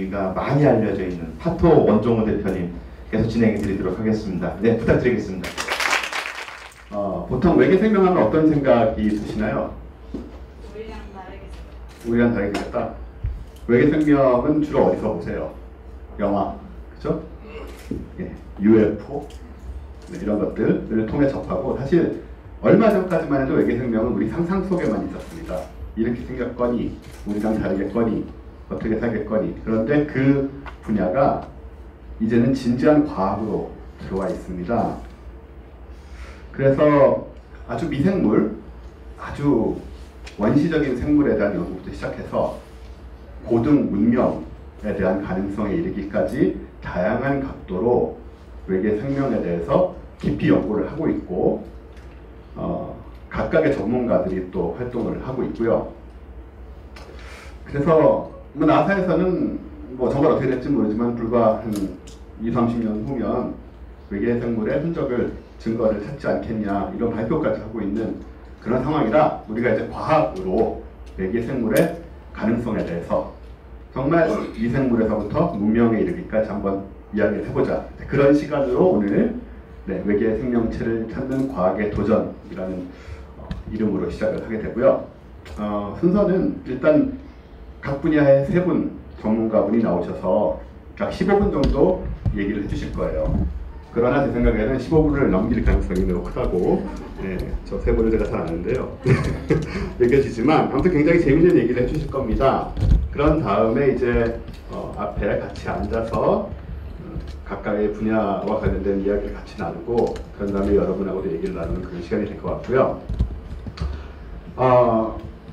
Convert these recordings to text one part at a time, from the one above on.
얘기가 많이 알려져 있는 파토 원종호 대표님께서 진행해 드리도록 하겠습니다. 네, 부탁드리겠습니다. 보통 외계 생명하면 어떤 생각이 드시나요? 우리랑 다르게 생겼다. 외계 생명은 주로 어디서 보세요? 영화, 그죠? 예, UFO 네, 이런 것들을 통해 접하고, 사실 얼마 전까지만 해도 외계 생명은 우리 상상 속에만 있었습니다. 이렇게 생겼거니, 우리랑 다르겠거니, 어떻게 살겠거니. 그런데 그 분야가 이제는 진지한 과학으로 들어와 있습니다. 그래서 아주 미생물, 아주 원시적인 생물에 대한 연구부터 시작해서 고등 문명에 대한 가능성에 이르기까지 다양한 각도로 외계 생명에 대해서 깊이 연구를 하고 있고, 각각의 전문가들이 또 활동을 하고 있고요. 그래서 나사에서는 정말 어떻게 될지 모르지만 불과 한 20-30년 후면 외계 생물의 흔적을, 증거를 찾지 않겠냐, 이런 발표까지 하고 있는 그런 상황이라, 우리가 이제 과학으로 외계 생물의 가능성에 대해서 정말 미생물에서부터 문명에 이르기까지 한번 이야기를 해보자. 그런 시간으로 오늘 외계 생명체를 찾는 과학의 도전이라는 이름으로 시작을 하게 되고요. 순서는 일단 각 분야의 3분 전문가분이 나오셔서 약 15분 정도 얘기를 해주실 거예요. 그러나 제 생각에는 15분을 넘길 가능성이 매우 크다고, 저 3분을 제가 잘 아는데요. 얘기해주지만 아무튼 굉장히 재밌는 얘기를 해주실 겁니다. 그런 다음에 이제 앞에 같이 앉아서 각각의 분야와 관련된 이야기를 같이 나누고, 그런 다음에 여러분하고도 얘기를 나누는 그런 시간이 될 것 같고요.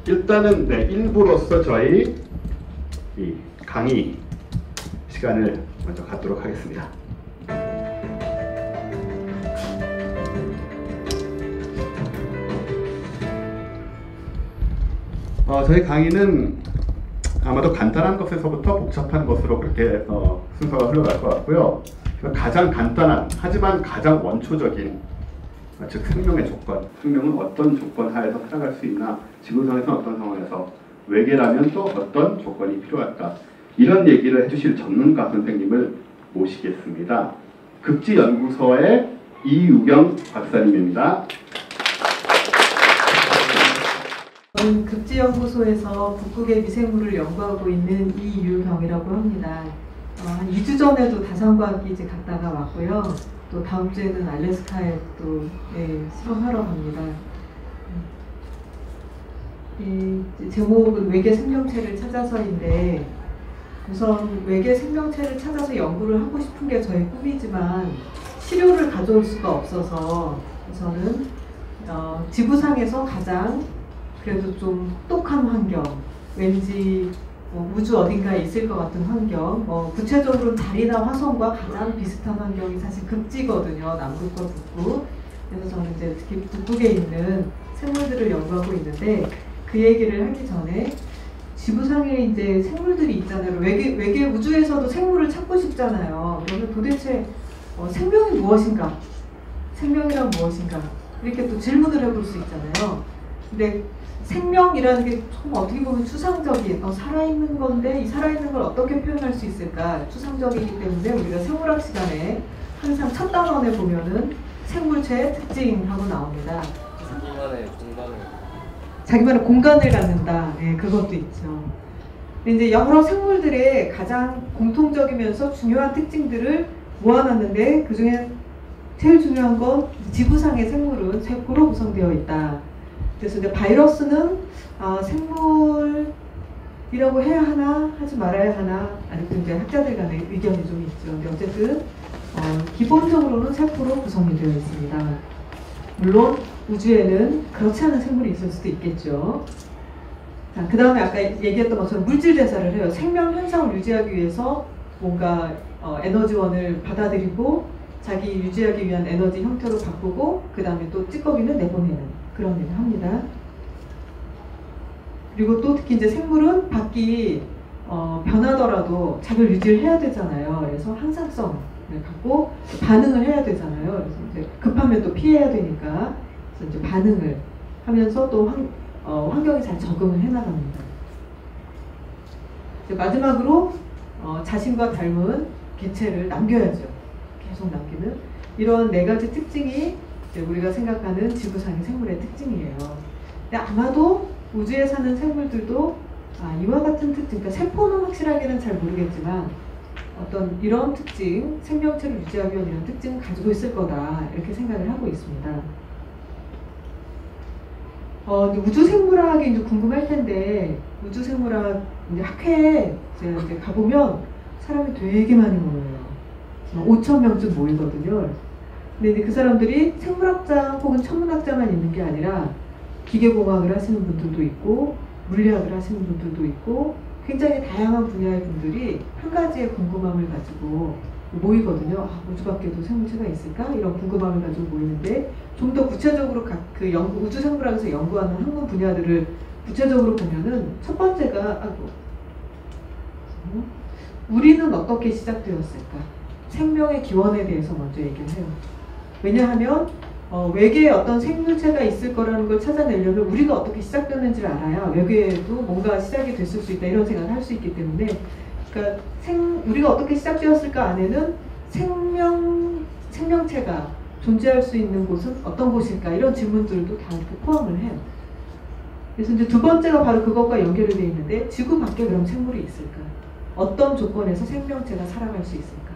일단은 일부로서 저희 이 강의 시간을 먼저 갖도록 하겠습니다. 저희 강의는 아마도 간단한 것에서부터 복잡한 것으로 그렇게 순서가 흘러갈 것 같고요. 가장 간단한, 하지만 가장 원초적인, 즉 생명의 조건, 생명은 어떤 조건 하에서 살아갈 수 있나, 지구상에서 어떤 상황에서, 외계라면 또 어떤 조건이 필요할까, 이런 얘기를 해주실 전문가 선생님을 모시겠습니다. 극지연구소의 이유경 박사님입니다. 저는 극지연구소에서 북극의 미생물을 연구하고 있는 이유경이라고 합니다. 한 2주 전에도 다산과학기지 갔다가 왔고요. 또 다음 주에는 알래스카에 또 실험하러 갑니다. 제목은 외계 생명체를 찾아서인데, 우선 외계 생명체를 찾아서 연구를 하고 싶은 게 저희 꿈이지만 시료를 가져올 수가 없어서, 저는 지구상에서 가장 그래도 좀 똑똑한 환경, 왠지 우주 어딘가에 있을 것 같은 환경, 구체적으로는 달이나 화성과 가장 비슷한 환경이 사실 극지거든요. 남극과 북극. 그래서 저는 이제 특히 북극에 있는 생물들을 연구하고 있는데, 그 얘기를 하기 전에 지구상에 이제 생물들이 있잖아요. 외계 우주에서도 생물을 찾고 싶잖아요. 그러면 도대체 생명이 무엇인가? 생명이란 무엇인가? 이렇게 또 질문을 해볼 수 있잖아요. 근데 생명이라는 게 좀 어떻게 보면 추상적인, 살아있는 건데 이 살아있는 걸 어떻게 표현할 수 있을까? 추상적이기 때문에 우리가 생물학 시간에 항상 첫 단원에 보면은 생물체의 특징하고 나옵니다. 자기만의 공간을 갖는다. 그것도 있죠. 근데 이제 여러 생물들의 가장 공통적이면서 중요한 특징들을 모아놨는데, 그 중에 제일 중요한 건 지구상의 생물은 세포로 구성되어 있다. 그래서 이제 바이러스는 생물이라고 해야 하나, 하지 말아야 하나, 아니면 이제 학자들 간의 의견이 좀 있죠. 근데 어쨌든 기본적으로는 세포로 구성이 되어 있습니다. 물론 우주에는 그렇지 않은 생물이 있을 수도 있겠죠. 자, 그 다음에 아까 얘기했던 것처럼 물질 대사를 해요. 생명 현상을 유지하기 위해서 뭔가 에너지원을 받아들이고 자기 유지하기 위한 에너지 형태로 바꾸고, 그 다음에 또 찌꺼기는 내보내는 그런 일을 합니다. 그리고 또 특히 이제 생물은 밖이 변하더라도 자기를 유지를 해야 되잖아요. 그래서 항상성을 갖고 반응을 해야 되잖아요. 그래서 이제 급하면 또 피해야 되니까, 그래서 이제 반응을 하면서 또 환경에 잘 적응을 해나갑니다. 이제 마지막으로 자신과 닮은 개체를 남겨야죠. 계속 남기는 이런 네 가지 특징이 이제 우리가 생각하는 지구상의 생물의 특징이에요. 근데 아마도 우주에 사는 생물들도 이와 같은 특징, 그러니까 세포는 확실하게는 잘 모르겠지만 어떤 이런 특징, 생명체를 유지하기 위한 이런 특징을 가지고 있을 거다 이렇게 생각을 하고 있습니다. 우주생물학이 이제 궁금할 텐데 우주생물학 이제 학회에 제가 이제 가보면 사람이 되게 많이 모여요. 5,000명쯤 모이거든요. 근데 이제 그 사람들이 생물학자 혹은 천문학자만 있는 게 아니라 기계공학을 하시는 분들도 있고 물리학을 하시는 분들도 있고 굉장히 다양한 분야의 분들이 한 가지의 궁금함을 가지고 모이거든요. 우주 밖에도 생물체가 있을까? 이런 궁금함을 가지고 모이는데 좀 더 구체적으로 그 우주 생물학에서 연구하는 학문 분야들을 구체적으로 보면은 첫 번째가 우리는 어떻게 시작되었을까? 생명의 기원에 대해서 먼저 얘기를 해요. 왜냐하면 외계에 어떤 생물체가 있을 거라는 걸 찾아내려면 우리가 어떻게 시작됐는지를 알아야 외계에도 뭔가 시작이 됐을 수 있다 이런 생각을 할 수 있기 때문에 그러니까 우리가 어떻게 시작되었을까 안에는 생명체가 존재할 수 있는 곳은 어떤 곳일까 이런 질문들도 다 이렇게 포함을 해요. 그래서 이제 두 번째가 바로 그것과 연결이 되어 있는데 지구 밖에 그럼 생물이 있을까? 어떤 조건에서 생명체가 살아갈 수 있을까?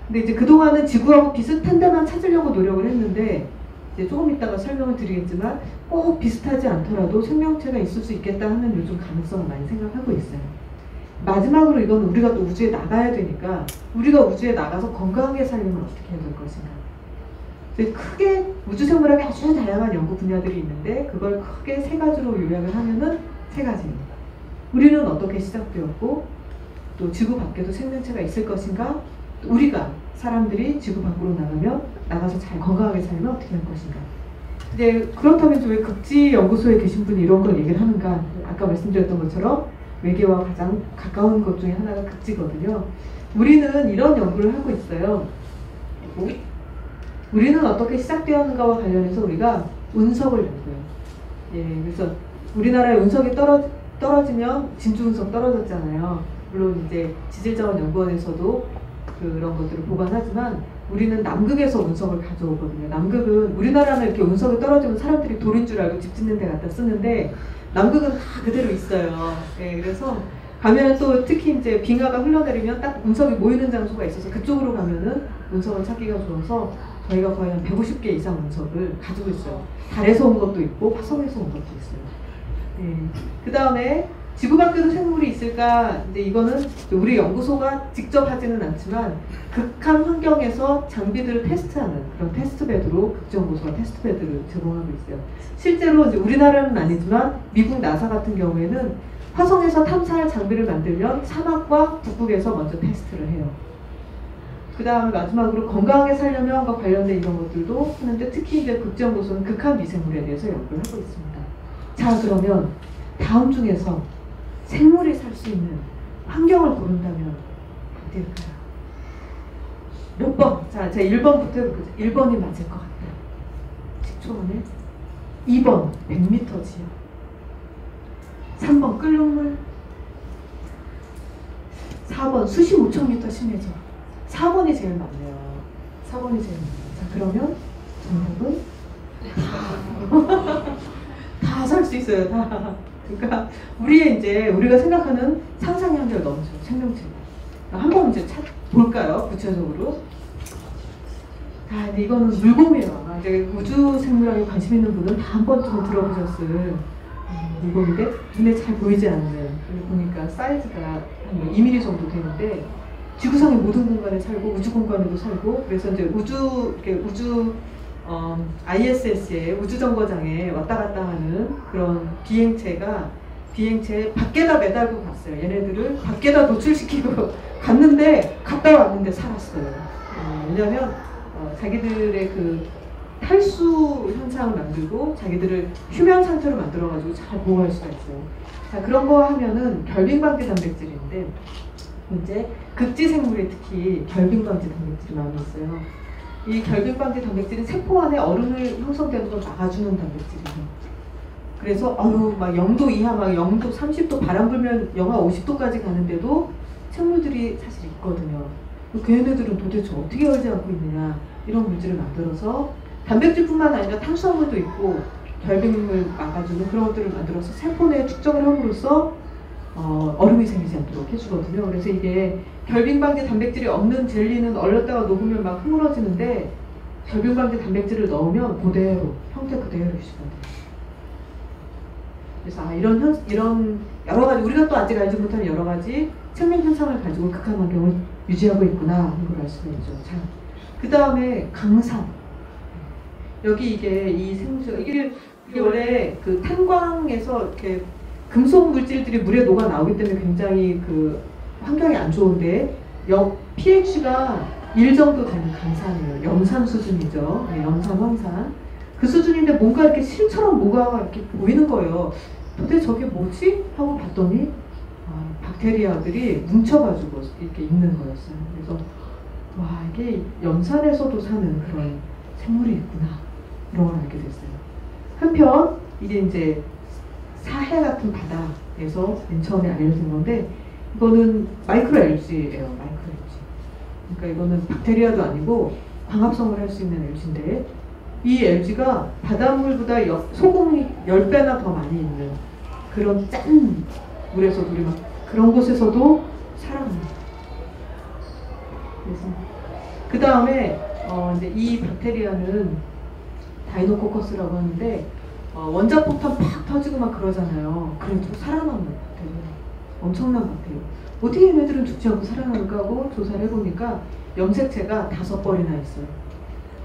근데 이제 그동안은 지구하고 비슷한 데만 찾으려고 노력을 했는데 이제 조금 이따가 설명을 드리겠지만 꼭 비슷하지 않더라도 생명체가 있을 수 있겠다 하는 요즘 가능성을 많이 생각하고 있어요. 마지막으로 이건 우리가 또 우주에 나가야 되니까 우리가 우주에 나가서 건강하게 살려면 어떻게 해야 될 것인가. 크게 우주생물학에 아주 다양한 연구 분야들이 있는데 그걸 크게 세 가지로 요약을 하면은 세 가지입니다. 우리는 어떻게 시작되었고 또 지구 밖에도 생명체가 있을 것인가, 또 우리가 사람들이 지구 밖으로 나가서 잘 건강하게 살면 어떻게 할 것인가. 이제 그렇다면 왜 극지 연구소에 계신 분이 이런 걸 얘기를 하는가? 아까 말씀드렸던 것처럼 외계와 가장 가까운 것 중에 하나가 극지거든요. 우리는 이런 연구를 하고 있어요. 우리는 어떻게 시작되었는가와 관련해서 우리가 운석을 연구해요. 예, 그래서 우리나라의 운석이 떨어지면 진주운석 떨어졌잖아요. 물론 이제 지질자원연구원에서도 그런 것들을 보관하지만 우리는 남극에서 운석을 가져오거든요. 남극은 우리나라는 이렇게 운석이 떨어지면 사람들이 돌인 줄 알고 집 짓는 데 갖다 쓰는데 남극은 다 그대로 있어요. 예, 그래서 가면 또 특히 이제 빙하가 흘러내리면 딱 운석이 모이는 장소가 있어서 그쪽으로 가면은 운석을 찾기가 좋아서 저희가 거의 한 150개 이상 운석을 가지고 있어요. 달에서 온 것도 있고 화성에서 온 것도 있어요. 예. 그 다음에 지구 밖에도 생물이 있을까? 이제 이거는 우리 연구소가 직접 하지는 않지만 극한 환경에서 장비들을 테스트하는 그런 테스트베드로 극지연구소가 테스트베드를 제공하고 있어요. 실제로 이제 우리나라는 아니지만 미국 나사 같은 경우에는 화성에서 탐사할 장비를 만들면 사막과 북극에서 먼저 테스트를 해요. 그 다음에 마지막으로 건강하게 살려면과 관련된 이런 것들도 하는데 특히 이제 극지연구소는 극한 미생물에 대해서 연구를 하고 있습니다. 자, 그러면 다음 중에서 생물이 살 수 있는 환경을 고른다면 어디일까요? 몇 번? 자, 제가 1번부터 해볼게요. 1번이 맞을 것 같아요. 10초 안에. 2번 100m 지역. 3번 끓는 물. 4번 수심 5,000m 심해져. 4번이 제일 많네요. 4번이 제일 많네요. 자, 그러면 정답은 다 살 수 있어요. 다. 그러니까 우리가 생각하는 상상의 한계를 넘죠. 생명체가. 한번 이제 볼까요? 구체적으로. 근데 이거는 물고기예요. 이제 우주 생물학에 관심 있는 분은 다 한 번쯤은 들어보셨을 물고기인데 눈에 잘 보이지 않는. 보니까 사이즈가 한 2mm 정도 되는데 지구상의 모든 공간에 살고 우주 공간에도 살고 그래서 이제 ISS의 우주정거장에 왔다 갔다 하는 그런 비행체 밖에다 매달고 갔어요. 얘네들을 밖에다 노출시키고 갔다 왔는데 살았어요. 왜냐하면 자기들의 그 탈수 현상을 만들고 자기들을 휴면 상태로 만들어가지고 잘 보호할 수가 있어요. 자, 그런 거 하면은 결빙방지 단백질인데 이제 극지 생물에 특히 결빙방지 단백질이 많이 있어요. 이 결빙방지 단백질은 세포 안에 얼음을 형성되는 걸 막아주는 단백질이에요. 그래서 막 0도 이하 막 0도 30도 바람 불면 영하 50도까지 가는데도 생물들이 사실 있거든요. 그 얘네들은 도대체 어떻게 열지 않고 있느냐, 이런 물질을 만들어서 단백질뿐만 아니라 탄수화물도 있고 결빙을 막아주는 그런 것들을 만들어서 세포 내에 축적을 함으로써 얼음이 생기지 않도록 해주거든요. 그래서 이게 결빙방지 단백질이 없는 젤리는 얼렸다가 녹으면 막 흐물어지는데, 결빙방지 단백질을 넣으면 그대로 형태 그대로 유지가 돼요. 그래서 이런 여러 가지, 우리가 또 아직 알지 못하는 여러 가지 생명 현상을 가지고 극한 환경을 유지하고 있구나 하는 걸 알 수가 있죠. 자, 그 다음에 강산. 여기 이게 이 생수, 이게 원래 그 탄광에서 이렇게 금속 물질들이 물에 녹아 나오기 때문에 굉장히 그 환경이 안 좋은데, pH가 1 정도 되는 강산이에요. 염산 수준이죠. 네, 염산, 황산. 그 수준인데 뭔가 이렇게 실처럼 뭐가 이렇게 보이는 거예요. 도대체 저게 뭐지? 하고 봤더니 박테리아들이 뭉쳐가지고 이렇게 있는 거였어요. 그래서 와, 이게 염산에서도 사는 그런 생물이 있구나, 이런 걸 알게 됐어요. 한편 이게 이제 사해 같은 바다에서 맨 처음에 알려진 건데, 이거는 마이크로 알지예요. 마이크로 알지. 그러니까 이거는 박테리아도 아니고 광합성을 할 수 있는 알지인데, 이 알지가 바닷물보다 소금이 10배나 더 많이 있는 그런 짠 물에서도, 우리 막 그런 곳에서도 살아갑니다. 그래서 그 다음에 이제 이 박테리아는 다이노코커스라고 하는데, 원자폭탄 팍 터지고 막 그러잖아요. 그래도 살아남는 박테리아. 엄청난 박테리아. 어떻게 얘네들은 죽지 않고 살아남을까 하고 조사를 해보니까 염색체가 5벌이나 있어요.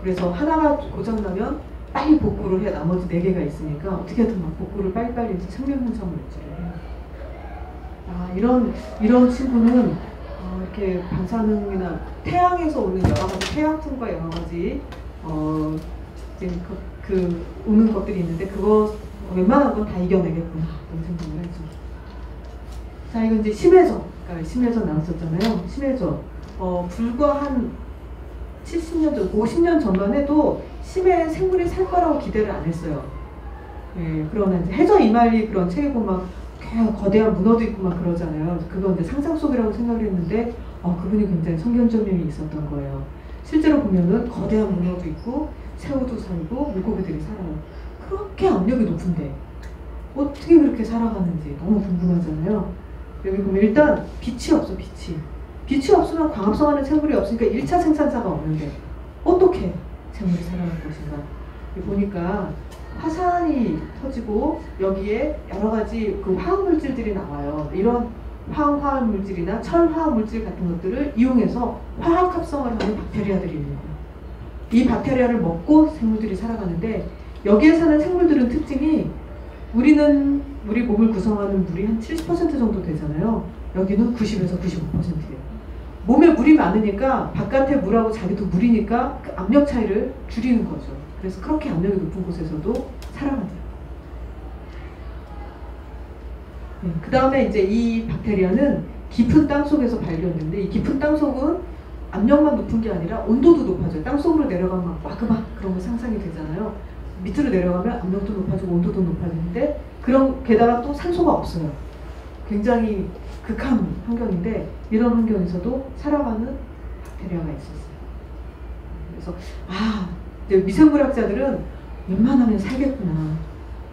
그래서 하나가 고장나면 빨리 복구를 해, 나머지 4개가 있으니까 어떻게든 막 복구를 빨리빨리 해서 생명현상을 유지를 해요. 이런 친구는 이렇게 방사능이나 태양에서 오는 여러 가지 태양풍과 여러 가지 그 오는 것들이 있는데, 그거 웬만한 건 다 이겨내겠구나, 그런 생각을 했죠. 자, 이건 이제 심해저. 그러니까 심해저 나왔었잖아요. 심해저. 불과 한 70년 전, 50년 전만 해도 심해 생물이 살 거라고 기대를 안 했어요. 예, 그러나 이제 해저 이말리 그런 책에 보면 막 거대한 문어도 있고 막 그러잖아요. 그건 이제 상상 속이라고 생각을 했는데, 그분이 굉장히 성견점이 있었던 거예요. 실제로 보면은 거대한 문어도 있고 새우도 살고 물고기들이 살아요. 그렇게 압력이 높은데 어떻게 그렇게 살아가는지 너무 궁금하잖아요. 여기 보면 일단 빛이 없어, 빛이 없으면 광합성하는 생물이 없으니까 1차 생산자가 없는데 어떻게 생물이 살아갈 것인가. 여기 보니까 화산이 터지고 여기에 여러 가지 그 화학물질들이 나와요. 이런 화학물질이나 철화학물질 같은 것들을 이용해서 화학합성을 하는 박테리아들이 있는 거예요. 이 박테리아를 먹고 생물들이 살아가는데, 여기에 사는 생물들은 특징이, 우리 몸을 구성하는 물이 한 70% 정도 되잖아요. 여기는 90에서 95%예요. 몸에 물이 많으니까 바깥에 물하고 자기도 물이니까 그 압력 차이를 줄이는 거죠. 그래서 그렇게 압력이 높은 곳에서도 살아간대요. 네, 그 다음에 이제 이 박테리아는 깊은 땅 속에서 발견되는데, 이 깊은 땅 속은 압력만 높은 게 아니라 온도도 높아져요. 땅 속으로 내려가면 막 와그막 그런 거 상상이 되잖아요. 밑으로 내려가면 압력도 높아지고 온도도 높아지는데, 게다가 또 산소가 없어요. 굉장히 극한 환경인데, 이런 환경에서도 살아가는 박테리아가 있었어요. 그래서 미생물학자들은 웬만하면 살겠구나.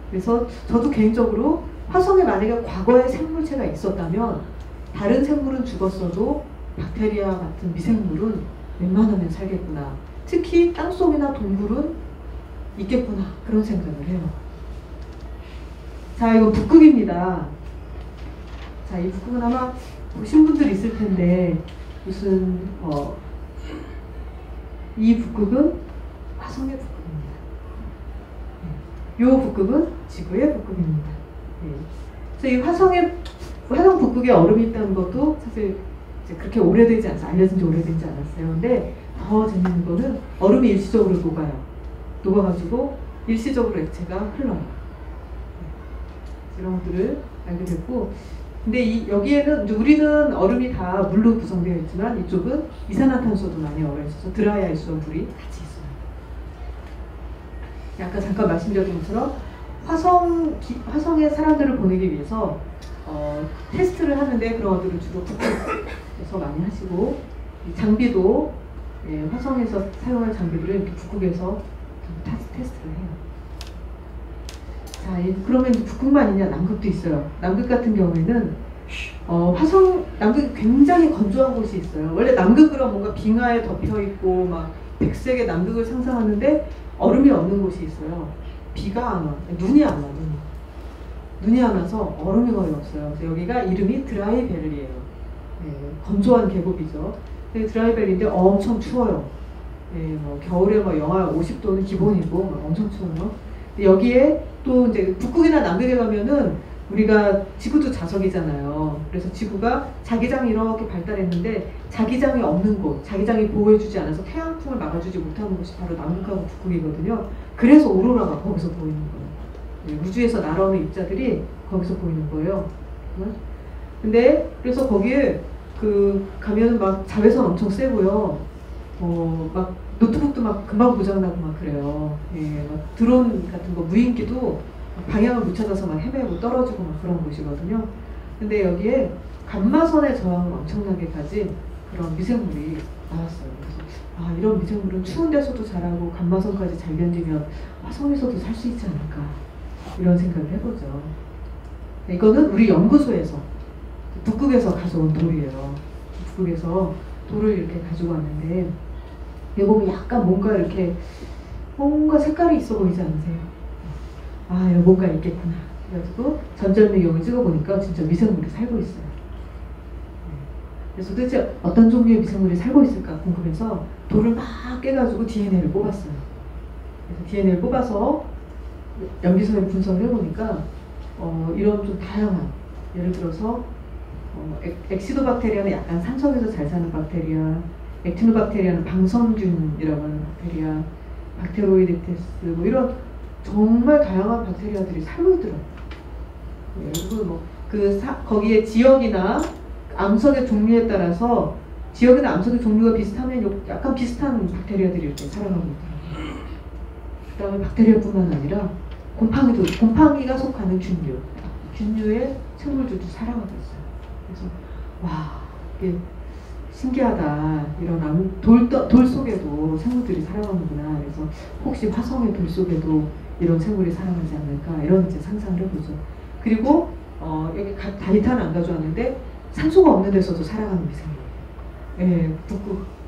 그래서 저도 개인적으로 화성에 만약에 과거에 생물체가 있었다면, 다른 생물은 죽었어도 박테리아 같은 미생물은 웬만하면 살겠구나. 특히 땅속이나 동굴은 있겠구나, 그런 생각을 해요. 자, 이거 북극입니다. 자, 이 북극은 아마 보신 분들 있을 텐데, 무슨 이 북극은 화성의 북극입니다. 이 북극은 지구의 북극입니다. 그래서 이 화성 북극에 얼음이 있다는 것도 사실 이제 그렇게 오래되지 않아서, 알려진 지 오래되지 않았어요. 근데 더 재밌는 거는 얼음이 일시적으로 녹아가지고 일시적으로 액체가 흘러요. 이런 것들을 알게 됐고, 근데 여기에는 이제 우리는 얼음이 다 물로 구성되어 있지만, 이쪽은 이산화탄소도 많이 얼어있어서 드라이 아이스와 물이 같이 있어요. 아까 잠깐 말씀드렸던 것처럼 화성에 사람들을 보내기 위해서 테스트를 하는데, 그런 것들을 주로 북극 그래서 많이 하시고 이 장비도 예, 화성에서 사용할 장비들을 이렇게 북극에서 테스트를 해요. 자, 그러면 북극만 있냐? 남극도 있어요. 남극 같은 경우에는 남극이 굉장히 건조한 곳이 있어요. 원래 남극으로 뭔가 빙하에 덮여 있고 막 백색의 남극을 상상하는데 얼음이 없는 곳이 있어요. 비가 안 와, 눈이 안 와, 눈이 안 와서 얼음이 거의 없어요. 그래서 여기가 이름이 드라이밸리예요. 네, 건조한 계곡이죠. 드라이밸리인데 엄청 추워요. 네, 뭐 겨울에 뭐 영하 50도는 기본이고 막 엄청 추워요. 여기에 또 이제 북극이나 남극에 가면은 우리가 지구도 자석이잖아요. 그래서 지구가 자기장이 이렇게 발달했는데 자기장이 없는 곳, 자기장이 보호해주지 않아서 태양풍을 막아주지 못하는 곳이 바로 남극하고 북극이거든요. 그래서 오로라가 거기서 보이는 거예요. 네, 우주에서 날아오는 입자들이 거기서 보이는 거예요. 근데 그래서 거기에 가면은 막 자외선 엄청 세고요. 막 노트북도 막 금방 고장나고 막 그래요. 예, 막 드론 같은 거 무인기도 방향을 못 찾아서 막 헤매고 떨어지고 막 그런 곳이거든요. 근데 여기에 감마선의 저항을 엄청나게 가진 그런 미생물이 나왔어요. 그래서 이런 미생물은 추운 데서도 자라고 감마선까지 잘 견디면 화성에서도 살 수 있지 않을까 이런 생각을 해보죠. 이거는 우리 연구소에서 북극에서 가져온 돌이에요. 북극에서 돌을 이렇게 가지고 왔는데 여기 보면 약간 뭔가 색깔이 있어 보이지 않으세요? 여기 뭔가 있겠구나. 그래가지고 전절미경을 찍어보니까 진짜 미생물이 살고 있어요. 그래서 도대체 어떤 종류의 미생물이 살고 있을까 궁금해서 돌을 막 깨가지고 DNA를 뽑았어요. 그래서 DNA를 뽑아서 염기소에 분석을 해보니까 이런 좀 다양한, 예를 들어서 엑시도박테리아는 약간 산속에서 잘 사는 박테리아, 액티노박테리아는 방성균이라고 하는 박테리아, 박테로이데테스 뭐 이런 정말 다양한 박테리아들이 살고 있더라고요. 그리고 거기에 지역이나 암석의 종류에 따라서 지역이나 암석의 종류가 비슷하면 약간 비슷한 박테리아들이 이렇게 살아가고 있더라고요. 그 다음에 박테리아뿐만 아니라 곰팡이가 속하는 균류의 생물들도 살아가고 있어요. 그래서 이게 신기하다. 이런 돌 속에도 생물들이 살아가는구나. 그래서 혹시 화성의 돌 속에도 이런 생물이 살아가지 않을까 이런 이제 상상을 해보죠. 그리고 여기 다이탄은 안 가져왔는데 산소가 없는 데서도 살아가는 미생물.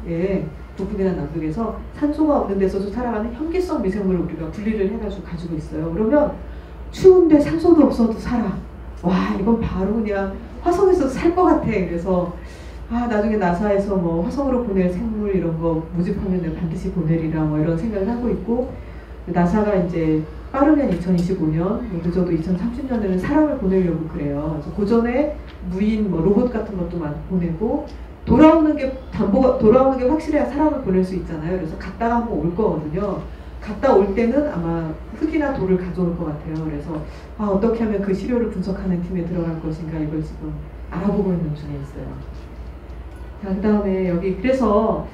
예, 북극이나 남극에서 산소가 없는 데서도 살아가는 현기성 미생물을 우리가 분리를 해가지고 가지고 있어요. 그러면 추운데 산소도 없어도 살아. 이건 바로 그냥 화성에서 살 것 같아. 그래서 나중에 나사에서 뭐 화성으로 보낼 생물 이런 거 모집하면 내가 반드시 보내리라 뭐 이런 생각을 하고 있고, 나사가 이제 빠르면 2025년, 늦어도 2030년에는 사람을 보내려고 그래요. 그래서 그 전에 무인 뭐 로봇 같은 것도 많이 보내고, 돌아오는 게 확실해야 사람을 보낼 수 있잖아요. 그래서 갔다가 한번 올 거거든요. 갔다 올 때는 아마 흙이나 돌을 가져올 것 같아요. 그래서 어떻게 하면 그 시료를 분석하는 팀에 들어갈 것인가 이걸 지금 알아보고 있는 중에 있어요. 자, 그 다음에 여기 그래서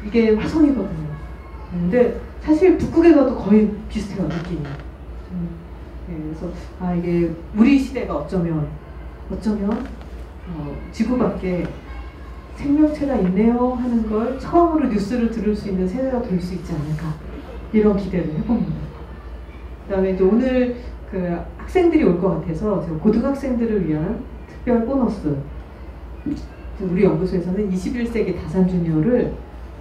이게 화성이거든요. 근데 사실 북극에 가도 거의 비슷해요, 느낌이. 그래서 이게 우리 시대가 어쩌면 지구 밖에 생명체가 있네요 하는 걸 처음으로 뉴스를 들을 수 있는 세대가 될 수 있지 않을까 이런 기대를 해봅니다. 그 다음에 이제 오늘 그 학생들이 올 것 같아서 고등학생들을 위한 특별 보너스, 우리 연구소에서는 21세기 다산 주니어를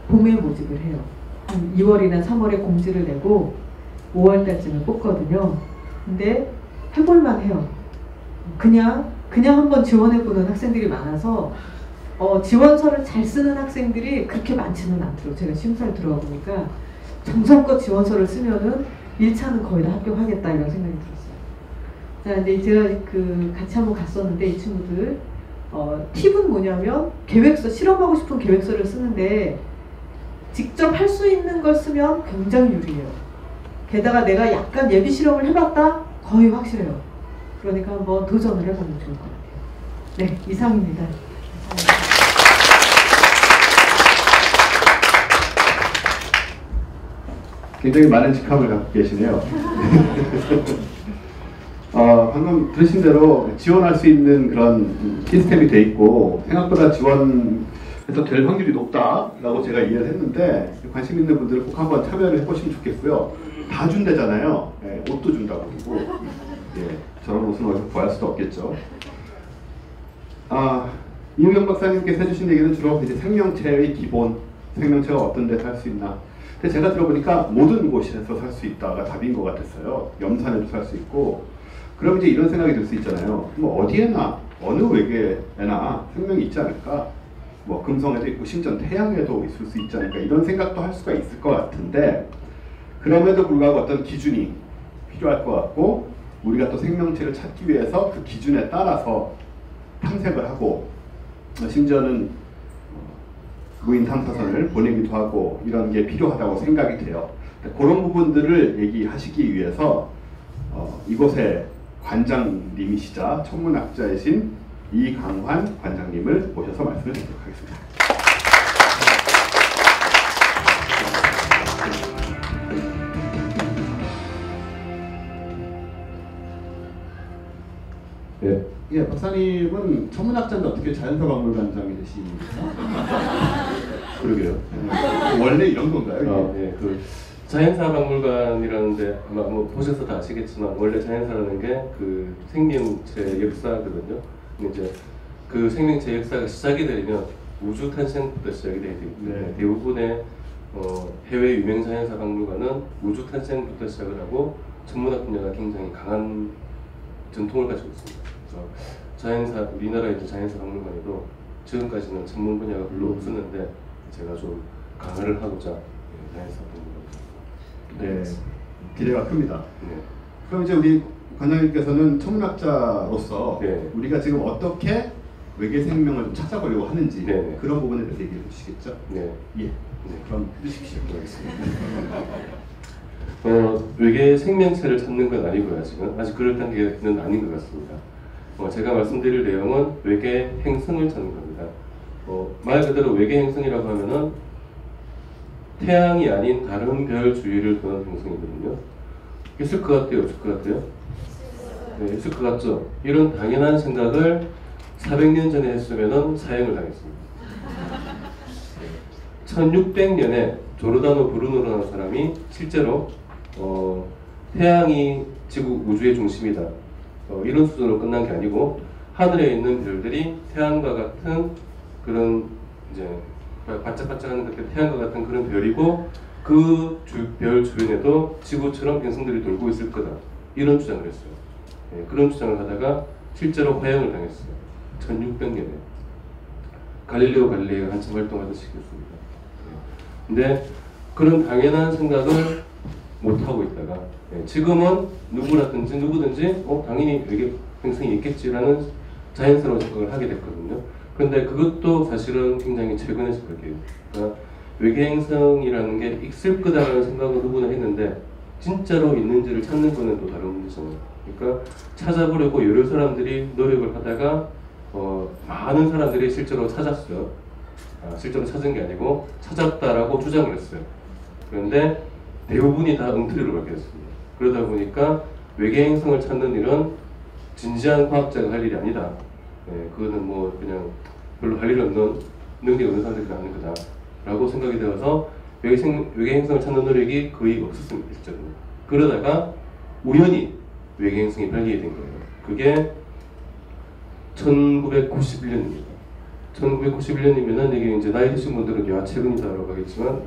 봄에 모집을 해요. 한 2월이나 3월에 공지를 내고 5월 달쯤에 뽑거든요. 근데 해볼만 해요. 그냥 한번 지원해보는 학생들이 많아서 지원서를 잘 쓰는 학생들이 그렇게 많지는 않더라고요. 제가 심사를 들어가 보니까 정성껏 지원서를 쓰면은 1차는 거의 다 합격하겠다 이런 생각이 들었어요. 자, 근데 제가 같이 한번 갔었는데 이 친구들 팁은 뭐냐면 실험하고 싶은 계획서를 쓰는데 직접 할 수 있는 걸 쓰면 굉장히 유리해요. 게다가 내가 약간 예비 실험을 해봤다? 거의 확실해요. 그러니까 한번 도전을 해보면 좋을 것 같아요. 네, 이상입니다. 굉장히 많은 직함을 갖고 계시네요. 방금 들으신 대로 지원할 수 있는 그런 시스템이 돼 있고 생각보다 지원해서 될 확률이 높다라고 제가 이해를 했는데 관심 있는 분들은 꼭 한번 참여를 해보시면 좋겠고요. 다 준대잖아요. 예, 옷도 준다고 그러고 예, 저런 옷은 어디서 구할 수도 없겠죠. 이우영 박사님께서 해주신 얘기는 주로 이제 생명체의 기본, 생명체가 어떤 데서 살 수 있나. 근데 제가 들어보니까 모든 곳에서 살 수 있다가 답인 것 같았어요. 염산에도 살 수 있고. 그럼 이제 이런 생각이 들 수 있잖아요. 뭐 어디에나 어느 외계에나 생명이 있지 않을까? 뭐 금성에도 있고 심지어 태양에도 있을 수 있지 않을까? 이런 생각도 할 수가 있을 것 같은데 그럼에도 불구하고 어떤 기준이 필요할 것 같고 우리가 또 생명체를 찾기 위해서 그 기준에 따라서 탐색을 하고 심지어는 무인 탐사선을 보내기도 하고 이런 게 필요하다고 생각이 돼요. 그런 부분들을 얘기하시기 위해서 이곳의 관장님이시자 천문학자이신 이강환 관장님을 모셔서 말씀을 드리도록 하겠습니다. 네. 예, 박사님은 천문학자인데 어떻게 자연사박물관장이 되십니까? 그러게요. 원래 이런 건가요? 네, 그 자연사박물관이라는데 아마 뭐 보셔서 다 아시겠지만 원래 자연사라는 게 그 생명체 역사거든요. 근데 이제 그 생명체 역사가 시작이 되면 우주 탄생부터 시작이 되기 때문에 네. 대부분의 해외 유명 자연사박물관은 우주 탄생부터 시작을 하고 천문학 분야가 굉장히 강한 전통을 가지고 있습니다. 그래서 자연사 우리나라 이제 자연사박물관에도 지금까지는 전문 분야가 별로 없었는데 제가 좀 강화를 하고자 자연사박물관. 네, 기대가 큽니다. 네. 그럼 이제 우리 관장님께서는 천문학자로서 네. 우리가 지금 어떻게 외계 생명을 좀 찾아보려고 하는지 네. 그런 부분에 대해서 얘기해 주시겠죠? 네. 예. 네. 그럼 해주십시오. 외계 생명체를 찾는 건 아니고요. 아직 그럴 단계는 아닌 것 같습니다. 제가 말씀드릴 내용은 외계 행성을 찾는 겁니다. 말 그대로 외계 행성이라고 하면은 태양이 아닌 다른 별 주위를 도는 행성이거든요. 있을 것 같아요? 없을 것 같아요? 네, 있을 것 같죠? 이런 당연한 생각을 400년 전에 했으면은 사형을 당했습니다. 1600년에 조르다노 브루노라는 사람이 실제로 태양이 지구 우주의 중심이다. 이런 수준으로 끝난 게 아니고 하늘에 있는 별들이 태양과 같은 그런 이제 반짝반짝하는 그때 태양과 같은 그런 별이고 그 별 주변에도 지구처럼 행성들이 돌고 있을 거다. 이런 주장을 했어요. 예, 그런 주장을 하다가 실제로 화형을 당했어요. 1600년에 갈릴레오 갈릴레이가 한참 활동하던 시기였습니다. 근데 그런 당연한 생각을 못 하고 있다가 지금은 누구든지 당연히 외계 행성이 있겠지라는 자연스러운 생각을 하게 됐거든요. 그런데 그것도 사실은 굉장히 최근의 생각이에요. 그러니까 외계 행성이라는 게 있을 거다라는 생각을 누구나 했는데 진짜로 있는지를 찾는 거는 또 다른 문제잖아요. 그러니까 찾아보려고 여러 사람들이 노력을 하다가 많은 사람들이 실제로 찾았어요. 실제로 찾은 게 아니고 찾았다라고 주장을 했어요. 그런데 대부분이 다 엉터리로 밝혀졌습니다. 그러다 보니까 외계 행성을 찾는 일은 진지한 과학자가 할 일이 아니다. 그거는 뭐 그냥 별로 할 일 없는 능력이 없는 사람들이 하는 거다라고 생각이 되어서 외계 행성을 찾는 노력이 거의 없었습니다. 실제로. 그러다가 우연히 외계 행성이 발견이 된 거예요. 그게 1991년입니다. 1991년이면은 여기 이제 나이 드신 분들은 야 최근이다라고 하겠지만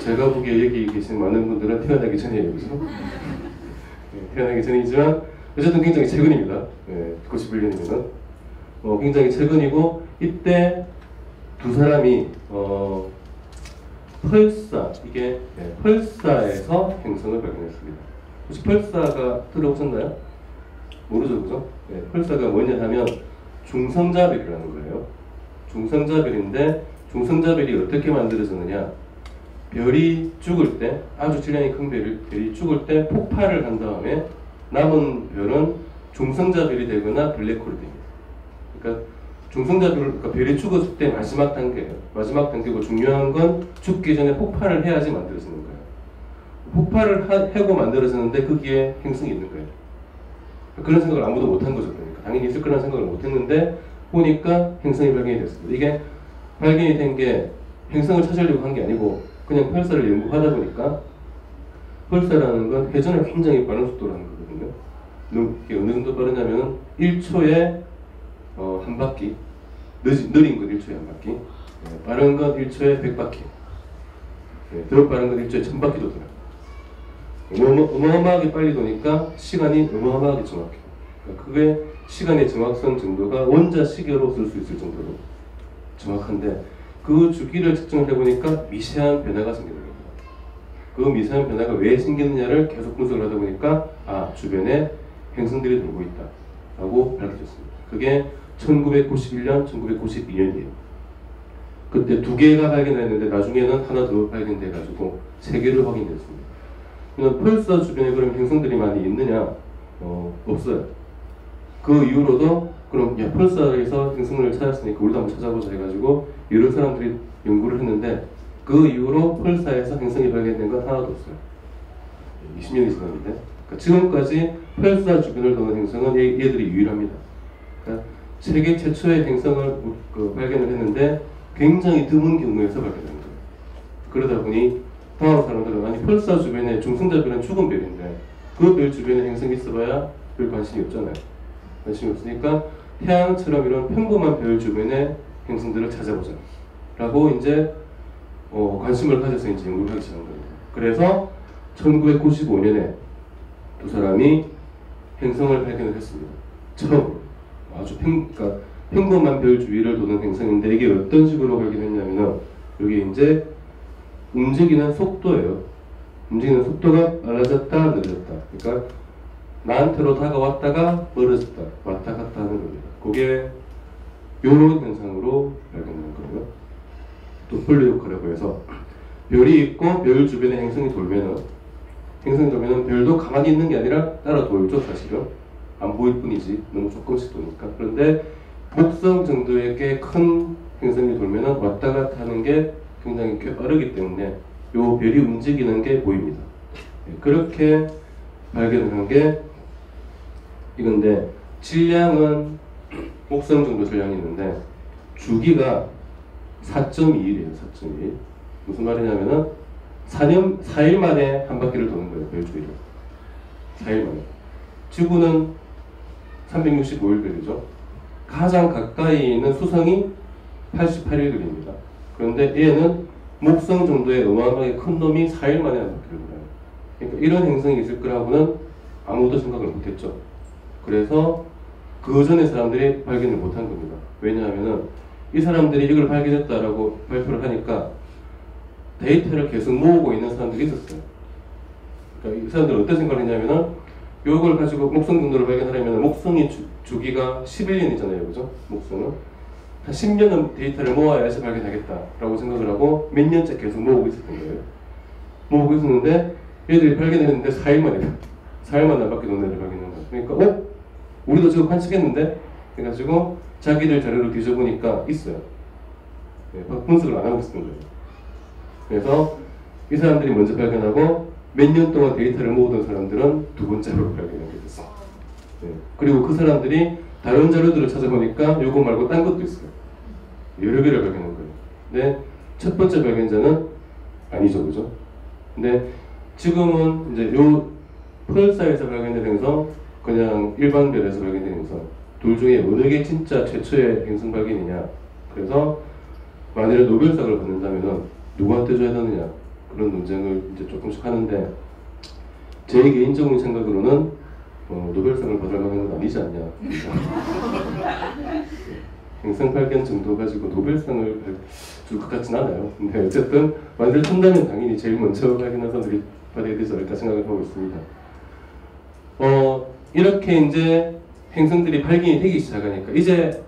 제가 보기에 여기 계신 많은 분들은 태어나기 전이에요, 그죠? 태어나기 전이지만 어쨌든 굉장히 최근입니다. 91년이면은 굉장히 최근이고 이때 두 사람이 펄사에서 행성을 발견했습니다. 혹시 펄사가 들어보셨나요? 모르죠, 그죠? 펄사가 뭐냐 하면 중성자별이라는 거예요. 중성자별인데 중성자별이 어떻게 만들어지느냐? 별이 죽을 때 아주 질량이 큰 별이 죽을 때 폭발을 한 다음에 남은 별은 중성자별이 되거나 블랙홀이 됩니다. 그러니까 그러니까 별이 죽었을 때 마지막 단계예요. 마지막 단계고 중요한 건 죽기 전에 폭발을 해야지 만들어지는 거예요. 폭발을 하고 만들어지는데 거기에 행성이 있는 거예요. 그런 생각을 아무도 못한 거죠. 그러니까 당연히 있을 거라는 생각을 못했는데 보니까 행성이 발견이 됐습니다. 이게 발견이 된 게 행성을 찾으려고 한 게 아니고 그냥 펄사를 연구하다 보니까 펄사라는 건 회전을 굉장히 빠른 속도로 하는 거거든요. 이게 어느 정도 빠르냐면 1초에 한 바퀴, 느린 건 1초에 한 바퀴, 빠른 건 1초에 100바퀴, 더 빠른 건 1초에 1000바퀴도 돌아요. 어마어마하게 빨리 도니까 시간이 어마어마하게 정확해요. 그러니까 그게 시간의 정확성 정도가 원자 시계로 쓸 수 있을 정도로 정확한데 그 주기를 측정을 해보니까 미세한 변화가 생기는 겁니다. 그 미세한 변화가 왜 생기느냐를 계속 분석을 하다 보니까 주변에 행성들이 돌고 있다 라고 밝혀졌습니다. 그게 1991년, 1992년이에요. 그때 2개가 발견했는데 나중에는 하나 더 발견돼 가지고 3개를 확인됐습니다. 그럼 펄사 주변에 그럼 행성들이 많이 있느냐? 없어요. 그 이후로도 그럼 펄사에서 행성을 찾았으니까 우리도 한번 찾아보자 해가지고 여러 사람들이 연구를 했는데 그 이후로 펄사에서 행성이 발견된 건 하나도 없어요. 20년이 지났는데 그러니까 지금까지 펄사 주변을 도는 행성은 얘들이 유일합니다. 그러니까 세계 최초의 행성을 발견을 했는데 굉장히 드문 경우에서 발견된 거예요. 그러다 보니 다음 사람들은 아니 펄사 주변에 중성자별은 죽은 별인데 그 별 주변에 행성이 있어봐야 별 관심이 없잖아요. 관심이 없으니까 태양처럼 이런 평범한 별 주변에 행성들을 찾아보자 라고 이제 관심을 가져서 이제 연구를 하기 시작한 겁니다. 그래서 1995년에 두 사람이 행성을 발견을 했습니다. 처음 아주 그러니까 평범한 별 주위를 도는 행성인데 이게 어떤 식으로 발견했냐면은 여기 이제 움직이는 속도예요. 움직이는 속도가 빨라졌다 느려졌다. 그러니까 나한테로 다가왔다가 멀어졌다 왔다 갔다 하는 겁니다. 그게 이런 현상으로 발견되는 거예요. 도플러 효과라고 해서 별이 있고 별 주변에 행성이 돌면은 별도 가만히 있는 게 아니라 따라 돌죠. 사실은 안 보일 뿐이지 너무 조금씩 도니까. 그런데 목성 정도의 꽤 큰 행성이 돌면은 왔다 갔다 하는 게 굉장히 꽤 빠르기 때문에 요 별이 움직이는 게 보입니다. 그렇게 발견을 한 게 이건데 질량은 목성 정도 질량이 있는데 주기가 4.2일이에요. 4.2일. 무슨 말이냐면은 4일 만에 한 바퀴를 도는 거예요. 별 주위를. 4일 만에. 지구는 365일 별이죠. 가장 가까이 있는 수성이 88일 별입니다. 그런데 얘는 목성 정도의 어마어마하게 큰 놈이 4일 만에 한 바퀴를 돌아요. 그러니까 이런 행성이 있을 거라고는 아무도 생각을 못했죠. 그래서 그 전에 사람들이 발견을 못한 겁니다. 왜냐하면은 이 사람들이 이걸 발견했다라고 발표를 하니까 데이터를 계속 모으고 있는 사람들이 있었어요. 그러니까 이 사람들은 어떤 생각을 했냐면은 이걸 가지고 목성 정도를 발견하려면 목성이 주기가 11년이잖아요. 그죠? 목성은. 한 10년은 데이터를 모아야지 발견하겠다라고 생각을 하고 몇 년째 계속 모으고 있었던 거예요. 모으고 있었는데 얘들이 발견했는데 4일 만에 4일 만에 한 바퀴 도는 애를 발견한 거예요. 그러니까 우리도 저거 관측했는데 그래가지고 자기들 자료를 뒤져보니까 있어요. 네, 분석을 안 하고 있었던 거예요. 그래서 이 사람들이 먼저 발견하고 몇 년 동안 데이터를 모으던 사람들은 두 번째로 발견하게 됐어요. 네. 그리고 그 사람들이 다른 자료들을 찾아보니까 요거 말고 딴 것도 있어요. 여러 개를 발견한 거예요. 근데 첫 번째 발견자는 아니죠, 그죠? 근데 지금은 이제 요 펄사에서 발견된 행성, 그냥 일반 별에서 발견된 행성 둘 중에 어느 게 진짜 최초의 행성 발견이냐. 그래서 만일에 노벨상을 받는다면은 누구한테 줘야 되느냐 그런 논쟁을 이제 조금씩 하는데 제 개인적인 생각으로는 노벨상을 받을 만한 건 아니지 않냐. 행성 발견 정도 가지고 노벨상을 줄 것 같진 않아요. 근데 어쨌든 만들 튼다면 당연히 제일 먼저 발견한 사람들이 받아야 되지 않을까 생각을 하고 있습니다. 이렇게 이제 행성들이 발견이 되기 시작하니까 이제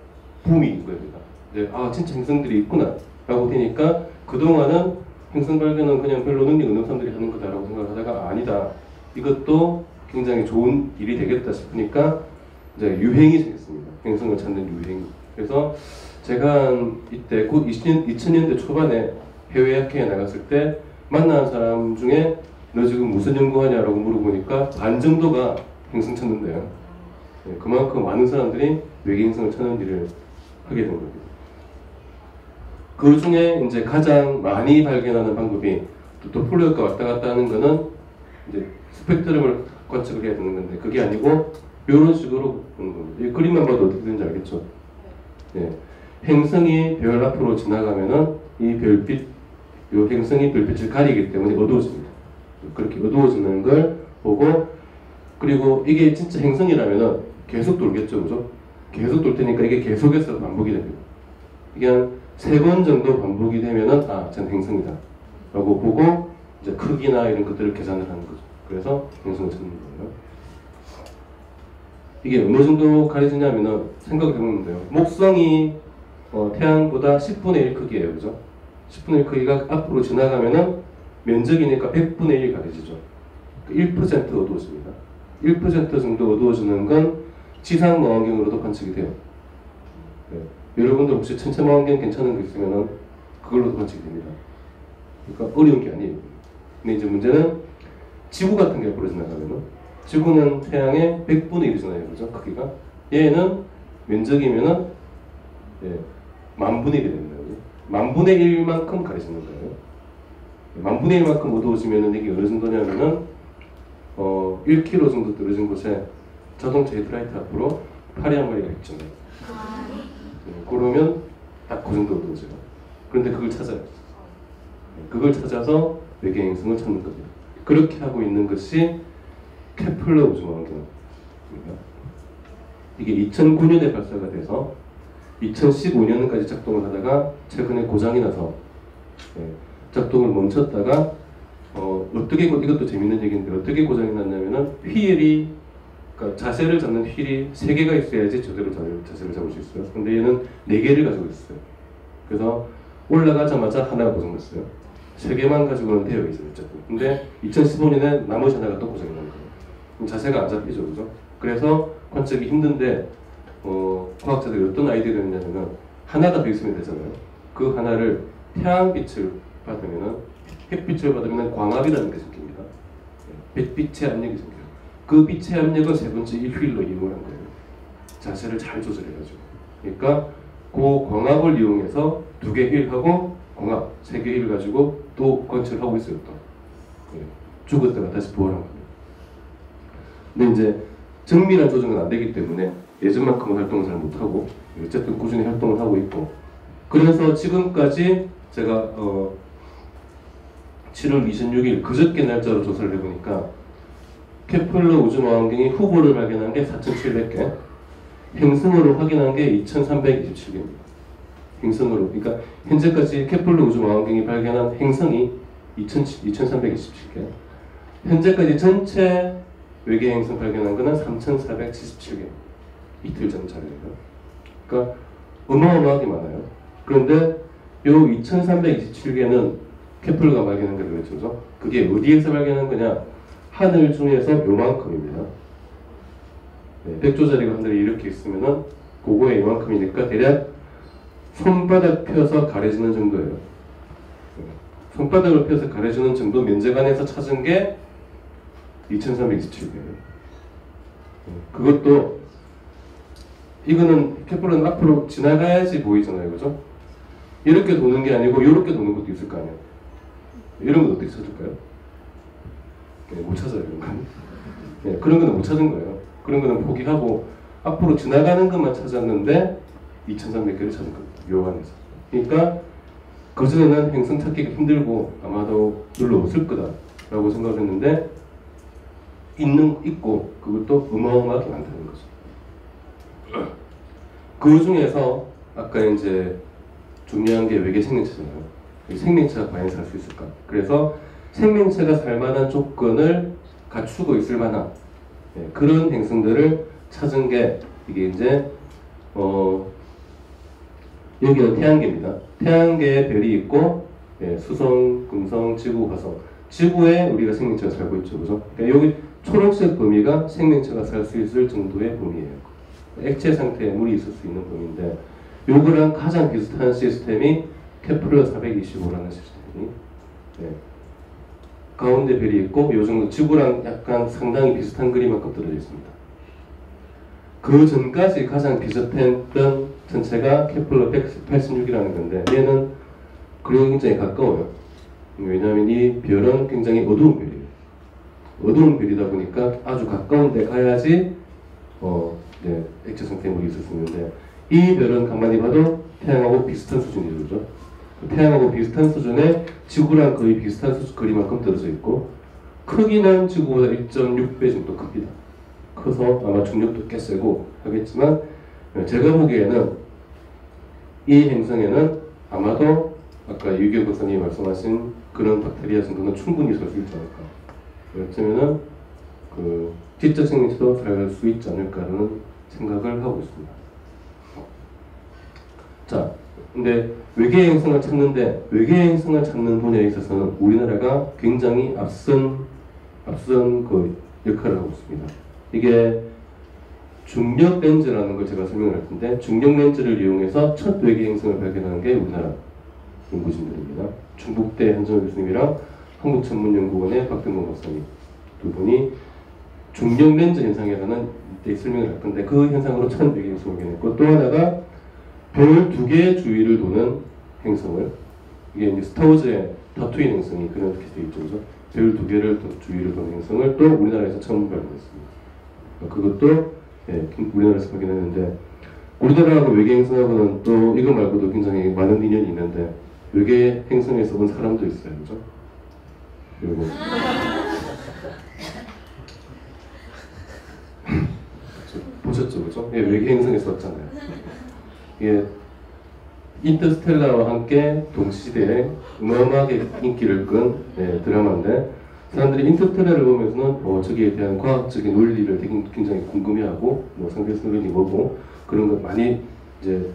붐이 겁니다. 이제 진짜 행성들이 있구나 라고 되니까 그동안은 행성 발견은 그냥 별로 능력 없는 사람들이 하는 거다라고 생각을 하다가 아니다. 이것도 굉장히 좋은 일이 되겠다 싶으니까 이제 유행이 생겼습니다. 행성을 찾는 유행이. 그래서 제가 이때 곧 2000년대 초반에 해외 학회에 나갔을 때 만난 사람 중에 너 지금 무슨 연구하냐라고 물어보니까 반 정도가 행성 찾는데요. 그만큼 많은 사람들이 외계 행성을 찾는 일을 하게 된 겁니다. 그 중에 이제 가장 많이 발견하는 방법이 도플러가 왔다 갔다 하는 거는 이제 스펙트럼을 관측을 해야 되는 건데 그게 아니고 이런 식으로 보는 겁니다. 이 그림만 봐도 어떻게 되는지 알겠죠? 예. 행성이 별 앞으로 지나가면은 이 별빛, 이 행성이 별빛을 가리기 때문에 어두워집니다. 그렇게 어두워지는 걸 보고 그리고 이게 진짜 행성이라면은 계속 돌겠죠, 그죠? 계속 돌 테니까 이게 계속해서 반복이 됩니다. 이게 한 3번 정도 반복이 되면은 아, 전 행성이다 라고 보고 이제 크기나 이런 것들을 계산을 하는 거죠. 그래서 행성을 찾는 거예요. 이게 어느 정도 가려지냐면은 생각해보면 돼요. 목성이 태양보다 10분의 1 크기예요, 그죠? 10분의 1 크기가 앞으로 지나가면은 면적이니까 100분의 1 가려지죠. 1% 어두워집니다. 1% 정도 어두워지는 건 지상망원경으로도 관측이 돼요. 네. 여러분들 혹시 천체망원경 괜찮은 거 있으면은 그걸로도 관측이 됩니다. 그러니까 어려운 게 아니에요. 근데 이제 문제는 지구 같은 게 앞으로 지나가면은 지구는 태양의 100분의 1이잖아요, 그죠? 크기가. 얘는 면적이면은 예, 만분의 1이 됩니다. 만분의 1만큼 가려지는 거예요. 만분의 1만큼 어두워지면은 이게 어느 정도냐면은 1km 정도 떨어진 곳에 자동차 헤드라이트 앞으로 파리 한 마리가 있잖아요. 그러면 딱 그 정도 어두워져요. 그런데 그걸 찾아요. 그걸 찾아서 외계 행성을 찾는 겁니다. 그렇게 하고 있는 것이 케플러 우주망원경입니다. 이게 2009년에 발사가 돼서 2015년까지 작동을 하다가 최근에 고장이 나서 작동을 멈췄다가 어떻게 이것도 재밌는 얘기인데 어떻게 고장이 났냐면은 휠이 그러니까 자세를 잡는 휠이 3개가 있어야지 제대로 자세를 잡을 수 있어요. 근데 얘는 4개를 가지고 있어요. 그래서 올라가자마자 하나가 고장났어요. 3개만 가지고는 되어 있어요. 어쨌든. 근데 2015년에 나머지 하나가 또 고장이 난 거예요. 그럼 자세가 안 잡히죠, 그죠? 그래서 관측이 힘든데 과학자들이 어떤 아이디어를 했냐면 하나가 더 있으면 되잖아요. 그 하나를 태양빛을 받으면은 햇빛을 받으면 광압이라는 게 생깁니다. 빛의 압력이 생겨요. 그 빛의 압력을 3번째 이 휠로 이용을 한 거예요. 자세를 잘 조절해가지고. 그러니까 그 광압을 이용해서 2개 휠하고 광압 3개 휠 가지고 또 관측을 하고 있어요. 또 죽었다가 다시 부활한 겁니다. 근데 이제 정밀한 조정은 안 되기 때문에 예전만큼은 활동을 잘 못하고 어쨌든 꾸준히 활동을 하고 있고 그래서 지금까지 제가 7월 26일 그저께 날짜로 조사를 해보니까 케플러 우주망원경이 후보를 발견한 게 4,700개 행성으로 확인한 게 2,327개입니다. 행성으로 그러니까 현재까지 케플러 우주망원경이 발견한 행성이 2,327개 현재까지 전체 외계 행성 발견한 거는 3,477개 이틀 전 자료예요. 그러니까 어마어마하게 많아요. 그런데 이 2,327개는 케플러가 발견한 거라고 했죠. 그게 어디에서 발견한 거냐? 하늘 중에서 요만큼입니다. 네, 백조자리가 하늘에 이렇게 있으면은 그거에 요만큼이니까 대략 손바닥 펴서 가려지는 정도예요. 손바닥을 펴서 가려지는 정도 면적 안에서 찾은 게 2,327개예요. 그것도 이거는 케플러는 앞으로 지나가야지 보이잖아요, 그죠? 이렇게 도는 게 아니고 이렇게 도는 것도 있을 거 아니에요. 이런 건 어떻게 찾을까요? 네, 못 찾아요, 이런 건. 네, 그런 거는 못 찾은 거예요. 그런 거는 포기하고 앞으로 지나가는 것만 찾았는데 2,300개를 찾은 겁니다. 요 안에서. 그러니까 그전에는 행성 찾기가 힘들고 아마도 별로 없을 거다라고 생각을 했는데 있고 그것도 어마어마하게 많다는 거죠. 그 중에서 아까 이제 중요한 게 외계 생명체잖아요. 생명체가 과연 살 수 있을까? 그래서 생명체가 살 만한 조건을 갖추고 있을 만한 그런 행성들을 찾은 게 이게 이제 여기는 태양계입니다. 태양계에 별이 있고 수성, 금성, 지구, 화성. 지구에 우리가 생명체가 살고 있죠, 그죠? 그러니까 여기 초록색 범위가 생명체가 살 수 있을 정도의 범위예요. 액체 상태에 물이 있을 수 있는 범위인데 요거랑 가장 비슷한 시스템이 케플러 425라는 시스템이 가운데 별이 있고 요 정도 지구랑 약간 상당히 비슷한 그림만큼 떨어져 있습니다. 그 전까지 가장 비슷했던 천체가 케플러 186이라는 건데 얘는 그리고 굉장히 가까워요. 왜냐하면 이 별은 굉장히 어두운 별이에요. 어두운 별이다 보니까 아주 가까운 데 가야지 액체 상태의 물이 있을 수 있는데 이 별은 가만히 봐도 태양하고 비슷한 수준이죠. 그죠? 태양하고 비슷한 수준에 지구랑 거의 비슷한 거리만큼 떨어져 있고 크기는 지구보다 1.6배 정도 큽니다. 커서 아마 중력도 꽤 세고 하겠지만 제가 보기에는 이 행성에는 아마도 아까 유기현 박사님이 말씀하신 그런 박테리아 정도는 충분히 살 수 있지 않을까. 그렇다면은 그 지적 생명체도 살 수 있지 않을까라는 생각을 하고 있습니다. 자, 근데 외계 행성을 찾는 분야에 있어서는 우리나라가 굉장히 앞선 그 역할을 하고 있습니다. 이게 중력 렌즈라는 걸 제가 설명할 텐데 중력 렌즈를 이용해서 첫 외계 행성을 발견한 게 우리나라 연구진들입니다. 충북대 한정호 교수님이랑 한국천문연구원의 박등건 박사님 두 분이 중력 렌즈 현상이라는 이때 설명을 할 건데 그 현상으로 첫 외계 행성을 발견했고 또 하나가 별 2개 주위를 도는 행성을 이게 이제 스타워즈의 타투인 행성이 그렇게 되어 있죠. 그죠? 별 2개를 주위를 도는 행성을 또 우리나라에서 처음 발견했습니다. 그것도 우리나라에서 발견했는데 우리나라하고 외계 행성하고는 또 이거 말고도 굉장히 많은 인연이 있는데 외계 행성에서 온 사람도 있어요. 그죠? 그리고 보셨죠? 그죠? 예, 외계 행성에서 왔잖아요. 예, 인터스텔라와 함께 동시대에 어마어마하게 인기를 끈 드라마인데 사람들이 인터스텔라를 보면서는 저기에 대한 과학적인 논리를 굉장히 궁금해하고 상대성론이 뭐고 그런 거 많이 이제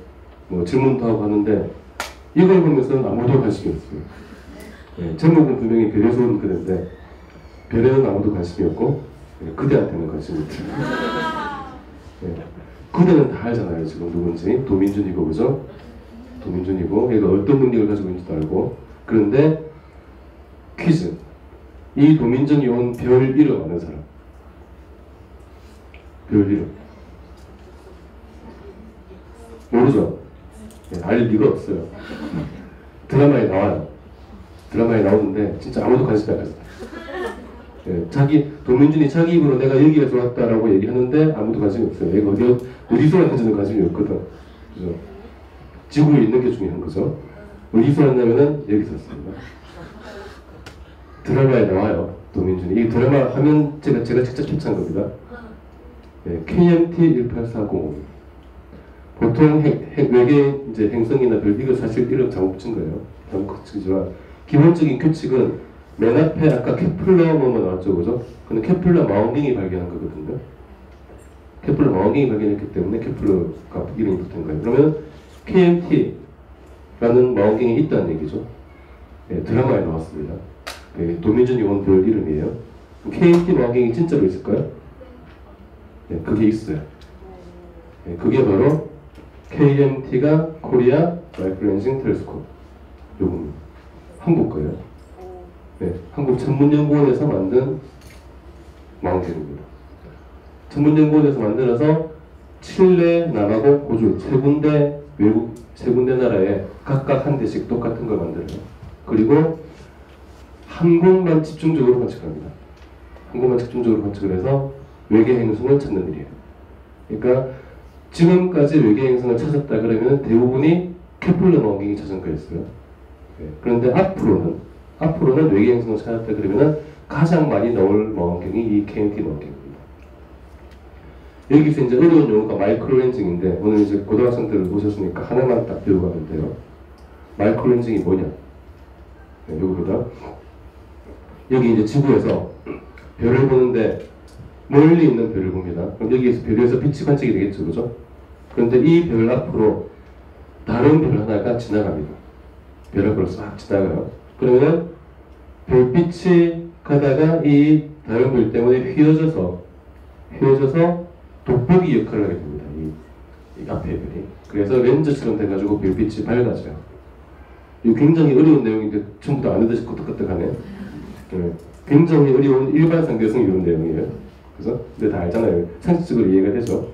질문도 하고 하는데 이걸 보면서는 아무도 관심이 없어요. 제목은 분명히 별에서 온 그대인데 별에는 아무도 관심이 없고 그대한테는 관심이 있어요. 그대는 다 알잖아요. 지금 누군지 도민준이고 그죠? 도민준이고 얘가 어떤 능력을 가지고 있는지도 알고 그런데 퀴즈 이 도민준이 온 별 이름 아는 사람 별 이름 모르죠? 알 리가 없어요. 드라마에 나와요. 드라마에 나오는데 진짜 아무도 관심이 안 가져요. 도민준이 자기 입으로 내가 여기에서 왔다라고 얘기하는데 아무도 관심이 없어요. 얘가 어디서 왔는지는 관심이 없거든. 그죠? 지구에 있는 게 중요한 거죠. 어디서 왔냐면은 여기서 왔습니다. 드라마에 나와요. 도민준이. 이 드라마 하면 제가 직접 캡처한 겁니다. KMT 18405. 보통 외계 이제 행성이나 별 이거 사실 이름 잘못 붙인 거예요. 잘못 붙이지만 기본적인 규칙은 맨 앞에 아까 케플러 뭐뭐 나왔죠, 그죠? 근데 케플러 마운딩이 발견한 거거든요. 케플러 마운딩이 발견했기 때문에 케플러가 이름이 붙은 거예요. 그러면 KMT라는 마운딩이 있다는 얘기죠. 드라마에 나왔습니다. 도민준이 온 별 이름이에요. KMT 마운딩이 진짜로 있을까요? 그게 있어요. 그게 바로 KMT가 코리아 마이크로렌징 텔레스콥. 요겁니다. 한국 거예요. 한국 천문연구원에서 만든 마운틴입니다. 천문연구원에서 만들어서 칠레, 남하고 호주 세 군데 나라에 각각 한 대씩 똑같은 걸 만들어요. 그리고 한 곳만 집중적으로 관측합니다. 한 곳만 집중적으로 관측을 해서 외계 행성을 찾는 일이에요. 그러니까 지금까지 외계 행성을 찾았다 그러면 대부분이 케플러 마운딩이 찾은 거였어요. 그런데 앞으로는 외계 행성을 찾았다 그러면 가장 많이 나올 망원경이 이 KMT 망원경입니다. 여기서 이제 어려운 용어가 마이크로렌징인데 오늘 이제 고등학생들을 오셨으니까 하나만 딱 배우고 가면 돼요. 마이크로렌징이 뭐냐? 이거보다 여기 이제 지구에서 별을 보는데 멀리 있는 별을 봅니다. 그럼 여기에서 별에서 빛이 관측이 되겠죠, 그죠? 그런데 이 별 앞으로 다른 별 하나가 지나갑니다. 별 앞으로 싹 지나가요. 그러면 별빛이 가다가 이 다른 별 때문에 휘어져서 돋보기 역할을 하게 됩니다. 이 앞에 별이. 그래서 렌즈처럼 돼가지고 별빛이 밝아져요. 이거 굉장히 어려운 내용인데 전부 다 안 해드실 끄떡끄떡하네. 굉장히 어려운 일반 상대성 이론 내용이에요. 그래서 근데 다 알잖아요. 상식적으로 이해가 되죠.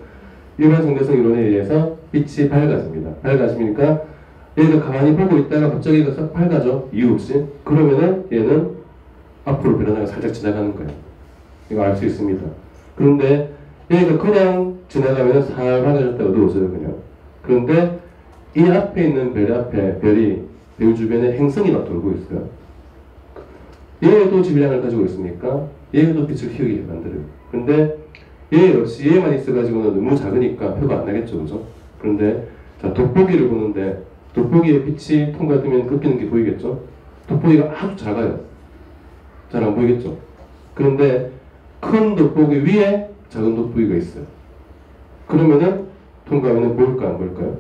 일반 정대성 이론에 의해서 빛이 밝아집니다. 밝아지니까 얘가 가만히 보고 있다가 갑자기 가서 밝아져. 이유 없이. 그러면은 얘는 앞으로 변화가 살짝 지나가는 거예요. 이거 알 수 있습니다. 그런데 얘가 그냥 지나가면 살 밝아졌다 어두워져요 그냥. 그런데 이 앞에 있는 별 앞에 별이 배우 주변에 행성이 막 돌고 있어요. 얘도 질량을 가지고 있으니까 얘도 빛을 휘게 만들어요. 그런데 얘 역시 얘만 있어가지고는 너무 작으니까 표가 안 나겠죠, 그죠? 그런데 자 돋보기를 보는데 돋보기에 빛이 통과되면 꺾이는 게 보이겠죠? 돋보기가 아주 작아요. 잘 안 보이겠죠? 그런데 큰 돋보기 위에 작은 돋보기가 있어요. 그러면은 통과하면 보일까 안 보일까요?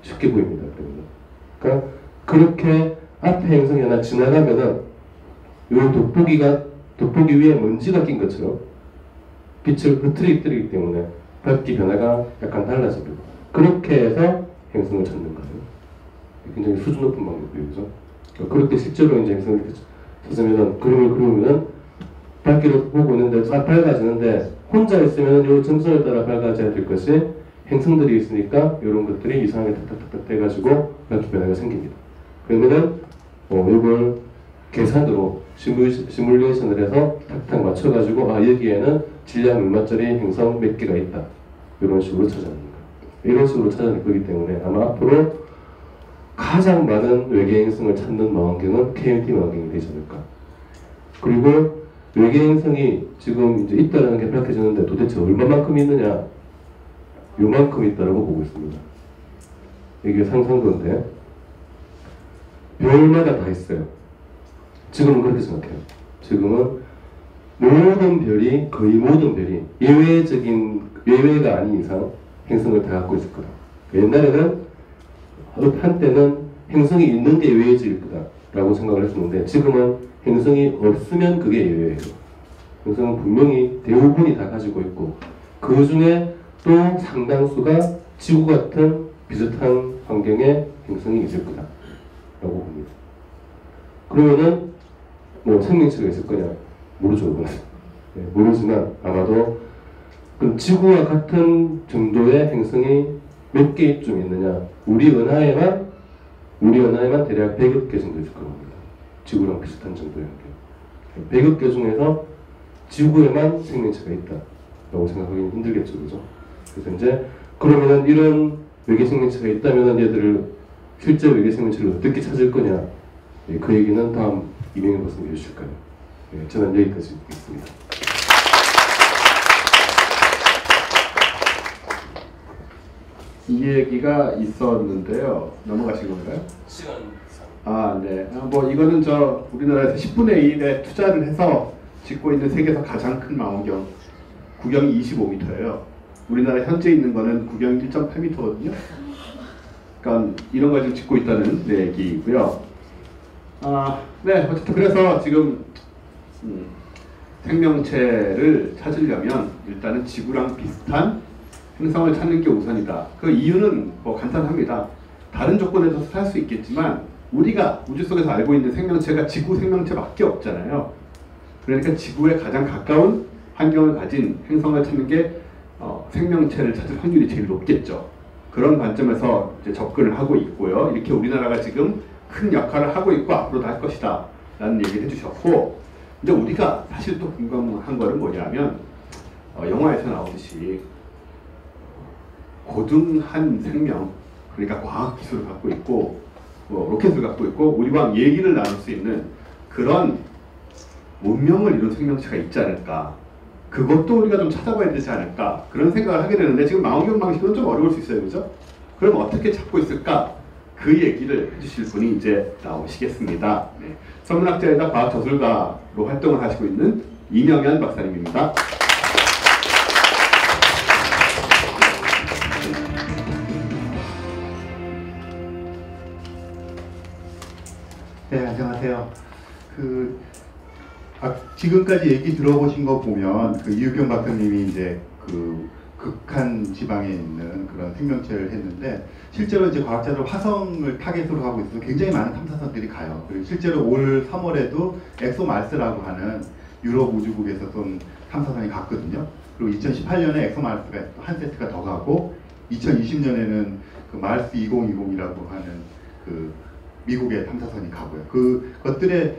쉽게 보입니다. 그러니까 그렇게 앞에 행성이 하나 지나가면은 이 돋보기 위에 먼지가 낀 것처럼 빛을 흐트리기 때문에 밝기 변화가 약간 달라집니다. 그렇게 해서 행성을 찾는 거예요. 굉장히 수준 높은 방법이에요. 그죠? 그렇게 실제로 이제 행성을 찾으면은 그림을 그리면은 밝기를 보고 있는데 싹 밝아지는데 혼자 있으면 이 점선에 따라 밝아져야 될 것이 행성들이 있으니까 이런 것들이 이상하게 탁탁탁탁 돼가지고 밝기 변화가 생깁니다. 그러면은 이걸 계산으로 시뮬레이션을 해서 탁탁 맞춰가지고 아 여기에는 질량 얼마짜리 행성 몇 개가 있다. 이런 식으로 찾아내는 거예요. 이런 식으로 찾아낼 거기 때문에 아마 앞으로 가장 많은 외계 행성을 찾는 망원경은 KMT 망원경이 되지 않을까. 그리고 외계 행성이 지금 이제 있다는 게 밝혀졌는데 도대체 얼마만큼 있느냐? 요만큼 있다라고 보고 있습니다. 이게 상상도인데 별마다 다 있어요. 지금은 그렇게 생각해요. 지금은 모든 별이 거의 모든 별이 예외가 아닌 이상 행성을 다 갖고 있을 거다. 옛날에는 한때는 행성이 있는 게 예외일 거다라고 생각을 했었는데 지금은 행성이 없으면 그게 예외예요. 행성은 분명히 대부분이 다 가지고 있고 그 중에 또 상당수가 지구 같은 비슷한 환경의 행성이 있을 거다라고 봅니다. 그러면은 뭐 생명체가 있을 거냐? 모르죠. 네, 모르지만 아마도 그럼 지구와 같은 정도의 행성이 몇 개쯤 있느냐? 우리 은하에만 대략 100억 개 정도 있을 겁니다. 지구랑 비슷한 정도의 환경. 100억 개 중에서 지구에만 생명체가 있다라고 생각하기는 힘들겠죠, 그죠? 그래서 이제 그러면은 이런 외계 생명체가 있다면은 얘들을 실제 외계 생명체를 어떻게 찾을 거냐? 네, 그 얘기는 다음 이명희 교수님 해주실까요? 네, 저는 여기까지 있습니다. 이 얘기가 있었는데요. 넘어가신 건가요? 시간. 아, 네. 뭐 이거는 우리나라에서 10분의 1에 투자를 해서 짓고 있는 세계에서 가장 큰 망원경 구경이 25m예요. 우리나라 현재 있는 거는 구경이 1.8m거든요. 그러니까 이런 걸 지금 짓고 있다는 얘기고요. 아, 네. 어쨌든 그래서 지금 생명체를 찾으려면 일단은 지구랑 비슷한 행성을 찾는 게 우선이다. 그 이유는 뭐 간단합니다. 다른 조건에서 살 수 있겠지만 우리가 우주 속에서 알고 있는 생명체가 지구 생명체밖에 없잖아요. 그러니까 지구에 가장 가까운 환경을 가진 행성을 찾는 게 생명체를 찾을 확률이 제일 높겠죠. 그런 관점에서 이제 접근을 하고 있고요. 이렇게 우리나라가 지금 큰 역할을 하고 있고 앞으로도 할 것이다 라는 얘기를 해주셨고, 이제 우리가 사실 또 궁금한 거는 뭐냐면 영화에서 나오듯이 고등한 생명, 그러니까 과학 기술을 갖고 있고 로켓을 갖고 있고 우리와 얘기를 나눌 수 있는 그런 문명을 이룬 생명체가 있지 않을까. 그것도 우리가 좀 찾아봐야 되지 않을까, 그런 생각을 하게 되는데 지금 망원경 방식은 좀 어려울 수 있어요. 그죠? 그럼 어떻게 찾고 있을까? 그 얘기를 해주실 분이 이제 나오시겠습니다. 네. 천문학자이자 과학저술가로 활동을 하시고 있는 이명현 박사님입니다. 네, 안녕하세요. 지금까지 얘기 들어보신 거 보면 이유경 박사님이 이제 극한 지방에 있는 그런 생명체를 했는데, 실제로 이제 과학자들 화성을 타겟으로 하고 있어서 굉장히 많은 탐사선들이 가요. 그리고 실제로 올 3월에도 엑소마스라고 하는 유럽 우주국에서 쏜 탐사선이 갔거든요. 그리고 2018년에 엑소마르스가 한 세트가 더 가고 2020년에는 그 마르스 2020이라고 하는 그 미국의 탐사선이 가고요. 그것들의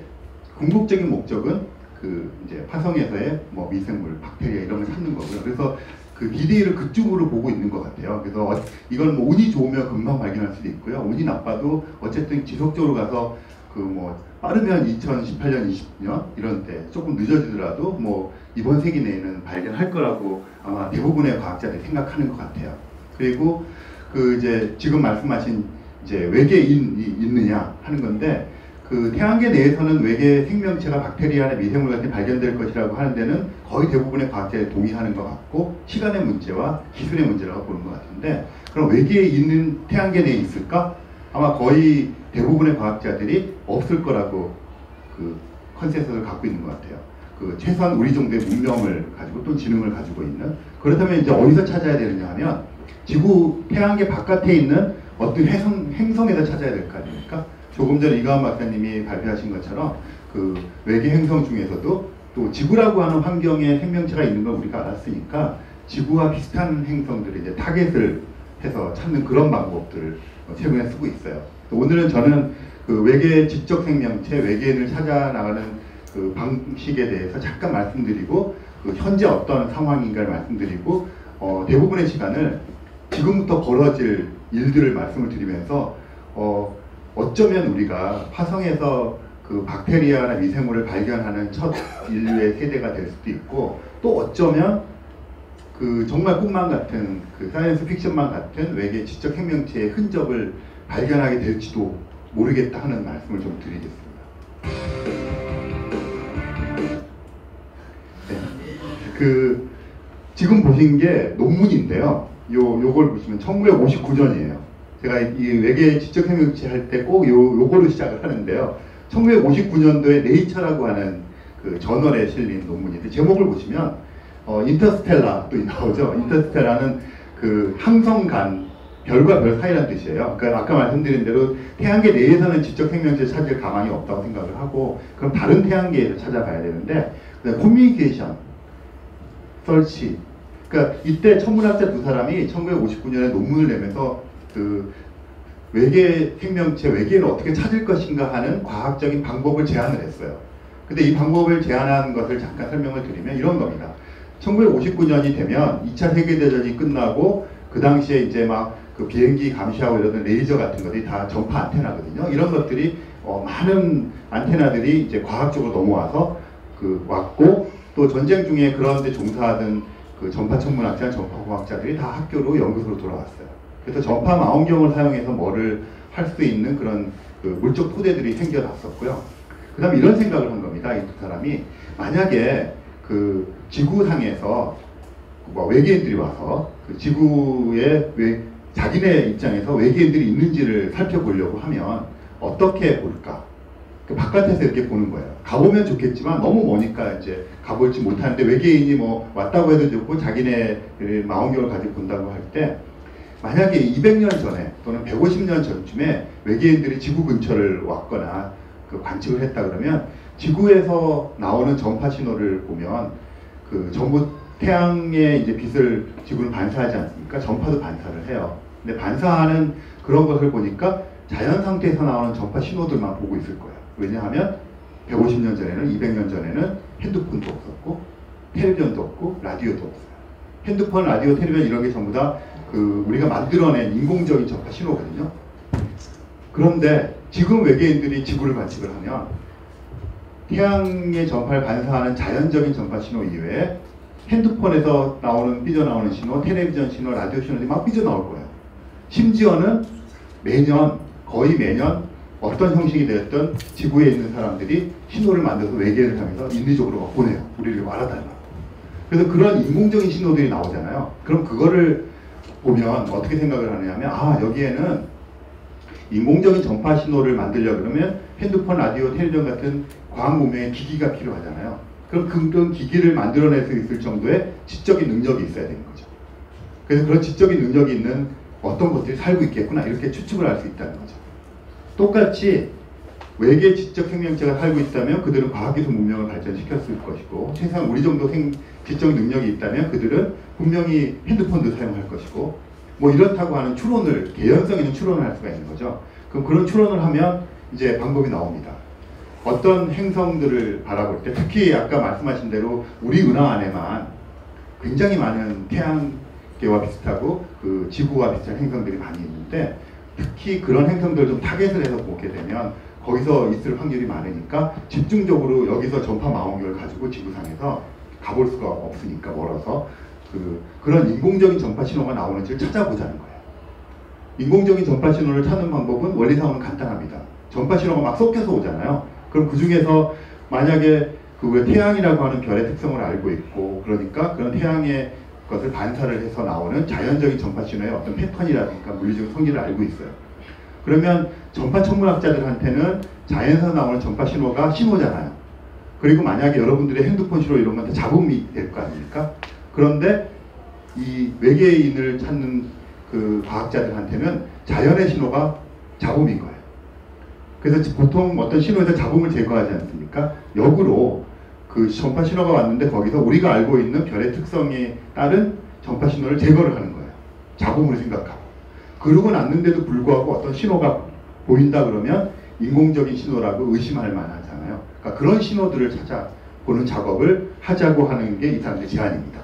궁극적인 목적은 그 이제 화성에서의 뭐 미생물, 박테리아 이런 걸 찾는 거고요. 그래서 그 디데이를 그쪽으로 보고 있는 것 같아요. 그래서 이건 뭐 운이 좋으면 금방 발견할 수도 있고요. 운이 나빠도 어쨌든 지속적으로 가서 그 뭐 빠르면 2018년, 20년 이런 때 조금 늦어지더라도 뭐 이번 세기 내에는 발견할 거라고 아마 대부분의 과학자들이 생각하는 것 같아요. 그리고 그 이제 지금 말씀하신 이제 외계인이 있느냐 하는 건데 그 태양계 내에서는 외계 생명체가 박테리아나 미생물 같은 게 발견될 것이라고 하는 데는 거의 대부분의 과학자들이 동의하는 것 같고 시간의 문제와 기술의 문제라고 보는 것 같은데 그럼 외계에 있는 태양계 내에 있을까? 아마 거의 대부분의 과학자들이 없을 거라고 그 컨센서스를 갖고 있는 것 같아요. 그 최소한 우리 정도의 문명을 가지고 또 지능을 가지고 있는 그렇다면 이제 어디서 찾아야 되느냐 하면 지구 태양계 바깥에 있는 어떤 행성에서 찾아야 될 거 아닙니까? 조금 전에 이가은 박사님이 발표하신 것처럼 그 외계 행성 중에서도 또 지구라고 하는 환경에 생명체가 있는 걸 우리가 알았으니까 지구와 비슷한 행성들을 이제 타겟을 해서 찾는 그런 방법들을 최근에 쓰고 있어요. 오늘은 저는 그 외계 지적 생명체, 외계인을 찾아 나가는 그 방식에 대해서 잠깐 말씀드리고 그 현재 어떤 상황인가를 말씀드리고 대부분의 시간을 지금부터 벌어질 일들을 말씀을 드리면서 어쩌면 우리가 화성에서 그 박테리아나 미생물을 발견하는 첫 인류의 세대가 될 수도 있고 또 어쩌면 그 정말 꿈만 같은 그 사이언스 픽션만 같은 외계 지적 생명체의 흔적을 발견하게 될지도 모르겠다 하는 말씀을 좀 드리겠습니다. 네. 그 지금 보신 게 논문인데요. 요걸 보시면 1959년이에요. 제가 이 외계 지적 생명체 할 때 꼭 요거로 시작을 하는데요. 1959년도에 네이처라고 하는 그 저널에 실린 논문인데 제목을 보시면 인터스텔라도 나오죠. 인터스텔라는 그 항성간 별과 별 사이라는 뜻이에요. 그러니까 아까 말씀드린 대로 태양계 내에서는 지적 생명체 찾을 가망이 없다고 생각을 하고 그럼 다른 태양계에서 찾아봐야 되는데 커뮤니케이션, 설치. 그러니까 이때 천문학자 두 사람이 1959년에 논문을 내면서 그 외계 생명체, 외계인을 어떻게 찾을 것인가 하는 과학적인 방법을 제안을 했어요. 근데 이 방법을 제안한 것을 잠깐 설명을 드리면 이런 겁니다. 1959년이 되면 2차 세계대전이 끝나고 그 당시에 이제 막 그 비행기 감시하고 이러던 레이저 같은 것들이 다 전파 안테나거든요. 이런 것들이 많은 안테나들이 이제 과학적으로 넘어와서 그 왔고 또 전쟁 중에 그런 데 종사하던 그 전파 천문학자, 전파 과학자들이 다 학교로 연구소로 돌아왔어요. 그래서 전파 망원경을 사용해서 뭐를 할 수 있는 그런 그 물적 토대들이 생겨났었고요. 그 다음에 이런 생각을 한 겁니다. 이 두 사람이 만약에 그 지구상에서 뭐 외계인들이 와서 그 지구에 자기네 입장에서 외계인들이 있는지를 살펴보려고 하면 어떻게 볼까? 그 바깥에서 이렇게 보는 거예요. 가보면 좋겠지만 너무 머니까 이제 가볼지 못하는데 외계인이 뭐 왔다고 해도 좋고 자기네 망원경을 가지고 본다고 할 때 만약에 200년 전에 또는 150년 전쯤에 외계인들이 지구 근처를 왔거나 그 관측을 했다 그러면 지구에서 나오는 전파 신호를 보면 그 전부 태양의 이제 빛을 지구는 반사하지 않습니까? 전파도 반사를 해요. 근데 반사하는 그런 것을 보니까 자연 상태에서 나오는 전파 신호들만 보고 있을 거예요. 왜냐하면 150년 전에는 200년 전에는 핸드폰도 없었고 텔레비전도 없고 라디오도 없어요. 핸드폰, 라디오, 텔레비전 이런 게 전부 다 그 우리가 만들어낸 인공적인 전파 신호거든요. 그런데 지금 외계인들이 지구를 관측을 하면 태양의 전파를 반사하는 자연적인 전파 신호 이외에 핸드폰에서 삐져나오는 신호, 텔레비전 신호, 라디오 신호들이 막 삐져나올 거예요. 심지어는 거의 매년 어떤 형식이 되었던 지구에 있는 사람들이 신호를 만들어서 외계인을 향해서 인위적으로 막 보내요. 우리를 알아달라고. 그래서 그런 인공적인 신호들이 나오잖아요. 그럼 그거를 보면 어떻게 생각을 하느냐면 여기에는 인공적인 전파 신호를 만들려고 그러면 핸드폰, 라디오, 텔레비전 같은 과학 문명의 기기가 필요하잖아요. 그럼 그런 기기를 만들어낼 수 있을 정도의 지적인 능력이 있어야 되는 거죠. 그래서 그런 지적인 능력이 있는 어떤 것들이 살고 있겠구나 이렇게 추측을 할 수 있다는 거죠. 똑같이 외계 지적 생명체가 살고 있다면 그들은 과학기술 문명을 발전시켰을 것이고, 최소한 우리 정도 지적 능력이 있다면 그들은 분명히 핸드폰도 사용할 것이고, 뭐 이렇다고 하는 추론을, 개연성 있는 추론을 할 수가 있는 거죠. 그럼 그런 추론을 하면 이제 방법이 나옵니다. 어떤 행성들을 바라볼 때, 특히 아까 말씀하신 대로 우리 은하 안에만 굉장히 많은 태양계와 비슷하고 그 지구와 비슷한 행성들이 많이 있는데, 특히 그런 행성들을 좀 타겟을 해서 보게 되면 거기서 있을 확률이 많으니까 집중적으로 여기서 전파 망원경을 가지고 지구상에서 가볼 수가 없으니까 멀어서 그런 인공적인 전파 신호가 나오는지를 찾아보자는 거예요. 인공적인 전파 신호를 찾는 방법은 원리상으로는 간단합니다. 전파 신호가 막 섞여서 오잖아요. 그럼 그 중에서 만약에 그 태양이라고 하는 별의 특성을 알고 있고, 그러니까 그런 태양의 것을 반사를 해서 나오는 자연적인 전파 신호의 어떤 패턴이라든가 물리적 성질을 알고 있어요. 그러면 전파 천문학자들한테는 자연에서 나오는 전파 신호가 신호잖아요. 그리고 만약에 여러분들의 핸드폰 신호 이런 건데 잡음이 될 거 아닙니까? 그런데 이 외계인을 찾는 그 과학자들한테는 자연의 신호가 잡음인 거예요. 그래서 보통 어떤 신호에서 잡음을 제거하지 않습니까? 역으로 그 전파 신호가 왔는데 거기서 우리가 알고 있는 별의 특성에 따른 전파 신호를 제거를 하는 거예요. 잡음을 생각하고. 그러고 났는데도 불구하고 어떤 신호가 보인다 그러면 인공적인 신호라고 의심할 만하잖아요. 그러니까 그런 신호들을 찾아보는 작업을 하자고 하는 게 이 사람들의 제안입니다.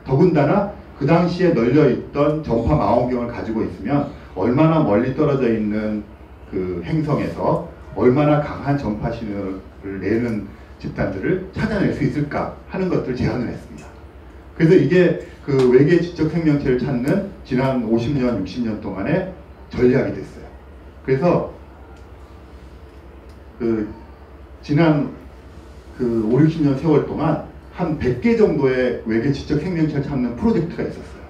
더군다나 그 당시에 널려있던 전파 망원경을 가지고 있으면 얼마나 멀리 떨어져 있는 그 행성에서 얼마나 강한 전파 신호를 내는 집단들을 찾아낼 수 있을까 하는 것들을 제안을 했습니다. 그래서 이게 그 외계 지적 생명체를 찾는 지난 50년, 60년 동안의 전략이 됐어요. 그래서 그 지난 그 5, 60년 세월 동안 한 100개 정도의 외계 지적 생명체를 찾는 프로젝트가 있었어요.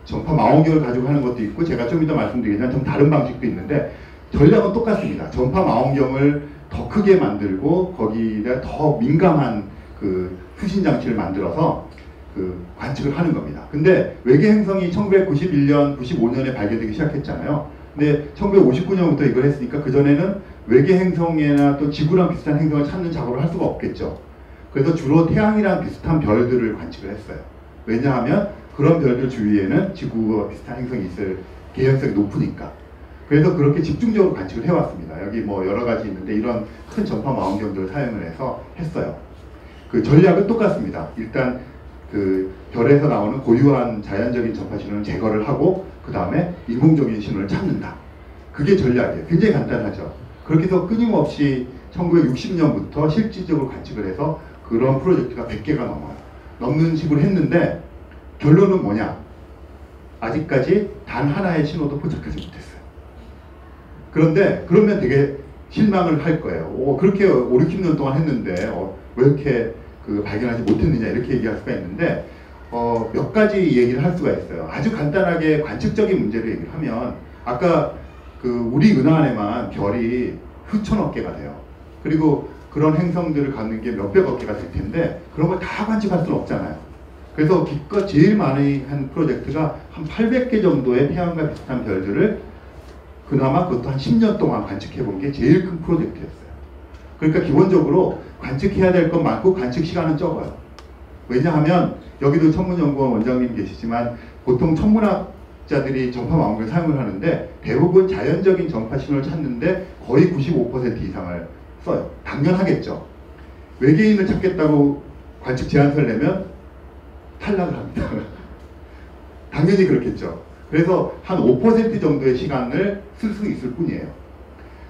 전파 망원경을 가지고 하는 것도 있고, 제가 좀 이따 말씀드리겠지만 좀 다른 방식도 있는데 전략은 똑같습니다. 전파 망원경을 더 크게 만들고 거기에 더 민감한 그 수신 장치를 만들어서 그 관측을 하는 겁니다. 근데 외계 행성이 1991년, 95년에 발견되기 시작했잖아요. 근데 1959년부터 이걸 했으니까 그전에는 외계 행성이나 또 지구랑 비슷한 행성을 찾는 작업을 할 수가 없겠죠. 그래서 주로 태양이랑 비슷한 별들을 관측을 했어요. 왜냐하면 그런 별들 주위에는 지구와 비슷한 행성이 있을 개연성이 높으니까. 그래서 그렇게 집중적으로 관측을 해왔습니다. 여기 뭐 여러 가지 있는데 이런 큰 전파 망원경들을 사용을 해서 했어요. 그 전략은 똑같습니다. 일단 그 별에서 나오는 고유한 자연적인 전파 신호는 제거를 하고 그 다음에 인공적인 신호를 찾는다. 그게 전략이에요. 굉장히 간단하죠. 그렇게 해서 끊임없이 1960년부터 실질적으로 관측을 해서 그런 프로젝트가 100개가 넘어요. 넘는 식으로 했는데 결론은 뭐냐? 아직까지 단 하나의 신호도 포착하지 못했어요. 그런데 그러면 되게 실망을 할 거예요. 그렇게 5, 60년 동안 했는데 왜 이렇게 그 발견하지 못했느냐 이렇게 얘기할 수가 있는데 몇 가지 얘기를 할 수가 있어요. 아주 간단하게 관측적인 문제를 얘기를 하면 아까 그 우리 은하 안에만 별이 수천억 개가 돼요. 그리고 그런 행성들을 갖는 게 몇백억 개가 될 텐데 그런 걸 다 관측할 수는 없잖아요. 그래서 기껏 제일 많이 한 프로젝트가 한 800개 정도의 태양과 비슷한 별들을 그나마 그것도 한 10년 동안 관측해 본 게 제일 큰 프로젝트였어요. 그러니까 기본적으로 관측해야 될 건 많고 관측 시간은 적어요. 왜냐하면 여기도 천문연구원 원장님 계시지만 보통 천문학자들이 전파 망원경을 사용을 하는데 대부분 자연적인 전파 신호를 찾는데 거의 95% 이상을 써요. 당연하겠죠. 외계인을 찾겠다고 관측 제안서를 내면 탈락을 합니다. 당연히 그렇겠죠. 그래서 한 5% 정도의 시간을 쓸 수 있을 뿐이에요.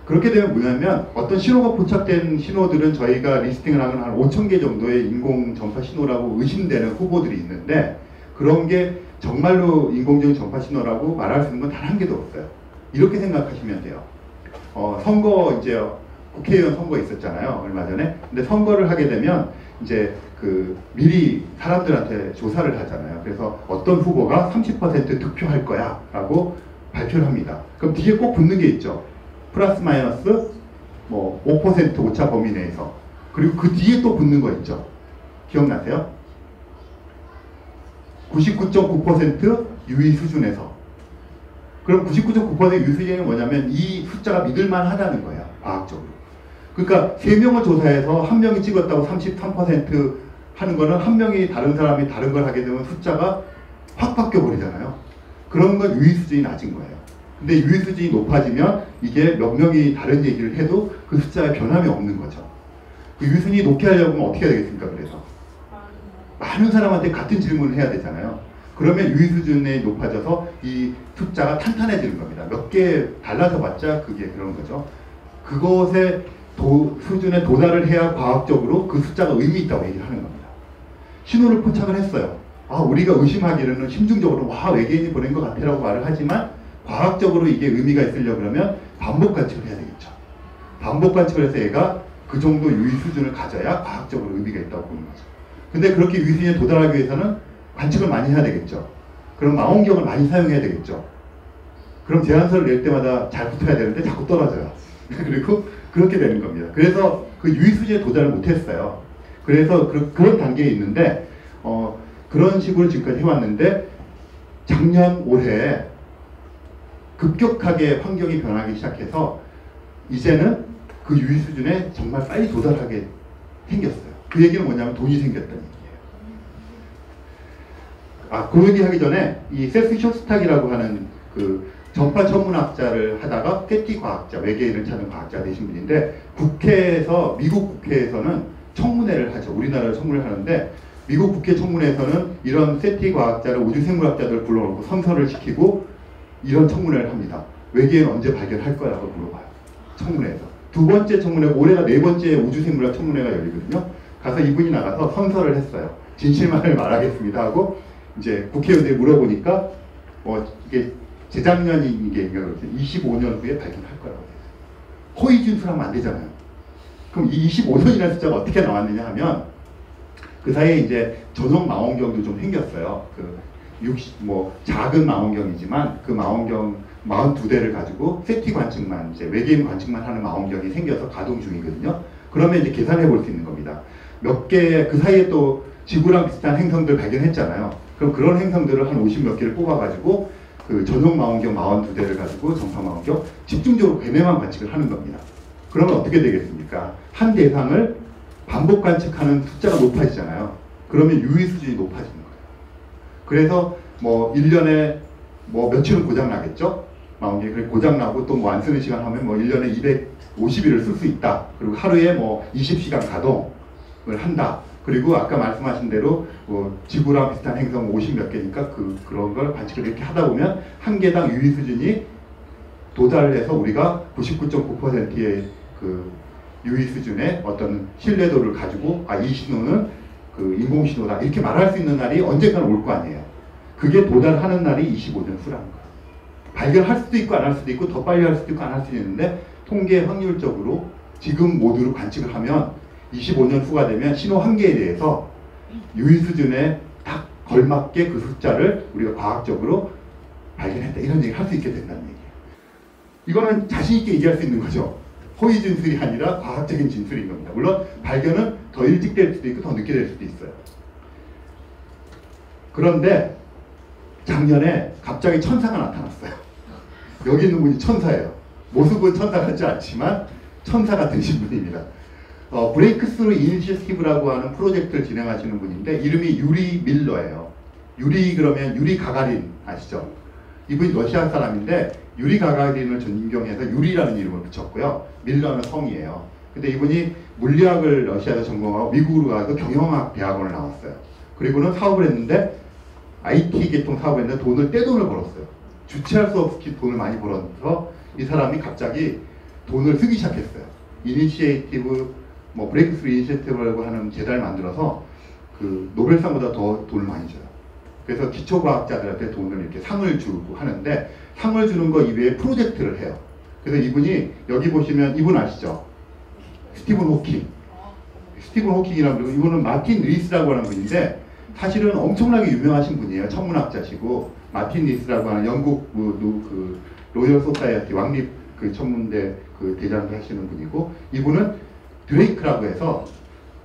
그렇게 되면 뭐냐면 어떤 신호가 포착된 신호들은 저희가 리스팅을 하면 한 5,000개 정도의 인공 전파 신호라고 의심되는 후보들이 있는데 그런 게 정말로 인공적인 전파 신호라고 말할 수 있는 건 단 한 개도 없어요. 이렇게 생각하시면 돼요. 선거 이제 국회의원 선거 있었잖아요. 얼마 전에. 근데 선거를 하게 되면 이제 그 미리 사람들한테 조사를 하잖아요. 그래서 어떤 후보가 30% 득표할 거야 라고 발표를 합니다. 그럼 뒤에 꼭 붙는 게 있죠. 플러스 마이너스 뭐 5% 오차 범위 내에서. 그리고 그 뒤에 또 붙는 거 있죠. 기억나세요? 99.9% 유의 수준에서. 그럼 99.9% 유의 수준이 뭐냐면 이 숫자가 믿을만 하다는 거예요. 과학적으로. 그러니까 3명을 조사해서 1명이 찍었다고 33% 하는 거는 1명이 다른 사람이 다른 걸 하게 되면 숫자가 확 바뀌어 버리잖아요. 그런 건 유의 수준이 낮은 거예요. 근데 유의 수준이 높아지면 이게 몇 명이 다른 얘기를 해도 그 숫자에 변함이 없는 거죠. 그 유의 수준이 높게 하려고 하면 어떻게 해야 되겠습니까? 그래서 많은 사람한테 같은 질문을 해야 되잖아요. 그러면 유의 수준이 높아져서 이 숫자가 탄탄해지는 겁니다. 몇 개 달라서 봤자 그게 그런 거죠. 그것의 수준에 도달을 해야 과학적으로 그 숫자가 의미 있다고 얘기를 하는 겁니다. 신호를 포착을 했어요. 우리가 의심하기로는 심중적으로 와 외계인이 보낸 것 같아라고 말을 하지만 과학적으로 이게 의미가 있으려고 그러면 반복 관측을 해야 되겠죠. 반복 관측을 해서 얘가 그 정도 유의 수준을 가져야 과학적으로 의미가 있다고 보는 거죠. 근데 그렇게 유의 수준에 도달하기 위해서는 관측을 많이 해야 되겠죠. 그럼 망원경을 많이 사용해야 되겠죠. 그럼 제안서를 낼 때마다 잘 붙어야 되는데 자꾸 떨어져요. 그리고 그렇게 되는 겁니다. 그래서 그 유의 수준에 도달을 못했어요. 그래서 그런 단계에 있는데 그런 식으로 지금까지 해왔는데 작년 올해 급격하게 환경이 변하기 시작해서 이제는 그 유의 수준에 정말 빨리 도달하게 생겼어요. 그 얘기는 뭐냐면 돈이 생겼다는 얘기예요. 그 얘기 하기 전에 이 세스 쇼스탁이라고 하는 그 전파 천문학자를 하다가 세티 과학자, 외계인을 찾는 과학자 되신 분인데 미국 국회에서는 청문회를 하죠. 우리나라를 청문회를 하는데 미국 국회 청문회에서는 이런 세티 과학자를 우주생물학자들을 불러놓고 선서를 시키고 이런 청문회를 합니다. 외계인 언제 발견할 거라고 물어봐요. 청문회에서. 두 번째 청문회가 올해가 4번째 우주생물학 청문회가 열리거든요. 가서 이분이 나가서 선서를 했어요. 진실만을 말하겠습니다 하고 이제 국회의원들이 물어보니까 이게 재작년이 이게 25년 후에 발견할 거라고 해요. 허위 진술하면 안 되잖아요. 그럼 이 25년이라는 숫자가 어떻게 나왔느냐 하면 그 사이에 이제 전용 망원경도 좀 생겼어요. 작은 망원경이지만 그 망원경 42대를 가지고 세티 관측만 이제 외계인 관측만 하는 망원경이 생겨서 가동 중이거든요. 그러면 이제 계산해 볼 수 있는 겁니다. 몇 개 그 사이에 또 지구랑 비슷한 행성들 발견했잖아요. 그럼 그런 행성들을 한 50몇 개를 뽑아가지고 그 전용 망원경 42대를 가지고 전파 망원경 집중적으로 걔네만 관측을 하는 겁니다. 그러면 어떻게 되겠습니까? 한 대상을 반복 관측하는 숫자가 높아지잖아요. 그러면 유의 수준이 높아지는 거예요. 그래서 1년에 며칠은 고장 나겠죠? 망원경이 고장 나고 또 안 쓰는 시간 하면 1년에 250일을 쓸 수 있다. 그리고 하루에 20시간 가동을 한다. 그리고 아까 말씀하신 대로 지구랑 비슷한 행성 50몇 개니까 그런 걸 관측을 이렇게 하다 보면 한 개당 유의 수준이 도달을 해서 우리가 99.9%의 그 유의 수준의 어떤 신뢰도를 가지고 이 신호는 그 인공 신호다 이렇게 말할 수 있는 날이 언젠가는 올 거 아니에요. 그게 도달하는 날이 25년 후라는 거예요. 발견할 수도 있고 안 할 수도 있고 더 빨리 할 수도 있고 안 할 수도 있는데 통계 확률적으로 지금 모두를 관측을 하면 25년 후가 되면 신호 한 개에 대해서 유의 수준에 딱 걸맞게 그 숫자를 우리가 과학적으로 발견했다 이런 얘기를 할 수 있게 된다는 얘기예요. 이거는 자신 있게 얘기할 수 있는 거죠. 허위 진술이 아니라 과학적인 진술인 겁니다. 물론 발견은 더 일찍 될 수도 있고 더 늦게 될 수도 있어요. 그런데 작년에 갑자기 천사가 나타났어요. 여기 있는 분이 천사예요. 모습은 천사 같지 않지만 천사 같은 신분입니다. 브레이크스루 이니셔티브라고 하는 프로젝트를 진행하시는 분인데 이름이 유리 밀러예요. 유리 그러면 유리 가가린 아시죠? 이분이 러시아 사람인데 유리 가가린을 존경해서 유리라는 이름을 붙였고요. 밀러는 성이에요. 근데 이분이 물리학을 러시아에서 전공하고 미국으로 가서 경영학 대학원을 나왔어요. 그리고는 사업을 했는데 IT 계통 사업을 했는데 떼돈을 벌었어요. 주체할 수 없이 돈을 많이 벌어서 이 사람이 갑자기 돈을 쓰기 시작했어요. 브레이크스루 이니셔티브라고 하는 재단을 만들어서 그 노벨상보다 더 돈을 많이 줘요. 그래서 기초과학자들한테 돈을 이렇게 상을 주고 하는데 상을 주는 거 이외에 프로젝트를 해요. 그래서 이분이 여기 보시면 이분 아시죠? 스티븐 호킹이라고 이분은 마틴 리스라고 하는 분인데 사실은 엄청나게 유명하신 분이에요. 천문학자시고 마틴 리스라고 하는 영국 로열 소사이어티 왕립 그 천문대 그 대장도 하시는 분이고 이분은 드레이크라고 해서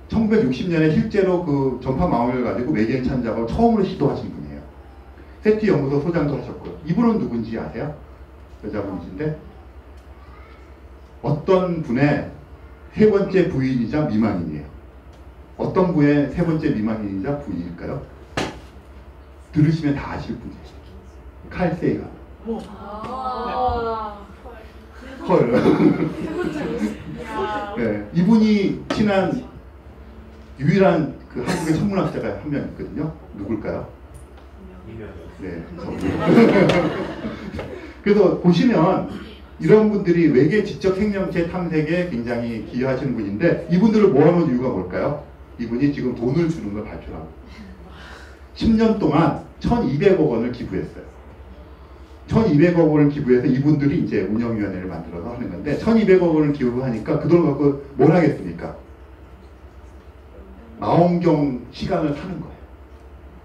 1960년에 실제로 그 전파 망원경을 가지고 외계인 찾는 처음으로 시도하신 분이에요. 세티 연구소 소장도 하셨고요. 이분은 누군지 아세요? 여자분이신데 어떤 분의 세 번째 부인이자 미망인이에요. 어떤 부의 세 번째 미망인이자 부인일까요? 들으시면 다 아실 분이에요. 칼 세이가. 헐. 네, 이분이 친한 유일한 그 한국의 천문학자가 한 명 있거든요. 누굴까요? 네, 그래서 보시면 이런 분들이 외계 지적 생명체 탐색에 굉장히 기여하시는 분인데 이분들을 모아놓은 이유가 뭘까요? 이분이 지금 돈을 주는 걸 발표하고 10년 동안 1,200억 원을 기부했어요. 1,200억 원을 기부해서 이분들이 이제 운영위원회를 만들어서 하는 건데 1,200억 원을 기부하니까 그 돈을 갖고 뭘 하겠습니까? 망원경 시간을 사는 거예요.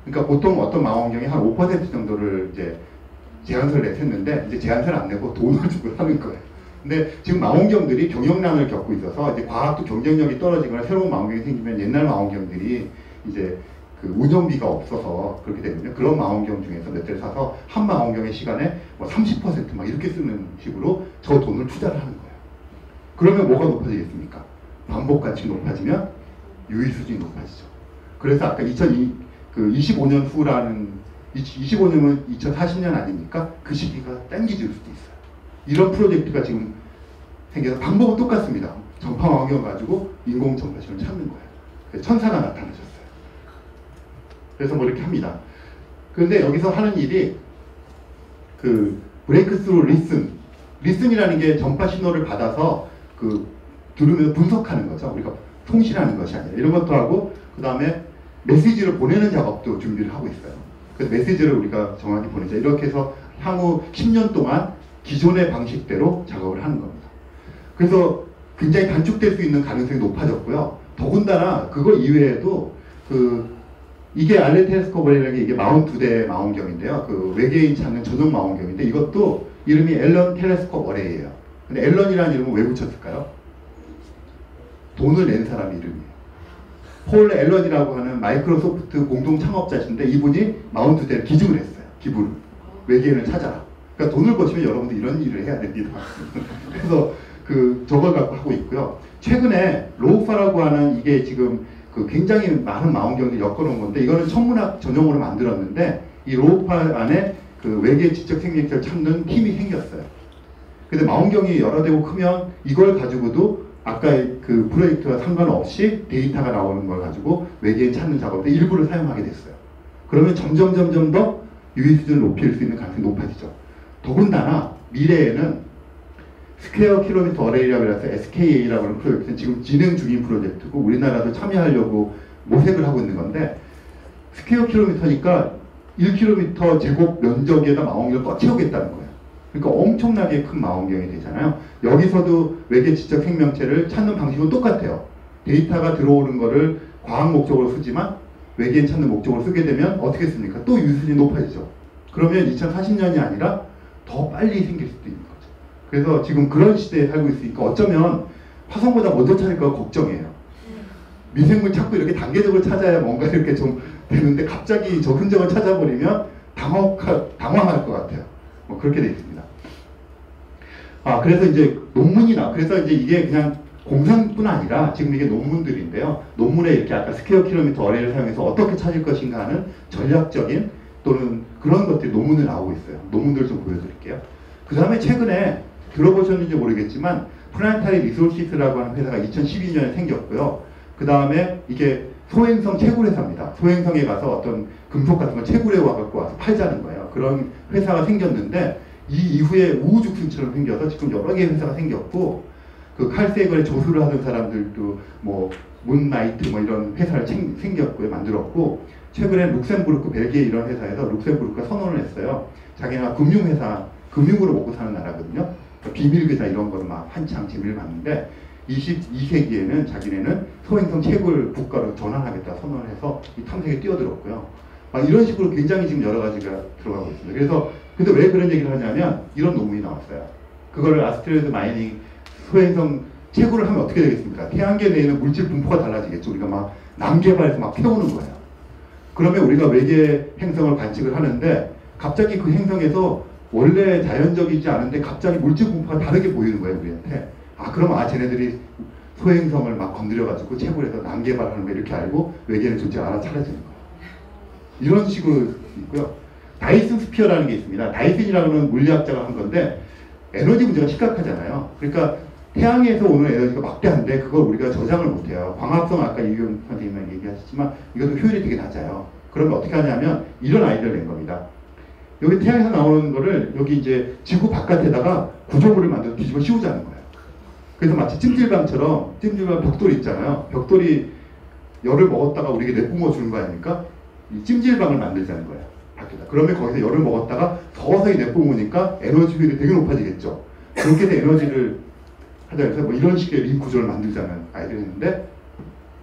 그러니까 보통 어떤 망원경이 한 5% 정도를 이제 제한서를 냈었는데 이제 제한서를 안 내고 돈을 주고 사는 거예요. 근데 지금 망원경들이 경영난을 겪고 있어서 이제 과학도 경쟁력이 떨어지거나 새로운 망원경이 생기면 옛날 망원경들이 이제 그 운영비가 없어서 그렇게 되거든요. 그런 망원경 중에서 몇 대를 사서 한 망원경의 시간에 뭐 30% 이렇게 쓰는 식으로 저 돈을 투자를 하는 거예요. 그러면 뭐가 높아지겠습니까? 반복 가치 높아지면 유의 수준이 높아지죠. 그래서 아까 25년 후라는 25년은 2040년 아닙니까? 그 시기가 땡겨질 수도 있어요. 이런 프로젝트가 지금 생겨서 방법은 똑같습니다. 전파 망원경 가지고 인공 전파신을 찾는 거예요. 그래서 천사가 나타나셨어요. 그래서 뭐 이렇게 합니다. 그런데 여기서 하는 일이 그 브레이크스루 리슨이라는 게 전파 신호를 받아서 그 들으면서 분석하는 거죠. 우리가 통신하는 것이 아니라 이런 것도 하고 그 다음에 메시지를 보내는 작업도 준비를 하고 있어요. 그래서 메시지를 우리가 정확히 보내자. 이렇게 해서 향후 10년 동안 기존의 방식대로 작업을 하는 겁니다. 그래서 굉장히 단축될 수 있는 가능성이 높아졌고요. 더군다나 그거 이외에도 이게 알렌 텔레스코프라는 게 이게 42대 망원경인데요. 그 외계인 찾는 전용 망원경인데 이것도 이름이 앨런 텔레스콥 어레이예요. 근데 앨런이라는 이름은 왜 붙였을까요? 돈을 낸 사람 이름이에요. 폴 앨런이라고 하는 마이크로소프트 공동 창업자신데 이분이 42대를 기증을 했어요. 기부를. 외계인을 찾아라. 그러니까 돈을 버시면 여러분들 이런 일을 해야 됩니다. 그래서 저걸 갖고 하고 있고요. 최근에 로우파라고 하는 이게 지금 굉장히 많은 망원경들이 엮어놓은 건데 이거는 천문학 전용으로 만들었는데 이 로우파 안에 외계 지적 생명체를 찾는 팀이 생겼어요. 근데 망원경이 여러 대고 크면 이걸 가지고도 아까 그 프로젝트와 상관없이 데이터가 나오는 걸 가지고 외계인 찾는 작업에 일부를 사용하게 됐어요. 그러면 점점 더 유의 수준을 높일 수 있는 가능성이 높아지죠. 더군다나 미래에는 스퀘어 킬로미터 어레이라고 해서 SKA라고 하는 프로젝트는 지금 진행 중인 프로젝트고 우리나라도 참여하려고 모색을 하고 있는 건데 스퀘어 킬로미터니까 1km 제곱 면적에다 망원경을 꽉 채우겠다는 거예요. 그러니까 엄청나게 큰 망원경이 되잖아요. 여기서도 외계 지적 생명체를 찾는 방식은 똑같아요. 데이터가 들어오는 거를 과학 목적으로 쓰지만 외계인 찾는 목적으로 쓰게 되면 어떻게 씁니까? 또 유수준이 높아지죠. 그러면 2040년이 아니라 더 빨리 생길 수도 있는 거죠. 그래서 지금 그런 시대에 살고 있으니까 어쩌면 화성보다 먼저 찾을까 걱정이에요. 미생물 찾고 이렇게 단계적으로 찾아야 뭔가 이렇게 좀 되는데 갑자기 저 흔적을 찾아버리면 당황할 것 같아요. 뭐 그렇게 돼 있습니다. 그래서 이제 그래서 이제 이게 그냥 공상뿐 아니라 지금 이게 논문들인데요. 논문에 이렇게 아까 스퀘어 킬로미터 어레이를 사용해서 어떻게 찾을 것인가 하는 전략적인 또는 그런 것들이 논문에 나오고 있어요. 논문들 좀 보여드릴게요. 그 다음에 최근에 들어보셨는지 모르겠지만 플라네타리 리소시스라고 하는 회사가 2012년에 생겼고요. 그 다음에 이게 소행성 채굴 회사입니다. 소행성에 가서 어떤 금속 같은 걸 채굴해 와갖고 와서 팔자는 거예요. 그런 회사가 생겼는데 이 이후에 우후죽순처럼 생겨서 지금 여러 개의 회사가 생겼고 그 칼 세이건에 조수를 하던 사람들도 뭐 문나이트 뭐 이런 회사를 생겼고요. 만들었고 최근에 룩셈부르크 벨기에 이런 회사에서 룩셈부르크가 선언을 했어요. 자기가 금융회사 금융으로 먹고 사는 나라거든요. 비밀계좌 이런 거를 막 한창 재미를 봤는데 22세기에는 자기네는 소행성 채굴 국가로 전환하겠다 선언을 해서 이 탐색에 뛰어들었고요. 이런 식으로 굉장히 지금 여러 가지가 들어가고 있습니다. 그래서 근데 왜 그런 얘기를 하냐면 이런 논문이 나왔어요. 그거를 아스트로이드 마이닝 소행성 채굴을 하면 어떻게 되겠습니까? 태양계 내에는 물질 분포가 달라지겠죠. 우리가 막 남개발해서 막 태우는 거예요. 그러면 우리가 외계 행성을 관측을 하는데 갑자기 그 행성에서 원래 자연적이지 않은데 갑자기 물질 분포가 다르게 보이는 거예요. 우리한테. 그럼 쟤네들이 소행성을 막 건드려가지고 채굴해서 난개발하는 거 이렇게 알고 외계는 존재 알아 사라지는 거예요. 이런 식으로 있고요. 다이슨 스피어라는 게 있습니다. 다이슨이라는 물리학자가 한 건데 에너지 문제가 심각하잖아요. 그러니까 태양에서 오는 에너지가 막대한데 그걸 우리가 저장을 못해요. 광합성 아까 이경 선생님이 얘기하셨지만 이것도 효율이 되게 낮아요. 그러면 어떻게 하냐면 이런 아이디어를 낸 겁니다. 여기 태양에서 나오는 거를 여기 이제 지구 바깥에다가 구조물을 만들어서 뒤집어 씌우자는 거예요. 그래서 마치 찜질방처럼 찜질방 벽돌이 있잖아요. 벽돌이 열을 먹었다가 우리에게 내뿜어 주는 거 아닙니까? 이 찜질방을 만들자는 거예요. 밖에다. 그러면 거기서 열을 먹었다가 서서히 내뿜으니까 에너지 효율이 되게 높아지겠죠. 그렇게 해서 에너지를 하자 해서 뭐 이런 식의 링 구조를 만들자는 아이디어를 했는데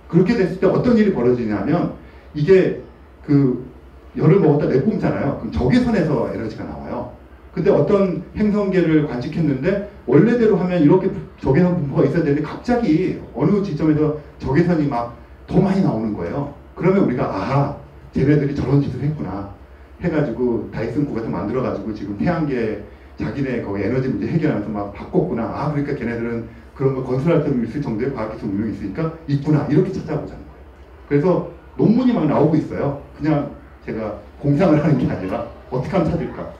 그렇게 됐을 때 어떤 일이 벌어지냐면 이게 그 열을 먹었다 내뿜잖아요. 그럼 적외선에서 에너지가 나와요. 근데 어떤 행성계를 관측했는데 원래대로 하면 이렇게 적외선 분포가 있어야 되는데 갑자기 어느 지점에서 적외선이 막 더 많이 나오는 거예요. 그러면 우리가 아하 쟤네들이 저런 짓을 했구나 해가지고 다이슨 구 같은 거 만들어가지고 지금 태양계 자기네 거기 에너지 문제 해결하면서 막 바꿨구나. 아 그러니까 걔네들은 그런 거 건설할 수 있을 정도의 과학기술 운용이 있으니까 있구나 이렇게 찾아보자는 거예요. 그래서 논문이 막 나오고 있어요. 그냥 제가 공상을 하는 게 아니라 어떻게 하면 찾을까.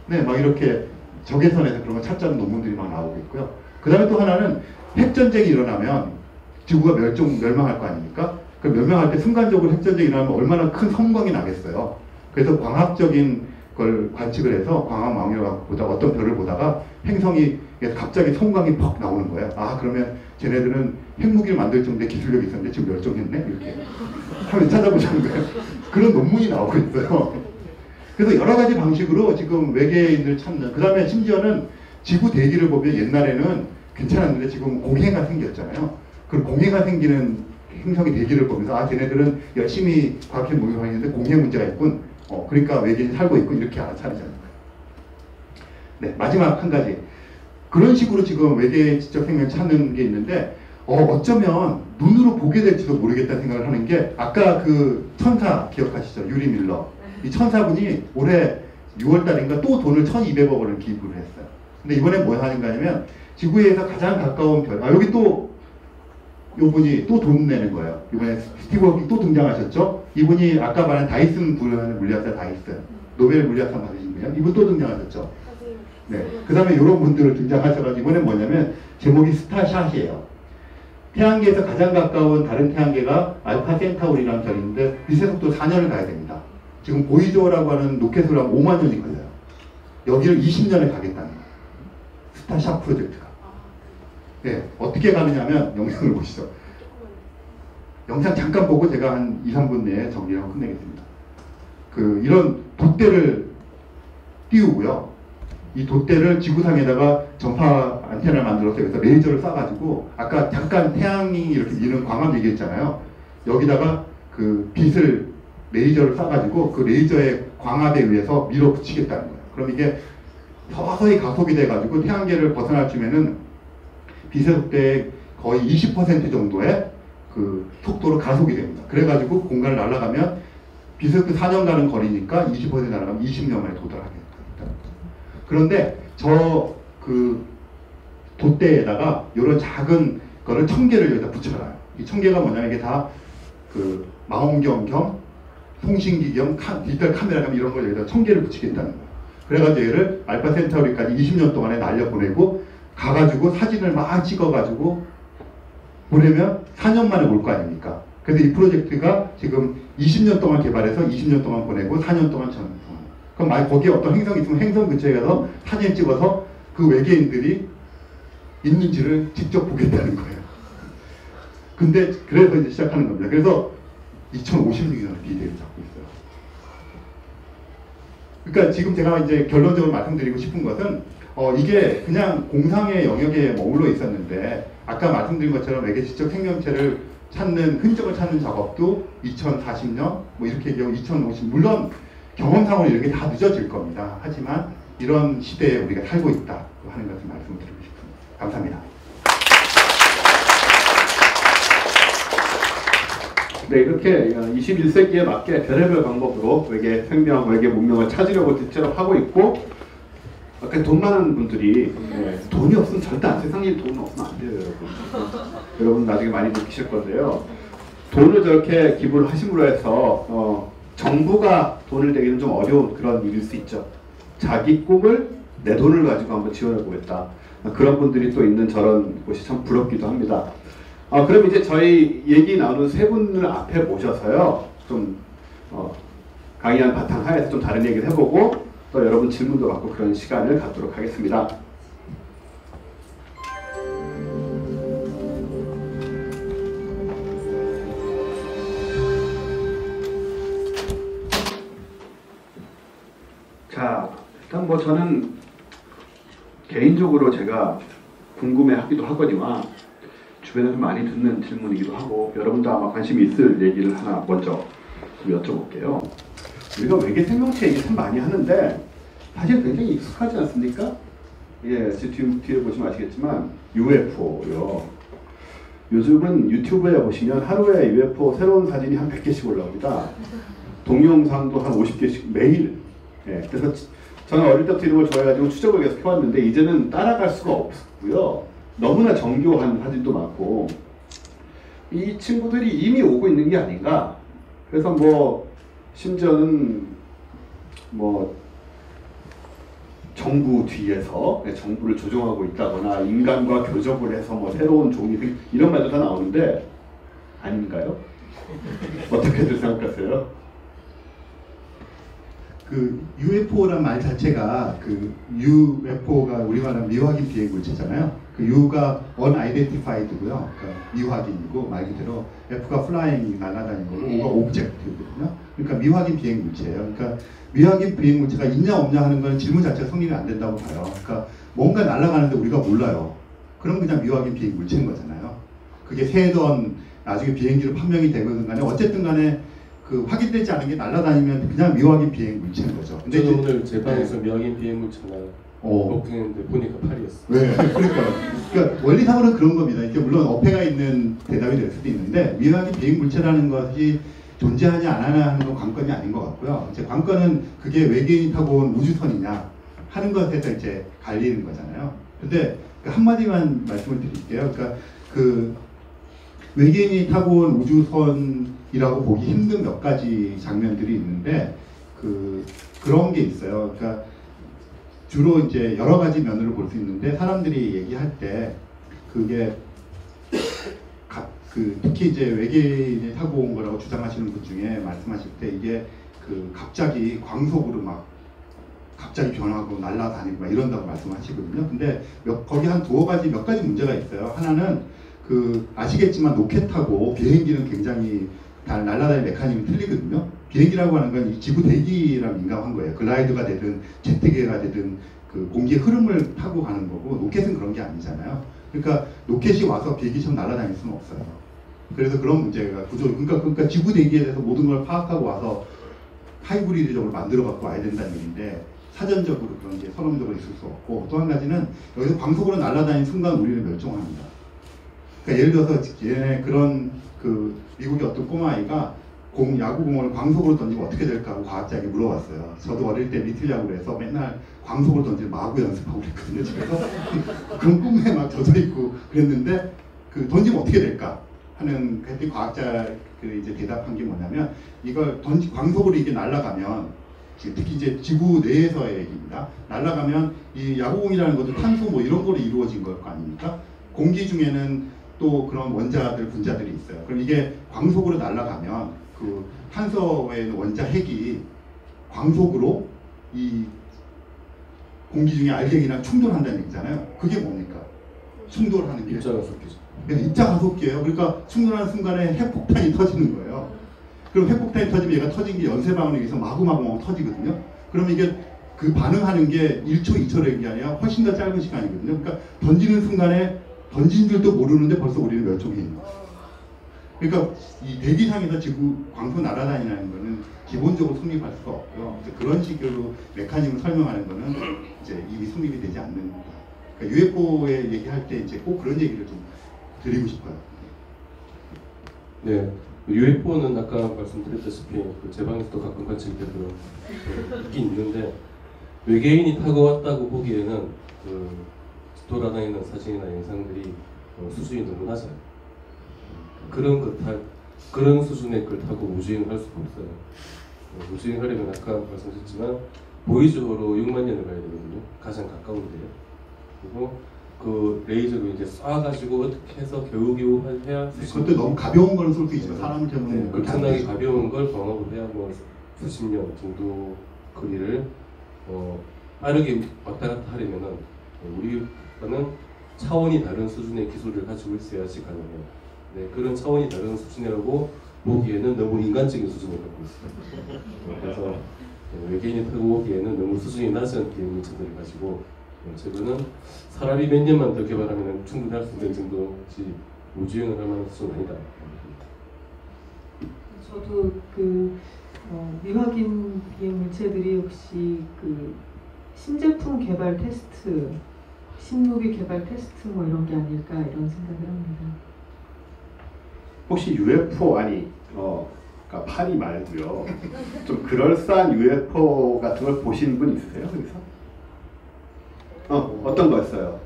네, 막 이렇게 적외선에서 그런 거 찾자는 논문들이 막 나오고 있고요. 그 다음에 또 하나는 핵전쟁이 일어나면 지구가 멸망할 거 아닙니까? 그 멸망할 때 순간적으로 핵전쟁이 일어나면 얼마나 큰 성광이 나겠어요. 그래서 광학적인 걸 관측을 해서 광학 망원경을 보다가 어떤 별을 보다가 행성이 갑자기 성광이 퍽 나오는 거예요. 아 그러면 쟤네들은 핵무기를 만들 정도의 기술력이 있었는데 지금 멸종했네? 이렇게 하면 찾아보자는 거예요. 그런 논문이 나오고 있어요. 그래서 여러 가지 방식으로 지금 외계인을 찾는, 그 다음에 심지어는 지구 대기를 보면 옛날에는 괜찮았는데 지금 공해가 생겼잖아요. 그 공해가 생기는 행성의 대기를 보면서 아 쟤네들은 열심히 과학에 모여있는데 공해 문제가 있군. 그러니까 외계인이 살고 있군. 이렇게 알아차리자는 거예요. 네, 마지막 한 가지. 그런 식으로 지금 외계 지적 생명을 찾는 게 있는데 어쩌면 눈으로 보게 될지도 모르겠다는 생각을 하는 게 아까 그 천사 기억하시죠? 유리 밀러. 이 천사분이 올해 6월달인가 또 돈을 1,200억 원을 기부를 했어요. 근데 이번에 뭐 하는가 하면 지구에서 가장 가까운 별, 여기 또 이분이 또 돈 내는 거예요. 이번에 스티브 호킹 또 등장하셨죠? 이분이 아까 말한 다이슨 부르는 물리학자 다이슨. 노벨 물리학상 받으신 분이요. 이분 또 등장하셨죠? 네. 그 다음에 이런 분들을 등장하셔가지고 이번엔 뭐냐면 제목이 스타샷이에요. 태양계에서 가장 가까운 다른 태양계가 알파 센타우리라는 별인데 빛의 속도 4년을 가야 됩니다. 지금 보이저라고 하는 로켓으로 하면 5만 년이 걸려요. 여기를 20년에 가겠다는 거예요. 스타샷 프로젝트가. 네, 어떻게 가느냐면 영상을 보시죠. 영상 잠깐 보고 제가 한 2, 3분 내에 정리하고 끝내겠습니다. 이런 돛대를 띄우고요. 이 돛대를 지구상에다가 전파 안테나를 만들어서 여기서 레이저를 쏴가지고 아까 잠깐 태양이 이렇게 미는 광합 얘기했잖아요. 여기다가 그 빛을 레이저를 쏴가지고 그 레이저의 광합에 의해서 밀어붙이겠다는 거예요. 그럼 이게 서서히 가속이 돼가지고 태양계를 벗어날 쯤에는 빛의 속도의 거의 20% 정도의 그 속도로 가속이 됩니다. 그래가지고 공간을 날아가면 빛의 속도 4년 가는 거리니까 20% 날아가면 20년 만에 도달하겠다. 그런데 저 그 돛대에다가 이런 작은 거를 1000개를 여기다 붙여놔요. 이 1000개가 뭐냐면 이게 다 그 망원경 겸 통신기 겸 디지털 카메라 겸 이런 걸 여기다 1000개를 붙이겠다는 거예요. 그래가지고 얘를 알파 센타우리까지 20년 동안에 날려보내고 가가지고 사진을 막 찍어가지고 보내면 4년 만에 올 거 아닙니까? 그래서 이 프로젝트가 지금 20년 동안 개발해서 20년 동안 보내고 4년 동안 전. 그럼 만약 거기에 어떤 행성이 있으면 행성 근처에 가서 사진 찍어서 그 외계인들이 있는지를 직접 보겠다는 거예요. 근데 그래서 이제 시작하는 겁니다. 그래서 2056년을 기대를 잡고 있어요. 그러니까 지금 제가 이제 결론적으로 말씀드리고 싶은 것은 이게 그냥 공상의 영역에 머물러 있었는데 아까 말씀드린 것처럼 외계 지적 생명체를 찾는 흔적을 찾는 작업도 2040년 뭐 이렇게 얘기하고 2050 물론 경험상으로 이런 게 다 늦어질 겁니다. 하지만 이런 시대에 우리가 살고 있다 하는 것을 말씀드리고 싶습니다. 감사합니다. 네, 이렇게 21세기에 맞게 별의별 방법으로 외계 생명, 외계 문명을 찾으려고 대체로 하고 있고 아까 돈 많은 분들이 돈이 없으면 절대 세상에 돈 없으면 안 돼요, 여러분. 여러분 나중에 많이 느끼실 건데요. 돈을 저렇게 기부를 하심으로 해서 정부가 돈을 내기는 좀 어려운 그런 일일 수 있죠. 자기 꿈을 내 돈을 가지고 한번 지원해 보겠다. 그런 분들이 또 있는 저런 곳이 참 부럽기도 합니다. 그럼 이제 저희 얘기 나누는 세 분을 앞에 모셔서요. 좀 강의한 바탕하에서 좀 다른 얘기를 해보고 또 여러분 질문도 받고 그런 시간을 갖도록 하겠습니다. 자, 일단 뭐 저는 개인적으로 제가 궁금해하기도 하거니와 주변에서 많이 듣는 질문이기도 하고 여러분도 아마 관심이 있을 얘기를 하나 먼저 좀 여쭤볼게요. 우리가 외계 생명체 얘기 참 많이 하는데 사실 굉장히 익숙하지 않습니까? 예, 뒤에 보시면 아시겠지만 UFO요. 요즘은 유튜브에 보시면 하루에 UFO 새로운 사진이 한 100개씩 올라옵니다. 동영상도 한 50개씩 매일. 예, 그래서 저는 어릴 때부터 이런 걸 좋아해가지고 추적을 계속 해왔는데 이제는 따라갈 수가 없고요. 너무나 정교한 사진도 많고 이 친구들이 이미 오고 있는 게 아닌가. 그래서 뭐 심지어는 뭐 정부 뒤에서 정부를 조종하고 있다거나 인간과 교접을 해서 뭐 새로운 종이 이런 말도 다 나오는데 아닌가요? 어떻게들 생각하세요? 그 UFO란 말 자체가 그 UFO가 우리 말하는 미확인 비행 물체잖아요. 그 U가 unidentified고요. 그러니까 미확인이고 말 그대로 F가 flying 날아다니는 거고 O가 object거든요. 그러니까 미확인 비행 물체예요. 그러니까 미확인 비행 물체가 있냐 없냐 하는 건 질문 자체가 성립이 안 된다고 봐요. 그러니까 뭔가 날아가는데 우리가 몰라요. 그럼 그냥 미확인 비행 물체인 거잖아요. 그게 새던 나중에 비행기로 판명이 되거든 간에 어쨌든 간에 그 확인되지 않은 게 날아다니면 그냥 미확인 비행 물체인 거죠. 근데 저는 오늘 제 방에서 미확인 비행 물체나 먹는데 보니까 팔이었어요. 네, 그러니까 원리상으로는 그런 겁니다. 이게 물론 어폐가 있는 대답이 될 수도 있는데 미확인 비행 물체라는 것이 존재하냐 안 하냐 하는 건 관건이 아닌 것 같고요. 이제 관건은 그게 외계인이 타고 온 우주선이냐 하는 것에서 이제 갈리는 거잖아요. 근데 그 한마디만 말씀을 드릴게요. 그러니까 그 외계인이 타고 온 우주선이라고 보기 힘든 몇 가지 장면들이 있는데 그런 게 있어요. 그러니까 주로 이제 여러 가지 면으로 볼 수 있는데 사람들이 얘기할 때 그게 특히 이제 외계인이 타고 온 거라고 주장하시는 분 중에 말씀하실 때 이게 그 갑자기 광속으로 막 갑자기 변하고 날아다니고 막 이런다고 말씀하시거든요. 근데 거기 한 두어 가지 몇 가지 문제가 있어요. 하나는 그 아시겠지만 로켓하고 비행기는 굉장히 다 날아다니는 메커니즘이 틀리거든요. 비행기라고 하는 건 이 지구 대기랑 민감한 거예요. 글라이드가 되든 제트기가 되든 그 공기의 흐름을 타고 가는 거고 로켓은 그런 게 아니잖아요. 그러니까 로켓이 와서 비행기처럼 날아다닐 수는 없어요. 그래서 그런 문제가 그러니까 지구 대기에 대해서 모든 걸 파악하고 와서 하이브리드적으로 만들어 갖고 와야 된다는 얘기인데 사전적으로 그런 게 선언적으로 있을 수 없고 또 한 가지는 여기서 광속으로 날아다니는 순간 우리는 멸종합니다. 그러니까 예를 들어서 얘네 그런 그 미국의 어떤 꼬마아이가 야구공을 광속으로 던지면 어떻게 될까 하고 과학자에게 물어봤어요. 저도 어릴 때 리틀 야구를 해서 맨날 광속으로 던지는 마구 연습하고 그랬거든요. 집에서 그런 꿈에 막 젖어 있고 그랬는데 그 던지면 어떻게 될까 하는 그때 과학자 이제 대답한 게 뭐냐면 이걸 광속으로 이게 날아가면 특히 이제 지구 내에서의 얘기입니다. 날아가면 이 야구공이라는 것도 탄소 뭐 이런 거로 이루어진 걸 거 아닙니까? 공기 중에는 또 그런 원자들, 분자들이 있어요. 그럼 이게 광속으로 날아가면 그 탄소에 있는 원자 핵이 광속으로 이 공기 중에 알갱이랑 충돌한다는 얘기잖아요. 그게 뭡니까? 충돌하는 게 입자가속기죠. 입자가속기예요. 그러니까 충돌하는 순간에 핵폭탄이 터지는 거예요. 그럼 핵폭탄이 터지면 얘가 터진 게 연쇄방울에 의해서 마구마구 터지거든요. 그러면 이게 그 반응하는 게 1초, 2초라는 게 아니라 훨씬 더 짧은 시간이거든요. 그러니까 던지는 순간에 던진 줄도 모르는데 벌써 우리는 멸종해 있는 거예요. 그러니까 이 대기상에서 지구 광속 날아다니는 거는 기본적으로 성립할 수가 없고요. 그런 식으로 메커니즘을 설명하는 거는 이제 이미 성립이 되지 않는 겁니다. 그러니까 UFO에 얘기할 때 이제 꼭 그런 얘기를 좀 드리고 싶어요. 네, UFO는 아까 말씀드렸다시피 제 방에서도 가끔 같이 있긴 있는데 외계인이 타고 왔다고 보기에는 그 돌아다니는 사진이나 영상들이 수준이 너무 낮아요. 그런 수준의 걸 타고 우주여행을 할 수가 없어요. 우주여행 하려면 아까 말씀드렸지만 보이즈호로 6만 년을 가야 되거든요. 가장 가까운데요. 그리고 그 레이저로 이제 쏴가지고 어떻게 해서 겨우겨우 해야 그것도 너무 가벼운 걸 쏠 수 있지만 사람을 태우는 그렇게 안 엄청나게 되죠. 가벼운 걸 광학으로 해야 뭐 수십 년 정도 거리를 빠르게 왔다 갔다 하려면은 우리는 차원이 다른 수준의 기술을 가지고 있어야지 가능해요. 네, 그런 차원이 다른 수준이라고 보기에는 너무 인간적인 수준을 갖고 있어요. 그래서 외계인이 타고 오기에는 너무 수준이 낮은 비행 물체들을 가지고 저거는 사람이 몇 년만 더 개발하면 충분히 할 수 있는 정도지 우주여행을 할 만한 수준은 아니다. 저도 그 미확인 비행 물체들이 혹시 그 신제품 개발 테스트, 신무기 개발 테스트 뭐 이런 게 아닐까 이런 생각을 합니다. 혹시 UFO 그러니까 파리 말고요. 좀 그럴싸한 UFO 같은 걸 보신 분 있으세요? 그래서 어떤 거였어요?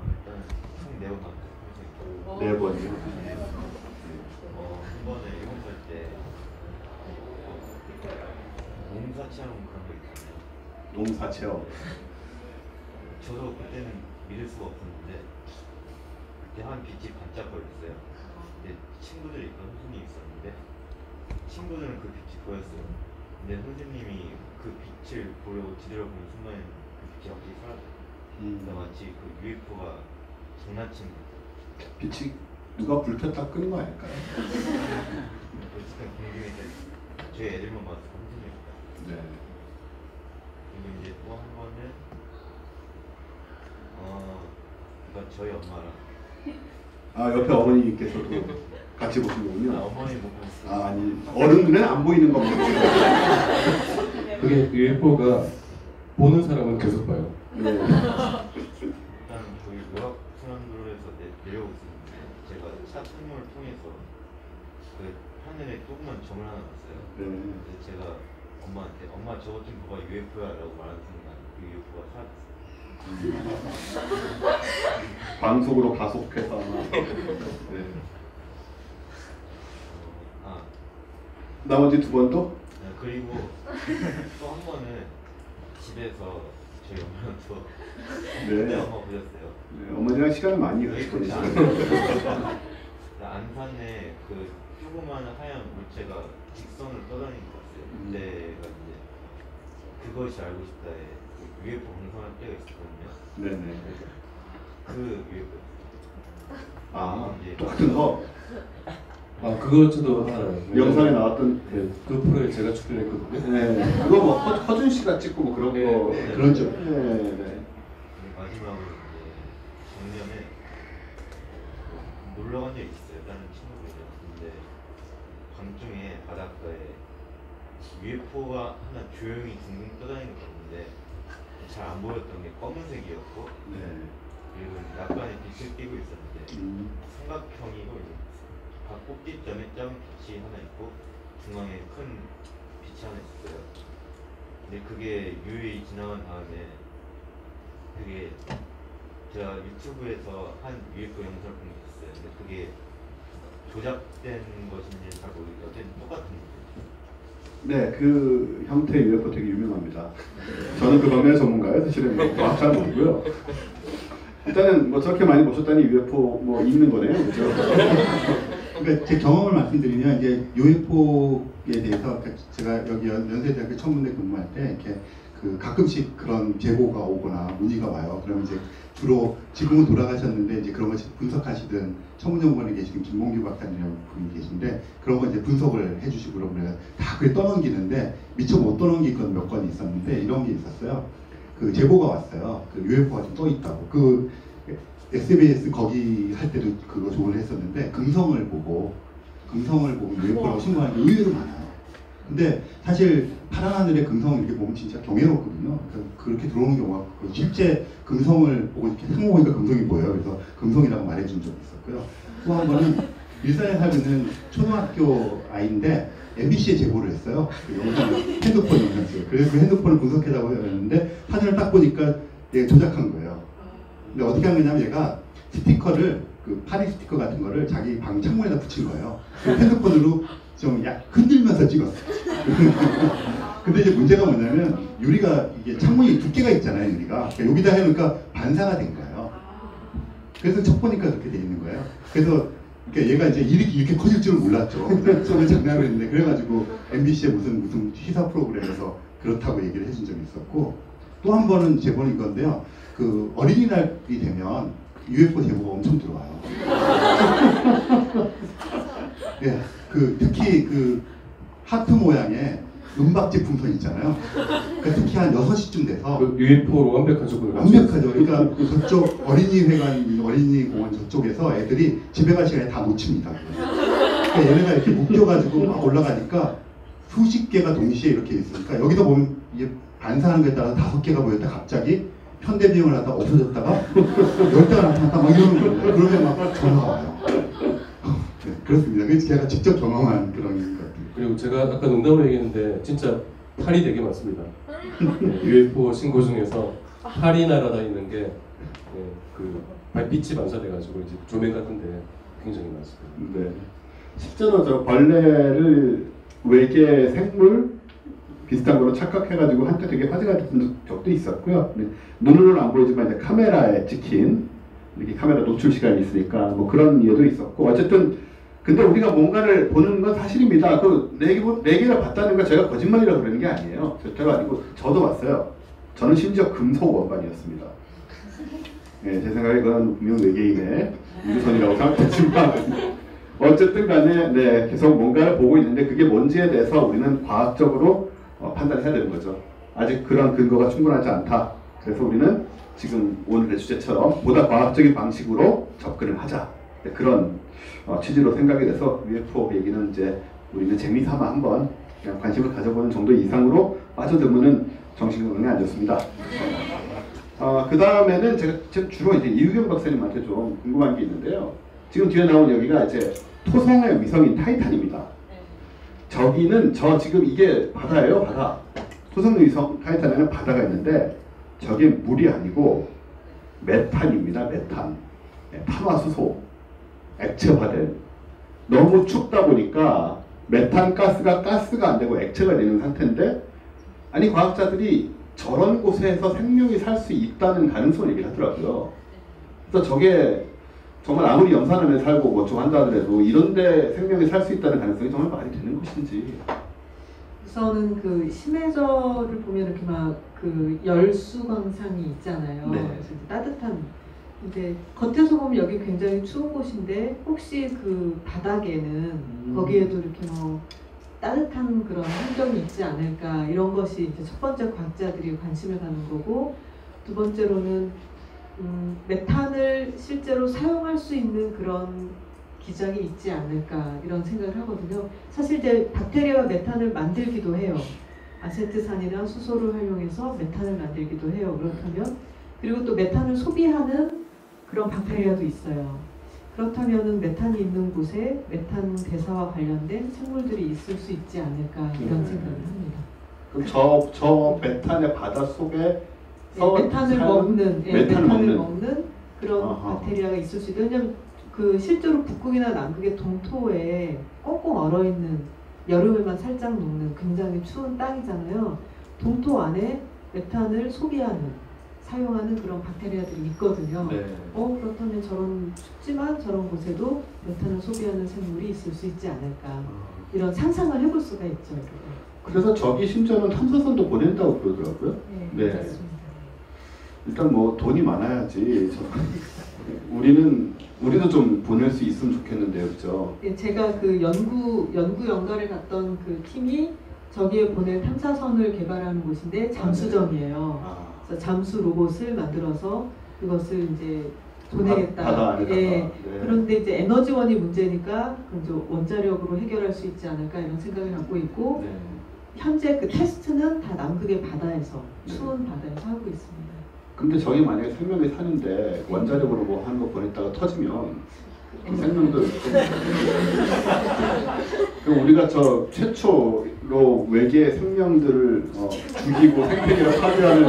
일단 총 4번 봤고 4번이요. 한 번에 일본 살때 농사 체험 그런 거 있잖아요. 농사 체험. 저도 그때는 믿을 수가 없었는데 그때 한 빛이 반짝거렸어요. 근데 친구들이 있고 선생님이 있었는데 친구들은 그 빛이 보였어요. 근데 선생님이 그 빛을 보려고 뒤돌아보는 순간에 그 빛이 갑자기 사라져요. 그러니까 마치 그 UFO가 장난친 것 같아요. 빛이 누가 불 켰다 끄는 거 아닐까요? 어쨌든 궁금했는데 저희 애들만 봤을 때 선생님입니다. 네. 그리고 이제 또 한 번은 그러니까 저희 엄마랑 옆에 어머니께서도 같이 보신 거군요. 어머니 못 봤어요. 아니 어른들은 안 보이는 겁니다. 그게 UFO가 보는 사람은 계속 봐요. 네. 일단 거기 요락순환도로에서 내려오고 있었는데 제가 차 통로를 통해서 그 하늘에 조그만 점을 하나 봤어요. 네. 그래서 제가 엄마한테 엄마 저거 좀 봐봐 UFO야 라고 말하는 순간 그 UFO가 사라졌어요. 광속으로 가속해서 네. 나머지 2번도? 그리고 또 한 번은 집에서 저희 엄마랑 또 그때 네. 엄마 보셨어요. 네. 어머니랑 시간을 많이 같이 보내시죠. 안산에 그 조그마한 하얀 물체가 직선으로 떠다니는 거 봤어요. 그때가 이제 그것이 알고 싶다에 UFO 방송할 때가 있었거든요. 네네. 그 UFO. 똑같은 거 그거 저도 알아요. 영상에 나왔던 네, 그 프로에 제가 출연했거든요. 네. 그거 뭐 허준 씨가 찍고 뭐 그런 거 네. 그런 쪽. 네. 마지막으로 이제 작년에 놀러 간 적이 있어요. 다른 친구들이랑. 근데 밤중에 바닷가에 UFO가 하나 조용히 둥둥 떠다니는 거 같은데 잘 안 보였던 게 검은색이었고 네. 그리고 약간의 빛을 띠고 있었는데 삼각형이고 각 꼭지점에 작은 빛이 하나 있고 중앙에 큰 빛이 하나 있었어요. 근데 그게 유유히 지나간 다음에 그게 제가 유튜브에서 한 UFO 영상을 본 게 있었어요. 근데 그게 조작된 것인지는 잘 모르겠어요. 어쨌든 똑같은 거죠. 네, 그 형태의 UFO 되게 유명합니다. 저는 그 방면의 전문가예요. 사실은 정확히 잘 모르고요. 일단은 뭐 저렇게 많이 보셨다니 UFO 뭐 있는 거네요, 그렇죠? 그러니까 제 경험을 말씀드리면 이제 UFO에 대해서 제가 여기 연세대학교 천문대 근무할 때 이렇게 그 가끔씩 그런 제보가 오거나 문의가 와요. 그러면 이제 주로 지금은 돌아가셨는데 이제 그런 걸 분석하시던 천문연구원에 계시는 김봉규 박사님이라는 분이 계신데 그런 거 이제 분석을 해주시고 그러면 내가 다 그게 떠넘기는데 미처 못 떠넘긴 건 몇 건 있었는데 이런 게 있었어요. 그 제보가 왔어요. 그 UFO가 좀 떠 있다고. 그 SBS 거기 할 때도 그거 조언을 했었는데 금성을 보고 UFO라고 신고하는 게 의외로 많아요. 근데 사실 파란 하늘에 금성 이렇게 보면 진짜 경이롭거든요. 그러니까 그렇게 들어오는 경우가 실제 금성을 보고 이렇게 상호 보니까 금성이 보여요. 그래서 금성이라고 말해준 적이 있었고요. 또 한 번은 일산에 살고 있는 초등학교 아이인데 MBC에 제보를 했어요. 그 영상, 핸드폰 영상을. 그래서 그 핸드폰을 분석해달라고 했는데 사진을 딱 보니까 얘가 조작한 거예요. 근데 어떻게 한 거냐면 얘가 스티커를 그 파리 스티커 같은 거를 자기 방 창문에다 붙인 거예요. 핸드폰으로 좀 약 흔들면서 찍었어. 근데 이제 문제가 뭐냐면 유리가 이게 창문이 두께가 있잖아요, 유리가. 그러니까 여기다 해놓으니까 반사가 된 거예요. 그래서 척 보니까 그렇게 돼 있는 거예요. 그래서 그러니까 얘가 이제 이렇게 커질 줄은 몰랐죠. 처음에 장난을 했는데 그래가지고 MBC의 무슨 시사 프로그램에서 그렇다고 얘기를 해준 적이 있었고 또 한 번은 제보는 이건데요. 그 어린이날이 되면 UFO 제보가 엄청 들어와요. 예, 그 특히 그 하트 모양의 은박지 풍선 있잖아요. 그러니까 특히 한 6시쯤 돼서 그 UFO로 완벽한 조건을 완벽하죠. 그러니까 저쪽 어린이회관, 어린이공원 저쪽에서 애들이 집에 갈 시간에 다 놓칩니다. 그러니까 얘네가 이렇게 묶여가지고 막 올라가니까 수십 개가 동시에 이렇게 있으니까 여기서 보면 이게 반사하는 거에 따라 5개가 모였다 갑자기 현대비용을 하다가 없어졌다가 10대가 나타났다 막 이러는 거예요. 그러면 막 전화가 와요. 네, 그렇습니다. 그래서 제가 직접 경험한 그런 것 같아요. 그리고 제가 아까 농담으로 얘기했는데 진짜 탈이 되게 많습니다. UFO 신고 중에서 탈이 날아다니는 게 그 발빛이 반사돼가지고 이제 조명 같은데 굉장히 많습니다. 네. 실제로 저 벌레를 외계 생물 비슷한 거로 착각해가지고 한때 되게 화제가 됐던 적도 있었고요. 눈으로는 안 보이지만 이제 카메라에 찍힌 이렇게 카메라 노출 시간이 있으니까 뭐 그런 예도 있었고 어쨌든 근데 우리가 뭔가를 보는 건 사실입니다. 그 4개를 봤다는 건 제가 거짓말이라고 그러는 게 아니에요. 절대로 아니고 저도 봤어요. 저는 심지어 금속 원반이었습니다. 네, 제 생각에 그건 분명 외계인의 유선이라고 생각했지만 어쨌든 간에 네, 계속 뭔가를 보고 있는데 그게 뭔지에 대해서 우리는 과학적으로 판단해야 되는 거죠. 아직 그런 근거가 충분하지 않다. 그래서 우리는 지금 오늘의 주제처럼 보다 과학적인 방식으로 접근을 하자. 네, 그런 취지로 생각이 돼서 UFO 얘기는 이제 우리는 재미삼아 한번 그냥 관심을 가져보는 정도 이상으로 빠져들면은 정신건강에 안 좋습니다. 그 다음에는 제가 지금 주로 이제 이우경 박사님한테 좀 궁금한 게 있는데요. 지금 뒤에 나온 여기가 이제 토성의 위성인 타이탄입니다. 저기는 지금 이게 바다예요, 바다. 토성 위성 타이탄에는 바다가 있는데 저게 물이 아니고 메탄입니다, 메탄. 탄화수소, 액체화된. 너무 춥다 보니까 메탄 가스가 안 되고 액체가 되는 상태인데 아니 과학자들이 저런 곳에서 생명이 살 수 있다는 가능성을 얘기를 하더라고요. 그래서 저게 정말 아무리 염산원에 살고 뭐 좀 한다 하더라도 이런데 생명이 살 수 있다는 가능성이 정말 말이 되는 것인지. 우선은 그 심해저를 보면 이렇게 막 그 열수 광산이 있잖아요. 네. 그래서 따뜻한. 근데 겉에서 보면 여기 굉장히 추운 곳인데 혹시 그 바닥에는 거기에도 이렇게 뭐 따뜻한 그런 환경이 있지 않을까 이런 것이 이제 첫 번째 과학자들이 관심을 갖는 거고 두 번째로는 메탄을 실제로 사용할 수 있는 그런 기장이 있지 않을까 이런 생각을 하거든요. 사실 이제 박테리아가 메탄을 만들기도 해요. 아세트산이나 수소를 활용해서 메탄을 만들기도 해요. 그렇다면 그리고 또 메탄을 소비하는 그런 박테리아도 있어요. 그렇다면은 메탄이 있는 곳에 메탄 대사와 관련된 생물들이 있을 수 있지 않을까 이런 생각을 합니다. 그럼 저 메탄의 바다 속에 메탄을 먹는 메탄을 먹는 그런 박테리아가 있을 수 있다. 왜냐하면 그 실제로 북극이나 남극의 동토에 꽁꽁 얼어 있는 여름에만 살짝 녹는 굉장히 추운 땅이잖아요. 동토 안에 메탄을 소비하는 사용하는 그런 박테리아들이 있거든요. 네. 그렇다면 저런 춥지만 저런 곳에도 메탄을 소비하는 생물이 있을 수 있지 않을까 이런 상상을 해볼 수가 있죠. 그래서 저기 심지어는 탐사선도 보낸다고 그러더라고요. 네, 맞습니다. 일단 뭐 돈이 많아야지. 우리도 좀 보낼 수 있으면 좋겠는데요, 그렇죠? 예, 제가 그 연구 연가를 갔던 그 팀이 저기에 보낸 탐사선을 개발하는 곳인데 잠수정이에요. 그래서 잠수 로봇을 만들어서 그것을 이제 보내겠다. 바다 안에다가. 예. 네. 그런데 이제 에너지원이 문제니까 이제 원자력으로 해결할 수 있지 않을까 이런 생각을 갖고 있고 네. 현재 그 테스트는 다 남극의 바다에서 추운 바다에서 하고 있습니다. 근데 저기 만약에 생명이 사는데 원자력으로 뭐 하는 거 보냈다가 터지면 그 생명들. 그럼 우리가 저 최초로 외계 생명들을 죽이고 생태계를 파괴하는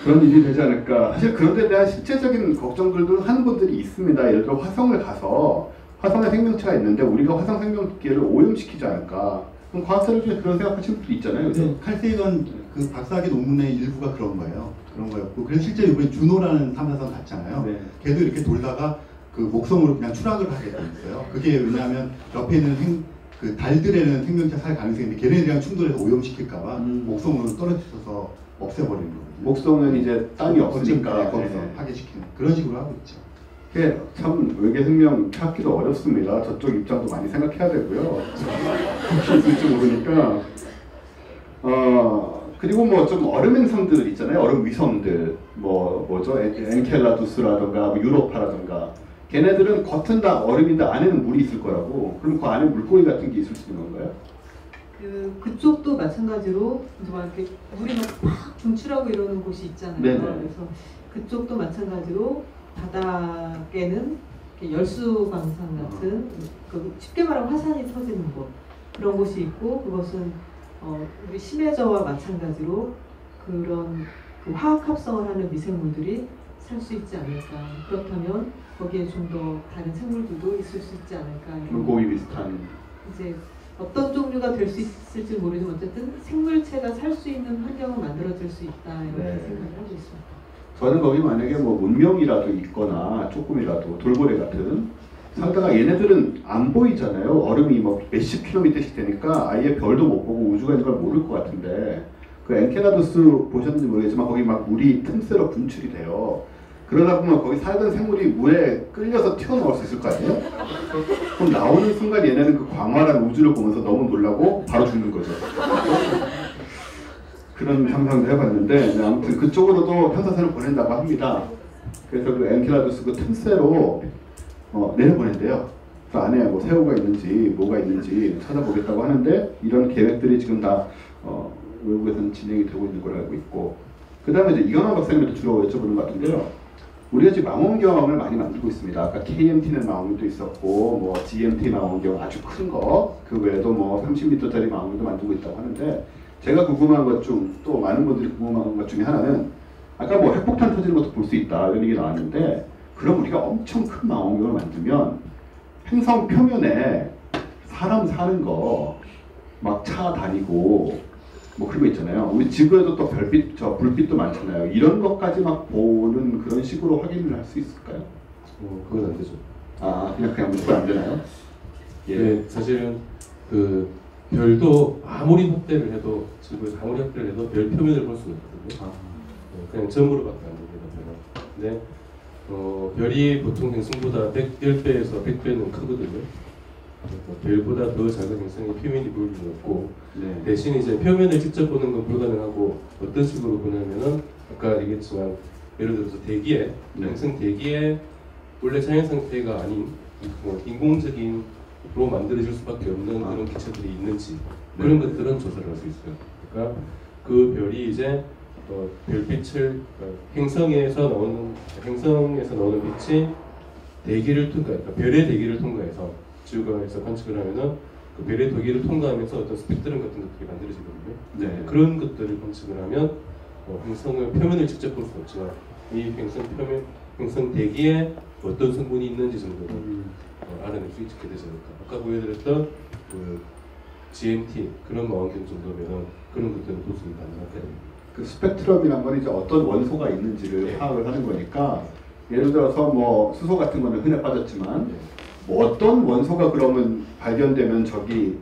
그런 일이 되지 않을까. 사실 그런 데 대한 실제적인 걱정들도 하는 분들이 있습니다. 예를 들어 화성을 가서 화성에 생명체가 있는데 우리가 화성 생명계를 오염시키지 않을까. 그럼 과학자들 중에 그런 생각하시는 분도 있잖아요. 그죠? 네, 칼세이건 그 박사학위 논문의 일부가 그런 거예요. 그런 거였고, 그래서 실제 이번에 준호라는 탐사선 갔잖아요. 네. 걔도 이렇게 돌다가 그 목성으로 그냥 추락을 하게 됐어요. 그게 왜냐하면 옆에 있는 그 달들에는 생명체 살 가능성이 있는데 걔네들이랑 충돌해서 오염시킬까봐 목성으로 떨어져서 없애버리는 거예요. 목성은 이제 땅이 없으니까 거기서 네. 파괴시키는 그런 식으로 하고 있죠. 그게 참 외계 생명 찾기도 어렵습니다. 저쪽 입장도 많이 생각해야 되고요. 혹시 있을지 모르니까. 그리고 뭐 좀 얼음 행성들 있잖아요. 얼음 위성들 뭐죠? 엔켈라두스라던가 뭐 유로파라던가 걔네들은 겉은 다 얼음인데 안에는 물이 있을 거라고. 그럼 그 안에 물고기 같은 게 있을 수 있는 건가요? 그쪽도 마찬가지로 정말 이렇게 물이 막 분출하고 이러는 곳이 있잖아요. 네네. 그래서 그쪽도 마찬가지로 바닥에는 이렇게 열수광산 같은 쉽게 말하면 화산이 터지는 곳 그런 곳이 있고 그것은 우리 심해저와 마찬가지로 그런 그 화학 합성을 하는 미생물들이 살 수 있지 않을까. 그렇다면 거기에 좀 더 다른 생물들도 있을 수 있지 않을까. 물고기 비슷한. 이제 어떤 종류가 될 수 있을지 모르지만 어쨌든 생물체가 살 수 있는 환경을 만들어줄 수 있다 이렇게 네. 생각을 하고 있습니다. 저는 거기 만약에 뭐 문명이라도 있거나 조금이라도 돌고래 같은 상대가 얘네들은 안 보이잖아요. 얼음이 뭐 몇십 킬로미터씩 되니까 아예 별도 못 보고 우주가 있는 걸 모를 것 같은데 그 엔케라두스 보셨는지 모르겠지만 거기 막 물이 틈새로 분출이 돼요. 그러다 보면 거기 살던 생물이 물에 끌려서 튀어나올 수 있을 거 아니에요? 그럼 나오는 순간 얘네는 그 광활한 우주를 보면서 너무 놀라고 바로 죽는 거죠. 그런 상상도 해봤는데 아무튼 그쪽으로도 탐사선을 보낸다고 합니다. 그래서 그 엔켈라두스 그 틈새로 내려보낸대요. 그 안에 뭐 새우가 있는지 뭐가 있는지 찾아보겠다고 하는데 이런 계획들이 지금 다 외국에서는 진행이 되고 있는 걸로 알고 있고 그 다음에 이제 이강환 박사님한테 주로 여쭤보는 것 같은데요. 우리가 지금 망원경을 많이 만들고 있습니다. 아까 KMT는 망원경도 있었고 뭐 GMT 망원경 아주 큰 거 그 외에도 뭐 30m짜리 망원경도 만들고 있다고 하는데 제가 궁금한 것 중 또 많은 분들이 궁금한 것 중에 하나는 아까 뭐 핵폭탄 터지는 것도 볼 수 있다 이런 얘기 나왔는데 그럼 우리가 엄청 큰 망원경을 만들면 행성 표면에 사람 사는 거 막 차 다니고 뭐 그런 거 있잖아요. 우리 지구에도 또 별빛, 불빛도 많잖아요. 이런 것까지 막 보는 그런 식으로 확인을 할 수 있을까요? 그건 안 되죠. 그냥 무조건 안 되나요? 예. 네, 사실은 그 별도 아무리 확대를 해도 지구에서 아무리 확대를 해도 별 표면을 볼 수는 없거든요. 그냥 점으로밖에 안 됩니다. 별은. 근데 별이 보통 행성보다 10배에서 100배는 크거든요. 별보다 더 작은 행성의 표면이 보일 수는 없고 네. 대신 이제 표면을 직접 보는 건 불가능하고 어떤 식으로 보냐면은 아까 얘기했지만 예를 들어서 대기에 네. 행성 대기에 원래 자연 상태가 아닌 뭐 인공적인 로 만들어질 수밖에 없는 그런 기체들이 있는지 그런 것들은 조사를 할 수 있어요. 그러니까 그 별이 이제 별빛을 행성에서 나오는 빛이 대기를 그러니까 별의 대기를 통과해서 지구에서 관측을 하면은 그 별의 대기를 통과하면서 어떤 스펙트럼 같은 것들이 만들어지거든요. 네. 그런 것들을 관측을 하면 행성의 표면을 직접 볼 수는 없지만 이 행성 대기에 어떤 성분이 있는지 정도는 알아낼 수 있게 되지 않을까. 아까 보여드렸던 그 GMT 그런 망원경 정도면 그런 것들은 도저히 가능할 거예요. 그 스펙트럼이란 건 이제 어떤 원소가 있는지를 네. 파악을 하는 거니까 예를 들어서 뭐 수소 같은 거는 흔해 빠졌지만 네. 뭐 어떤 원소가 그러면 발견되면 저기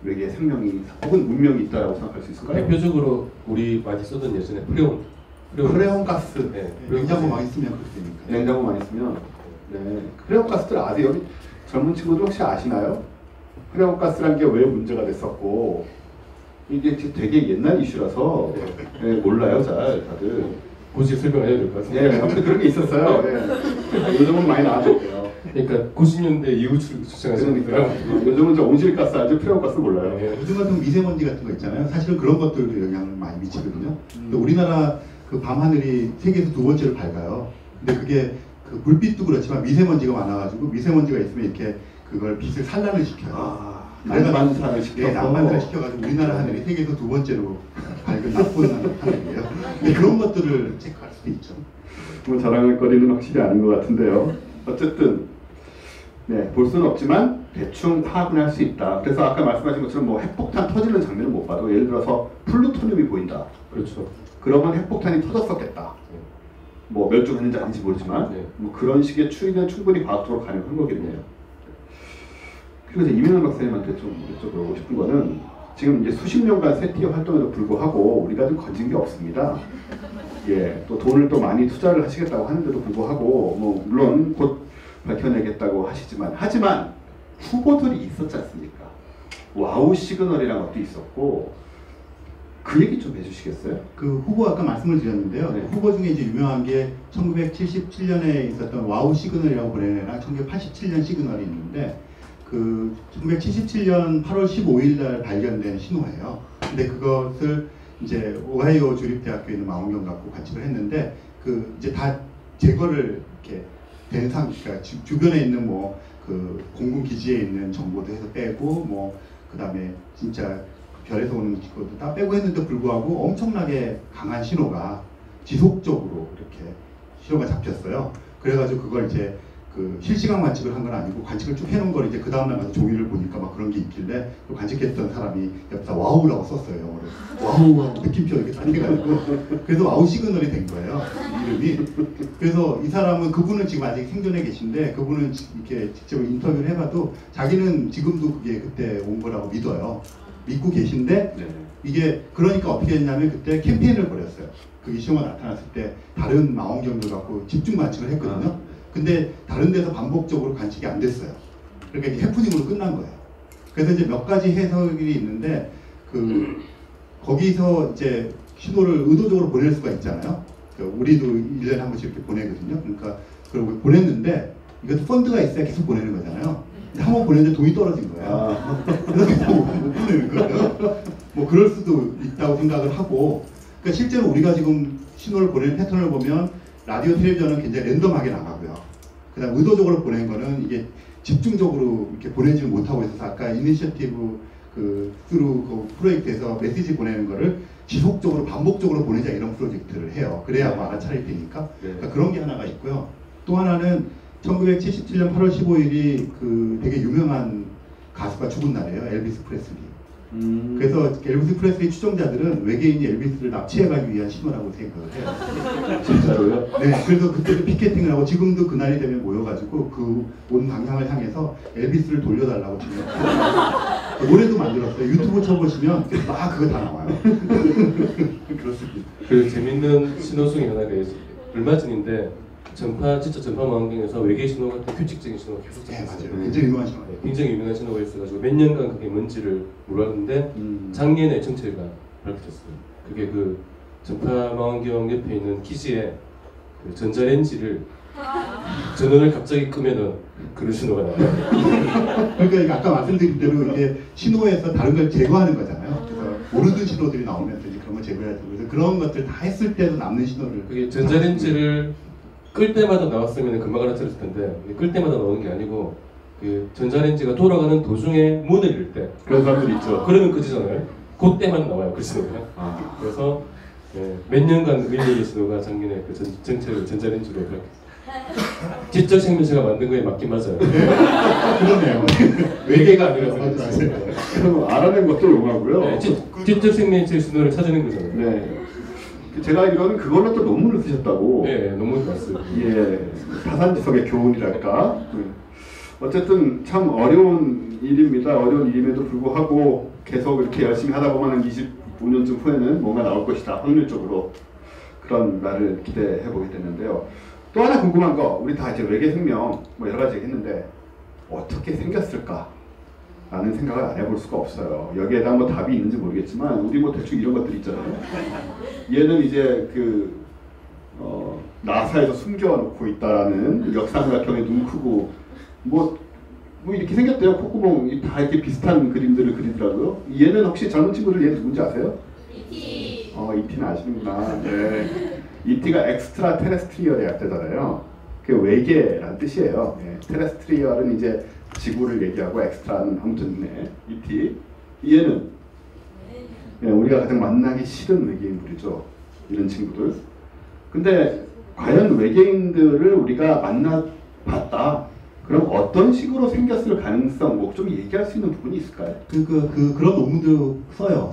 외계 생명이 혹은 문명이 있다라고 생각할 수 있을까요? 대표적으로 우리 많이 쓰던 예전에 프레온 가스. 네. 냉장고 많이 쓰면 그렇게 되니까. 냉장고 많이 쓰면 네. 프레온 가스들 아세요? 여기 젊은 친구들 혹시 아시나요? 프레온 가스란 게 왜 문제가 됐었고 이게 되게 옛날 이슈라서 네, 몰라요 잘 다들. 굳이 설명해야 될 것 같아요. 예, 아무튼 그런 게 있었어요. 예. 요즘은 많이 나아졌대요. 그러니까 90년대 이후 출생하신 그러니까 요즘은 저 온실가스 알죠? 프레온가스 몰라요. 요즘 같은 미세먼지 같은 거 있잖아요. 사실은 그런 것들도 영향을 많이 미치거든요. 근데 우리나라 그 밤하늘이 세계에서 두 번째로 밝아요. 근데 그게 그 불빛도 그렇지만 미세먼지가 많아가지고 미세먼지가 있으면 이렇게 그걸 빛을 산란을 시켜요. 아, 그래서 난반사를 시켜서. 네, 난반사를 시켜가지고 우리나라 하늘이 세계에서 두 번째로 밝은 나쁜 하늘이에요. 근데 그런 것들을 체크할 수도 있죠. 뭐 자랑할 거리는 확실히 아닌 것 같은데요. 어쨌든 네, 볼 수는 없지만 대충 파악은 할 수 있다. 그래서 아까 말씀하신 것처럼 뭐 핵폭탄 터지는 장면을 못 봐도 예를 들어서 플루토늄이 보인다. 그렇죠. 그러면 핵폭탄이 터졌었겠다. 뭐 멸종했는지 아닌지 모르지만 네. 뭐 그런 식의 추이는 충분히 과학적으로 가능한 거겠네요. 그리고 이제 이민환 박사님한테 좀 여쭤보고 싶은 거는 지금 이제 수십 년간 세티어 활동에도 불구하고 우리가 좀 건진 게 없습니다. 예, 또 돈을 또 많이 투자를 하시겠다고 하는데도 불구하고 뭐 물론 곧 밝혀내겠다고 하지만 후보들이 있었지 않습니까? 와우 시그널이라는 것도 있었고 그 얘기 좀 해주시겠어요? 그 후보 아까 말씀을 드렸는데요. 네. 후보 중에 이제 유명한 게 1977년에 있었던 와우 시그널이라고 보내랑 1987년 시그널이 있는데 그 1977년 8월 15일 날 발견된 신호예요. 근데 그것을 이제 오하이오 주립대학교에 있는 망원경 갖고 관측을 했는데 그 이제 다 제거를 이렇게 그러니까 주변에 있는 뭐 그 공군 기지에 있는 정보도 해서 빼고 뭐 그다음에 진짜 별에서 오는 것도 다 빼고 했는데 불구하고 엄청나게 강한 신호가 지속적으로 이렇게 신호가 잡혔어요. 그래가지고 그걸 이제 그 실시간 관측을 한 건 아니고 관측을 쭉 해놓은 걸 이제 그 다음날 가서 종이를 보니까 막 그런 게 있길래 그 관측했던 사람이 옆에다 와우라고 썼어요. 영어를. 와우 느낌표 이렇게 딱 해가지고 그래서 와우 시그널이 된 거예요. 이름이. 그래서 이 사람은 그분은 지금 아직 생존해 계신데 그분은 이렇게 직접 인터뷰를 해봐도 자기는 지금도 그게 그때 온 거라고 믿어요. 믿고 계신데 네. 이게 그러니까 어떻게 했냐면 그때 캠페인을 벌였어요. 그게 신호가 나타났을 때 다른 망원경들 갖고 집중 관측을 했거든요. 근데 다른 데서 반복적으로 관측이 안 됐어요. 그러니까 이제 해프닝으로 끝난 거예요. 그래서 이제 몇 가지 해석이 있는데 그 거기서 이제 신호를 의도적으로 보낼 수가 있잖아요. 우리도 1년에 한 번씩 이렇게 보내거든요. 그러니까 그리고 보냈는데 이것도 펀드가 있어야 계속 보내는 거잖아요. 한 번 보냈는데 돈이 떨어진 거예요. 그래서 계속 못 보내는 거예요. 뭐 그럴 수도 있다고 생각을 하고 그러니까 실제로 우리가 지금 신호를 보내는 패턴을 보면 라디오 텔레비전은 굉장히 랜덤하게 나가고요. 그 다음 의도적으로 보낸 거는 이게 집중적으로 이렇게 보내지 못하고 있어서 아까 이니셔티브 그 스루 그 프로젝트에서 메시지 보내는 거를 지속적으로 반복적으로 보내자 이런 프로젝트를 해요. 그래야 뭐 알아차릴 테니까. 그러니까 그런 게 하나가 있고요. 또 하나는 1977년 8월 15일이 그 되게 유명한 가수가 죽은 날이에요. 엘비스 프레슬리. 그래서 엘비스 프레슬리 추종자들은 외계인이 엘비스를 납치해가기 위한 신호라고 생각을 해요. 진짜로요? 네, 그래서 그때도 피켓팅을 하고 지금도 그날이 되면 모여가지고 그 온 방향을 향해서 엘비스를 돌려달라고 지금 노래도 만들었어요. 유튜브 쳐보시면 막 그거 다 나와요. 그렇습니다. 그 재밌는 신호 중에 하나가 얼마 전인데 진짜 전파 망원경에서 외계 신호 같은 규칙적인 신호가 계속 네, 잡혔어요. 맞아요. 굉장히 유명한 신호예요. 굉장히 유명한 신호가 있어가지고 몇 년간 그게 뭔지를 몰랐는데 작년에 정체가 밝혀졌어요. 그게 그 전파 망원경 옆에 있는 기지에 그 전자레인지를 전원을 갑자기 끄면은 그런 신호가 나와요. 그러니까 이게 아까 말씀드린 대로 이게 신호에서 다른 걸 제거하는 거잖아요. 그래서 모르는 신호들이 나오면서 이제 그런 걸 제거해야 되고 그래서 그런 것들 다 했을 때도 남는 신호를 그게 전자레인지를 끌 때마다 나왔으면 금방 알아들었을 텐데 끌 때마다 나오는 게 아니고 그 전자레인지가 돌아가는 도중에 문을 열 때 그런 사람들 있죠. 그러면 그지잖아요. 그때만 나와요 그 신호가. 그래서 몇 년간 의미의 신호가 작년에 그 정체를 전자레인지로 밝혔어요. 지적 생명체가 만든 거에 맞긴 맞아요. 그러네요. 외계가 아니라서 맞아요. 그럼 알아낸 것도 용하고요. 네, 지적 생명체 신호를 찾아낸 거잖아요. 네. 제가 알기로는 그걸로 또 논문을 쓰셨다고. 네, 너무 좋았어요. 예, 타산지석의 교훈이랄까. 어쨌든 참 어려운 일입니다. 어려운 일임에도 불구하고 계속 이렇게 열심히 하다 보면 한 25년쯤 후에는 뭔가 나올 것이다. 확률적으로 그런 말을 기대해 보게 되는데요. 또 하나 궁금한 거, 우리 다 이제 외계 생명 뭐 여러 가지 했는데 어떻게 생겼을까? 라는 생각을 안 해볼 수가 없어요. 여기에다 뭐 답이 있는지 모르겠지만 우리 뭐 대충 이런 것들 있잖아요. 얘는 이제 그 나사에서 숨겨놓고 있다라는 역삼각형의 눈 크고 뭐 이렇게 생겼대요. 콧구멍이 다 이렇게 비슷한 그림들을 그리더라고요. 얘는 혹시 젊은 친구들 얘 누군지 아세요? E.T. E.T는 아시는구나. 네. E.T가 엑스트라 테레스트리얼의 약자잖아요. 그게 외계란 뜻이에요. 예. 테레스트리얼은 이제 지구를 얘기하고 엑스트라는 아무튼 네. ET. 얘는 예, 우리가 가장 만나기 싫은 외계인들이죠. 이런 친구들. 근데 과연 외계인들을 우리가 만나봤다. 그럼 어떤 식으로 생겼을 가능성, 뭐 좀 얘기할 수 있는 부분이 있을까요? 그런 논문도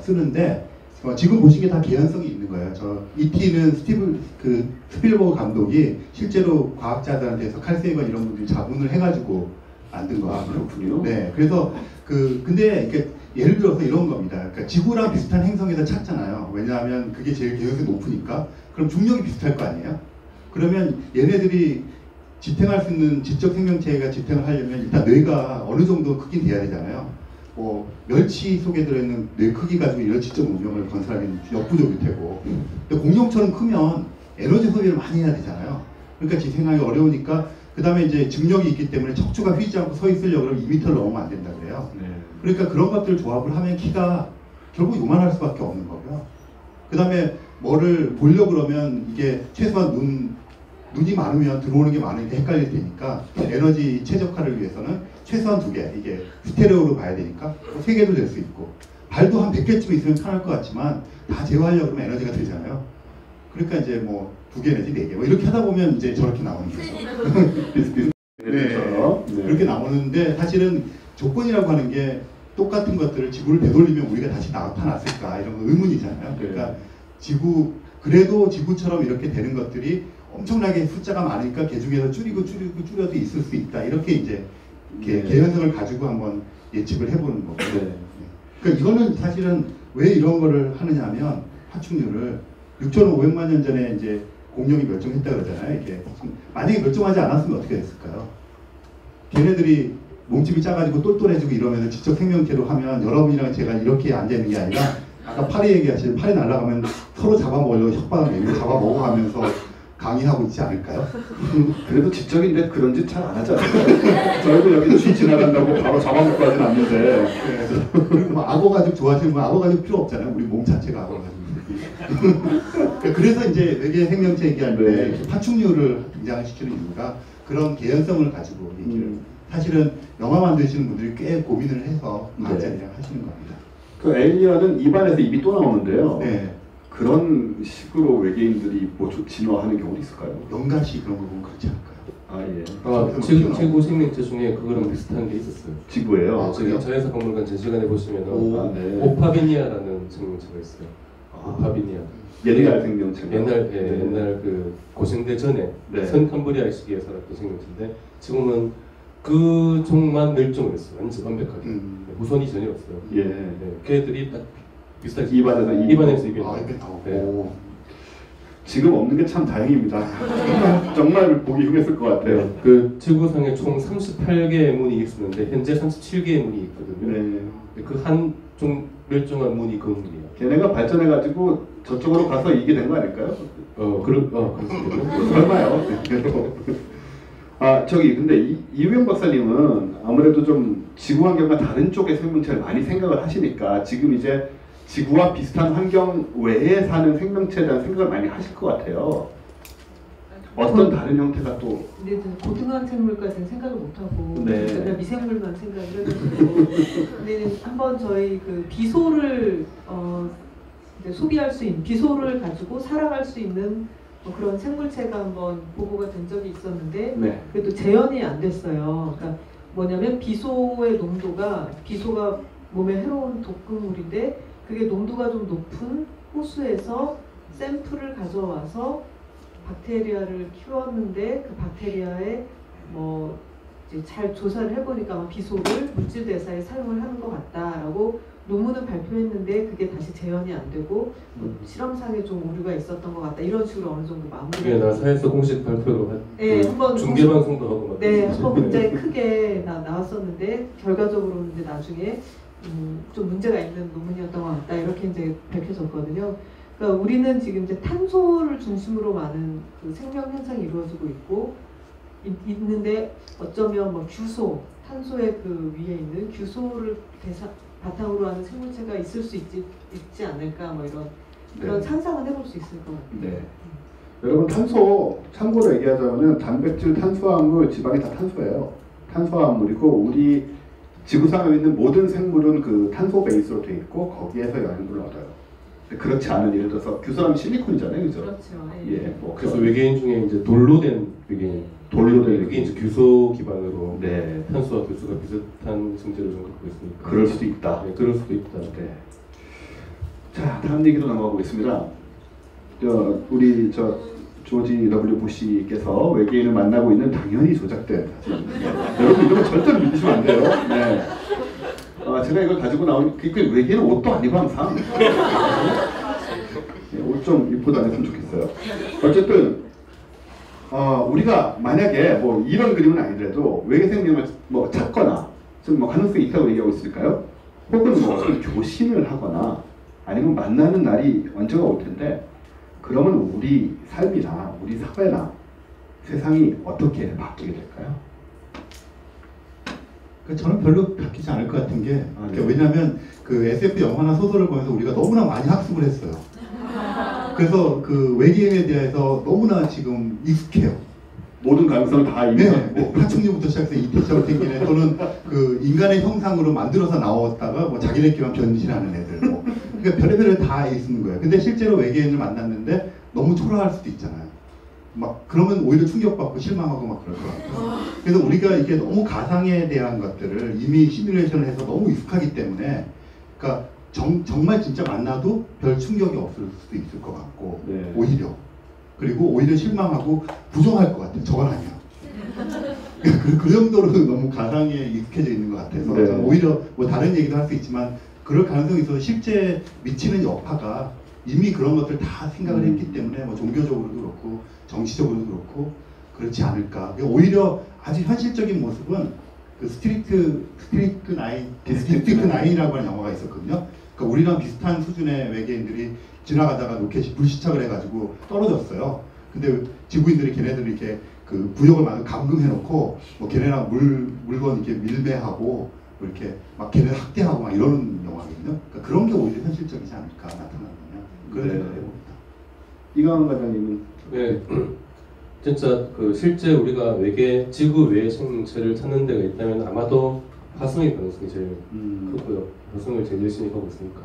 쓰는데 지금 보신 게 다 개연성이 있는 거예요. 저 E.T.는 스필버그 감독이 실제로 과학자들한테서 칼 세이건 이런 분들이 자문을 해가지고 만든 거예요. 그렇군요. 네, 그래서 근데 이렇게 예를 들어서 이런 겁니다. 그러니까 지구랑 비슷한 행성에다 찾잖아요. 왜냐하면 그게 제일 개연성이 높으니까. 그럼 중력이 비슷할 거 아니에요? 그러면 얘네들이 지탱할 수 있는 지적 생명체가 지탱을 하려면 일단 뇌가 어느 정도 크긴 돼야 되잖아요. 뭐 멸치 속에 들어있는 뇌 크기 가지고 이런 지적 문명을 건설하기는 역부족일 테고. 근데 공룡처럼 크면 에너지 소비를 많이 해야 되잖아요. 그러니까 지탱하기 어려우니까 그 다음에 이제 중력이 있기 때문에 척추가 휘지 않고 서 있으려고 그러면 2m를 넘으면 안 된다 그래요. 네. 그러니까 그런 것들을 조합을 하면 키가 결국 요만할 수밖에 없는 거고요. 그 다음에 뭐를 보려고 그러면 이게 최소한 눈이 많으면 들어오는 게 많으니까 헷갈릴 테니까 에너지 최적화를 위해서는 최소한 2개, 이게 스테레오로 봐야 되니까 3개도 될 수 있고 발도 한 100개쯤 있으면 편할 것 같지만 다 제어하려고 그러면 에너지가 들잖아요. 그러니까 이제 뭐 2개 내지 4개 뭐 이렇게 하다 보면 이제 저렇게 나오는 거죠. 비슷비슷. 네. 그렇게 나오는데 사실은 조건이라고 하는 게 똑같은 것들을 지구를 되돌리면 우리가 다시 나타났을까 이런 거 의문이잖아요. 그러니까 그래도 지구처럼 이렇게 되는 것들이 엄청나게 숫자가 많으니까 그 중에서 줄여도 있을 수 있다. 이렇게 이제 개연성을 가지고 한번 예측을 해보는 거고. 네. 그러니까 이거는 사실은 왜 이런 거를 하느냐면 파충류를 6,500만 년 전에 이제 공룡이 멸종했다 그러잖아요. 이게 만약에 멸종하지 않았으면 어떻게 됐을까요? 걔네들이 몸집이 작아지고 똘똘해지고 이러면서 지적 생명체로 하면 여러분이랑 제가 이렇게 앉아있는 게 아니라 아까 파리 얘기하시는 팔이 날아가면 서로 잡아먹으려고 혓바닥 내밀고 잡아먹어가면서 강의하고 있지 않을까요? 그래도 지적인데 그런 짓 잘 안 하잖아요. 저희도 여기서 쥐 지나간다고 바로 잡아먹고 하진 않는데. 네. 그리고 뭐 악어 가죽 좋아하시는 분 악어 가죽 필요 없잖아요. 우리 몸 자체가 악어 가죽. 그래서 이제 외계 생명체 얘기할 때 파충류를 등장시키는 이유가 그런 개연성을 가지고 얘기를 사실은 영화 만드시는 분들이 꽤 고민을 해서 과학자들이랑 하시는 겁니다. 그 에일리언은 입안에서 입이 또 나오는데요. 네. 그런 식으로 외계인들이 뭐 진화하는 경우도 있을까요? 연가시 그런 거 보면 그렇지 않을까요? 아 예. 지구 생명체 중에 그거랑 비슷한 게 있었어요. 지구예요. 아, 저기 자연사박물관 전시관에 보시면은 네. 오파비니아라는 생명체가 있어요. 오파비니아. 옛날 생명체가. 옛날 그 고생대 전에 네. 선캄브리아 시기에 살았던 생명체인데 지금은 그 종만 멸종을 했어요. 완벽하게. 후손이 전혀 없어요. 예. 네. 걔들이 딱 비슷하게 입안에서 입이 아, 나와요. 입에 나오고. 네. 지금 없는 게 참 다행입니다. 정말 보기 흉했을 것 같아요. 그 지구상에 총 38개의 문이 있었는데 현재 37개의 문이 있거든요. 네. 그 한 종 멸종한 문이 그 문이에요. 걔네가 발전해가지고 저쪽으로 가서 이게 된 거 아닐까요? 그렇습니다. 설마요. 아 저기 근데 이우영 박사님은 아무래도 좀 지구 환경과 다른 쪽의 생명체를 많이 생각을 하시니까 지금 이제 지구와 비슷한 환경 외에 사는 생명체에 대한 생각을 많이 하실 것 같아요. 어떤 다른 형태가 또? 근데 고등한 생물까지는 생각을 못하고 네. 그냥 미생물만 생각을 해가지고 근데 한번 저희 그 비소를 이제 소비할 수 있는 비소를 가지고 살아갈 수 있는 그런 생물체가 한번 보고가 된 적이 있었는데 네. 그래도 재현이 안 됐어요. 그러니까 뭐냐면 비소의 농도가 비소가 몸에 해로운 독극물인데 그게 농도가 좀 높은 호수에서 샘플을 가져와서 박테리아를 키웠는데 그 박테리아에 뭐 이제 잘 조사를 해보니까 아마 비소를 물질 대사에 사용을 하는 것 같다라고 논문은 발표했는데 그게 다시 재현이 안 되고 실험상에 좀 오류가 있었던 것 같다 이런 식으로 어느 정도 마무리. 그게 나사에서 공식 발표로 네, 한번 중계 방송도 하고 막. 네, 한번 굉장히 크게 나왔었는데 결과적으로는 이제 나중에 좀 문제가 있는 논문이었던 것 같다 이렇게 이제 밝혀졌거든요. 그러니까 우리는 지금 이제 탄소를 중심으로 많은 그 생명 현상이 이루어지고 있는데 어쩌면 뭐 규소, 탄소의 그 위에 있는 규소를 바탕으로 하는 생물체가 있을 수 있지 않을까 뭐 이런 그런 네. 상상은 해볼 수 있을 것 같아요. 네. 여러분 탄소 참고로 얘기하자면은 단백질, 탄수화물, 지방이 다 탄소예요. 탄수화물이고 우리 지구상에 있는 모든 생물은 그 탄소 베이스로 돼 있고 거기에서 영양분을 얻어요. 그렇지 않은 예를 들어서 규소라면 실리콘이잖아요, 그죠? 그렇죠. 예, 뭐 그래서 외계인 중에 이제 돌로 된 외계인, 돌로 된 외계인 이제 규소 기반으로 네, 탄소와 규소가 비슷한 성질을 좀 갖고 있으니까. 그럴 수도 있다. 네, 그럴 수도 있다. 네. 자, 다음 얘기로 넘어가 보겠습니다. 우리 조지 W 부시께서 외계인을 만나고 있는 당연히 조작된 사진. 여러분 이런 거 절대로 믿으시면 안 돼요. 네. 제가 이걸 가지고 나온 그 외계인은 옷도 아니고 항상 네, 옷 좀 입고 다녔으면 좋겠어요. 어쨌든 우리가 만약에 뭐 이런 그림은 아니더라도 외계 생명을 뭐 찾거나 좀 뭐 가능성이 있다고 얘기하고 있을까요? 혹은 뭐 교신을 하거나 아니면 만나는 날이 언젠가 올 텐데 그러면 우리 삶이나 우리 사회나 세상이 어떻게 바뀌게 될까요? 저는 별로 바뀌지 않을 것 같은 게 네. 왜냐하면 그 SF 영화나 소설을 보면서 우리가 너무나 많이 학습을 했어요. 그래서 그 외계인에 대해서 너무나 지금 익숙해요. 모든 가능성을 다 이미 뭐 파충류부터 시작해서 이태처럼 생긴 애 또는 그 인간의 형상으로 만들어서 나왔다가 뭐 자기네끼리만 변신하는 애들 뭐 그러니까 별의별을 다 있는 거예요. 근데 실제로 외계인을 만났는데 너무 초라할 수도 있잖아요. 막 그러면 오히려 충격받고 실망하고 막 그럴 것 같아요. 그래서 우리가 이게 너무 가상에 대한 것들을 이미 시뮬레이션을 해서 너무 익숙하기 때문에 그러니까 정말 진짜 만나도 별 충격이 없을 수도 있을 것 같고 네. 오히려 그리고 오히려 실망하고 부정할 것 같아요. 저건 아니야. 그 정도로 너무 가상에 익숙해져 있는 것 같아서 네. 저는 오히려 뭐 다른 얘기도 할 수 있지만 그럴 가능성이 있어서 실제 미치는 여파가 이미 그런 것들 다 생각을 했기 때문에 뭐 종교적으로도 그렇고 정치적으로도 그렇고 그렇지 않을까. 오히려 아주 현실적인 모습은 그 디스트릭트 9이라고 하는 영화가 있었거든요. 그러니까 우리랑 비슷한 수준의 외계인들이 지나가다가 로켓이 불시착을 해가지고 떨어졌어요. 근데 지구인들이 걔네들 이렇게 그 구역을 막 감금해놓고 뭐 걔네랑 물건 이렇게 밀매하고 뭐 이렇게 막 걔네 학대하고 막 이러는 영화거든요. 그러니까 그런 게 오히려 현실적이지 않을까 나타나느냐 그런 네. 생각을 해봅니다. 이강원 과장님은 네, 진짜 그 실제 우리가 지구 외의 생명체를 찾는 데가 있다면 아마도 화성의 가능성이 제일 크고요. 화성을 제일 열심히 가고 있으니까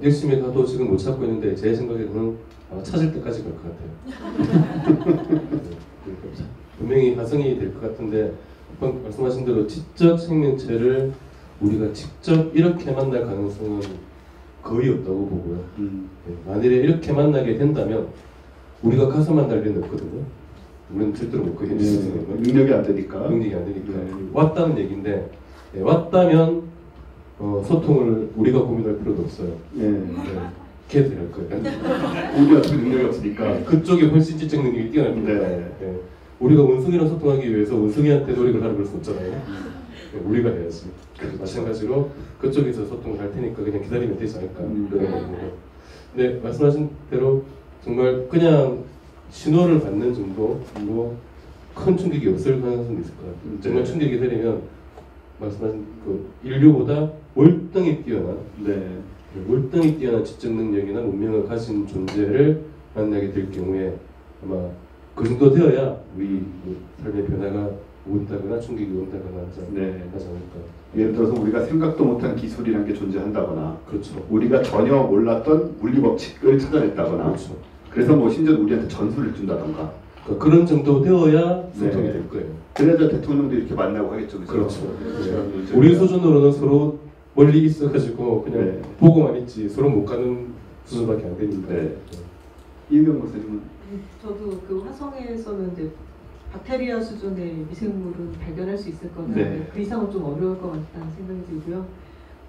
열심히 가도 지금 못 찾고 있는데 제 생각에는 찾을 때까지 갈 것 같아요. 네, 분명히 화성이 될 것 같은데 방금 말씀하신 대로 지적 생명체를 우리가 직접 이렇게 만날 가능성은 거의 없다고 보고요. 네, 만일에 이렇게 만나게 된다면 우리가 가서 만날 일은 없거든요. 우리는 절대로 못 가요. 능력이 안 되니까. 능력이 안 되니까. 왔다는 얘기인데 왔다면 소통을 우리가 고민할 필요도 없어요. 네. 걔들이 할 거예요. 우리 어차피 능력이 없으니까. 그쪽에 훨씬 지적 능력이 뛰어납니다. 네. 우리가 원숭이랑 소통하기 위해서 원숭이한테 노력을 하라 그럴 수 없잖아요. 네, 우리가 해야지. 마찬가지로 그쪽에서 소통을 할 테니까 그냥 기다리면 되지 않을까. 네, 말씀하신 대로 정말 그냥 신호를 받는 정도로 큰 충격이 없을 가능성도 있을 것 같아요. 정말 충격이 되려면 말씀하신 그 인류보다 월등히 뛰어난 월등히 뛰어난 지적 능력이나 문명을 가진 존재를 만나게 될 경우에 아마 그 정도 되어야 우리 삶의 변화가 온다거나 충격이 온다거나 하지 않을까. 예를 들어서 우리가 생각도 못한 기술이라는 게 존재한다거나 그렇죠. 우리가 전혀 몰랐던 물리 법칙을 찾아냈다거나 그렇죠. 그래서 뭐 심지어 우리한테 전술을 준다던가 그러니까 그런 정도 되어야 소통이 될 거예요. 그래서 대통령도 이렇게 만나고 하겠죠. 그렇죠. 우리 수준으로는 서로 멀리 있어가지고 그냥 보고만 있지 서로 못 가는 수준밖에 안 되니까. 이명 목사님은 저도 그 화성에서는 이제 박테리아 수준의 미생물은 발견할 수 있을 거는 그 이상은 좀 어려울 것 같다는 생각이 들고요.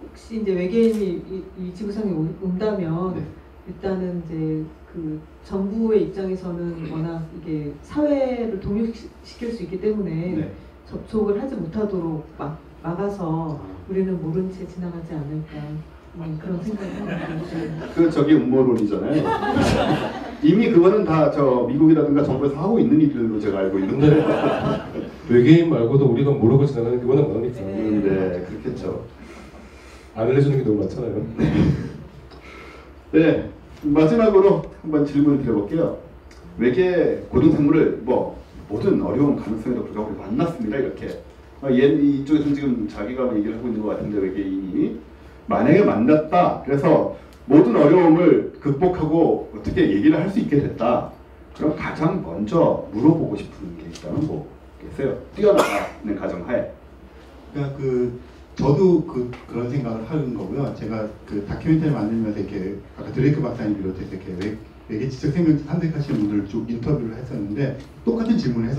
혹시 이제 외계인이 이 지구상에 온다면 일단은 이제 그 정부의 입장에서는 워낙 이게 사회를 동요시킬 수 있기 때문에 접촉을 하지 못하도록 막아서 우리는 모른 채 지나가지 않을까. 그런 생각이 합니다. 그 저기 음모론이잖아요. 이미 그거는 다 저 미국이라든가 정부에서 하고 있는 일들로 제가 알고 있는데 외계인 말고도 우리가 모르고 지나가는 게 워낙 많으니까. 네, 그렇겠죠. 안 알려주는 게 너무 많잖아요. 네, 마지막으로 한번 질문을 드려볼게요. 외계 고등생물을 뭐 모든 어려운 가능성에도 불구하고 만났습니다. 이렇게 이쪽에서는 지금 자기가 얘기를 하고 있는 것 같은데 외계인이 만약에 만났다. 그래서 모든 어려움을 극복하고 어떻게 얘기를 할 수 있게 됐다. 그럼 가장 먼저 물어보고 싶은 게 있다면 뭐 있어요? 뛰어나가는 가정하에. 그러니까 저도 그런 생각을 하는 거고요. 제가 그 다큐멘터리 만들면서 이렇게 아까 드레이크 박사님 비롯해서 이렇게 외계 지적 생명체 탐색하시는 분들 쭉 인터뷰를 했었는데 똑같은 질문을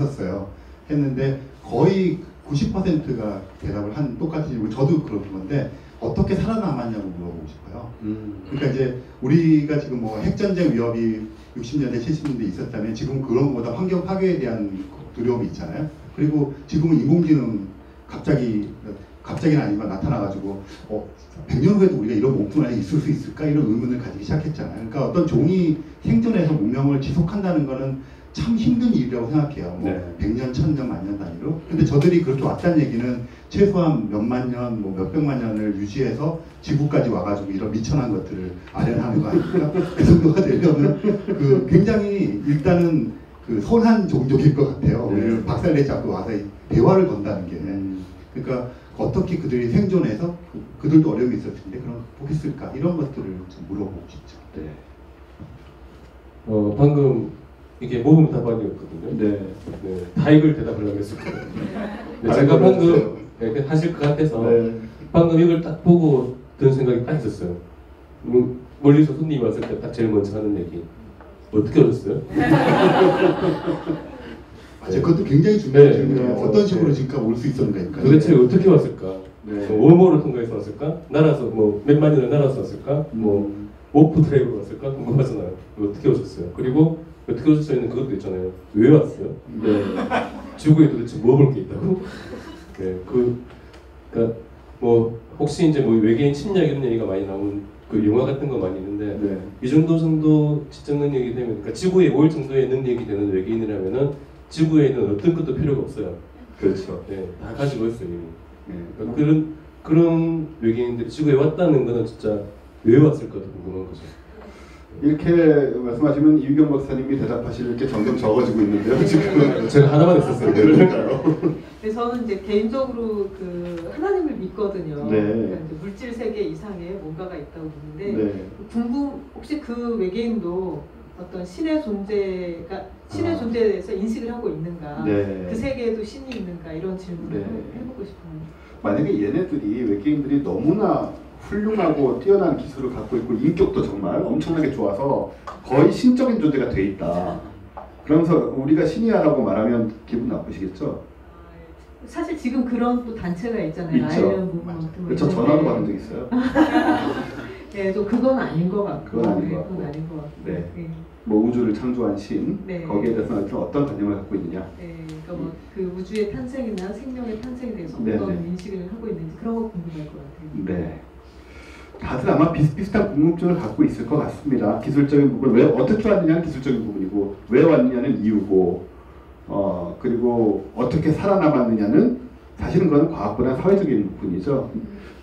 했는데 거의 90%가 대답을 한 똑같은 질문. 저도 그런 건데 어떻게 살아남았냐고 물어보고 싶어요. 그러니까 이제 우리가 지금 뭐 핵전쟁 위협이 60년대 70년대 있었다면 지금 그런 것보다 환경 파괴에 대한 두려움이 있잖아요. 그리고 지금은 인공지능 갑자기는 아니지만 나타나가지고 100년 후에도 우리가 이런 몸뚱 안에 있을 수 있을까 이런 의문을 가지기 시작했잖아요. 그러니까 어떤 종이 생존해서 문명을 지속한다는 거는 참 힘든 일이라고 생각해요. 뭐 네. 100년, 1000년, 만년 단위로. 근데 저들이 그렇게 왔다는 얘기는 최소한 몇만 년, 뭐 몇백만 년을 유지해서 지구까지 와가지고 이런 미천한 것들을 아련하는 거 아닙니까? 그 정도가 되려면 굉장히 일단은 선한 종족일 것 같아요. 네. 우리를 박살내지 않고 와서 대화를 건다는 게. 그러니까 어떻게 그들이 생존해서 그들도 어려움이 있었을 텐데 그럼 보겠을까 이런 것들을 좀 물어보고 싶죠. 네. 방금 이게 모범 답안이었거든요. 네. 네, 다 이걸 대답하려고 했었거든요. 네, 제가 방금 하실 것 같아서 네. 방금 이걸 딱 보고 든 생각이 딱 있었어요. 멀리서 손님이 왔을 때 딱 제일 먼저 하는 얘기. 어떻게 오셨어요? 그것도 굉장히 중요한 네. 질문이에요. 어떤 식으로 지금까지 올 수 있었는가. 도대체 어떻게 왔을까? 네. 워머를 통과해서 왔을까? 날아서 뭐 몇만 년을 날아서 왔을까? 뭐 워프 트레이로 왔을까? 궁금하잖아요. 어떻게 오셨어요? 그리고 어떻게 오셨어요는 그것도 있잖아요. 왜 왔어요? 네. 지구에 도대체 뭐 볼 게 있다고? 네, 그러니까 뭐 혹시 이제 뭐 외계인 침략 이런 얘기가 많이 나오는 그 영화 같은 거 많이 있는데 네. 이 정도 지적 능력이 되면 그러니까 지구에 올 정도의 능력이 되는 외계인이라면은 지구에는 어떤 것도 필요가 없어요. 그렇죠. 네, 다 가지고 있어요 이미. 네. 그러니까 그런 외계인들이 지구에 왔다는 거는 진짜 왜 왔을까도 궁금한 거죠. 이렇게 말씀하시면 이유경 박사님이 대답하실 게 점점 적어지고 있는데요. 지금 제가 하나만 했었어요. 그러니까요. 근데 저는 이제 개인적으로 하나님을 믿거든요. 네. 그러니까 이제 물질 세계 이상에 뭔가가 있다고 보는데 네. 혹시 그 외계인도 어떤 신의 존재에 대해서 인식을 하고 있는가? 네. 그 세계에도 신이 있는가? 이런 질문을 네. 해보고 싶어요. 만약에 얘네들이 외계인들이 너무나 훌륭하고 뛰어난 기술을 갖고 있고 인격도 정말 엄청나게 좋아서 거의 신적인 존재가 돼 있다. 그러면서 우리가 신이야라고 말하면 기분 나쁘시겠죠? 사실 지금 그런 또 단체가 있잖아요. 있죠. 아일랜드 무브먼트. 저 전화도 받은 적 있어요. 네, 좀 그건 아닌 것 같고. 그건 아닌 것 같고. 그건 아닌 것 같고. 네. 뭐 우주를 창조한 신, 네. 거기에 대해서는 어떤 관념을 갖고 있느냐. 네, 그러니까 뭐 그 우주의 탄생이나 생명의 탄생에 대해서 네, 어떤 네. 인식을 하고 있는지 그런 거 궁금할 것 같아요. 네. 다들 아마 비슷비슷한 궁금증을 갖고 있을 것 같습니다. 기술적인 부분, 왜 어떻게 왔느냐는 기술적인 부분이고, 왜 왔느냐는 이유고, 그리고 어떻게 살아남았느냐는 사실은 그건 과학보다 사회적인 부분이죠.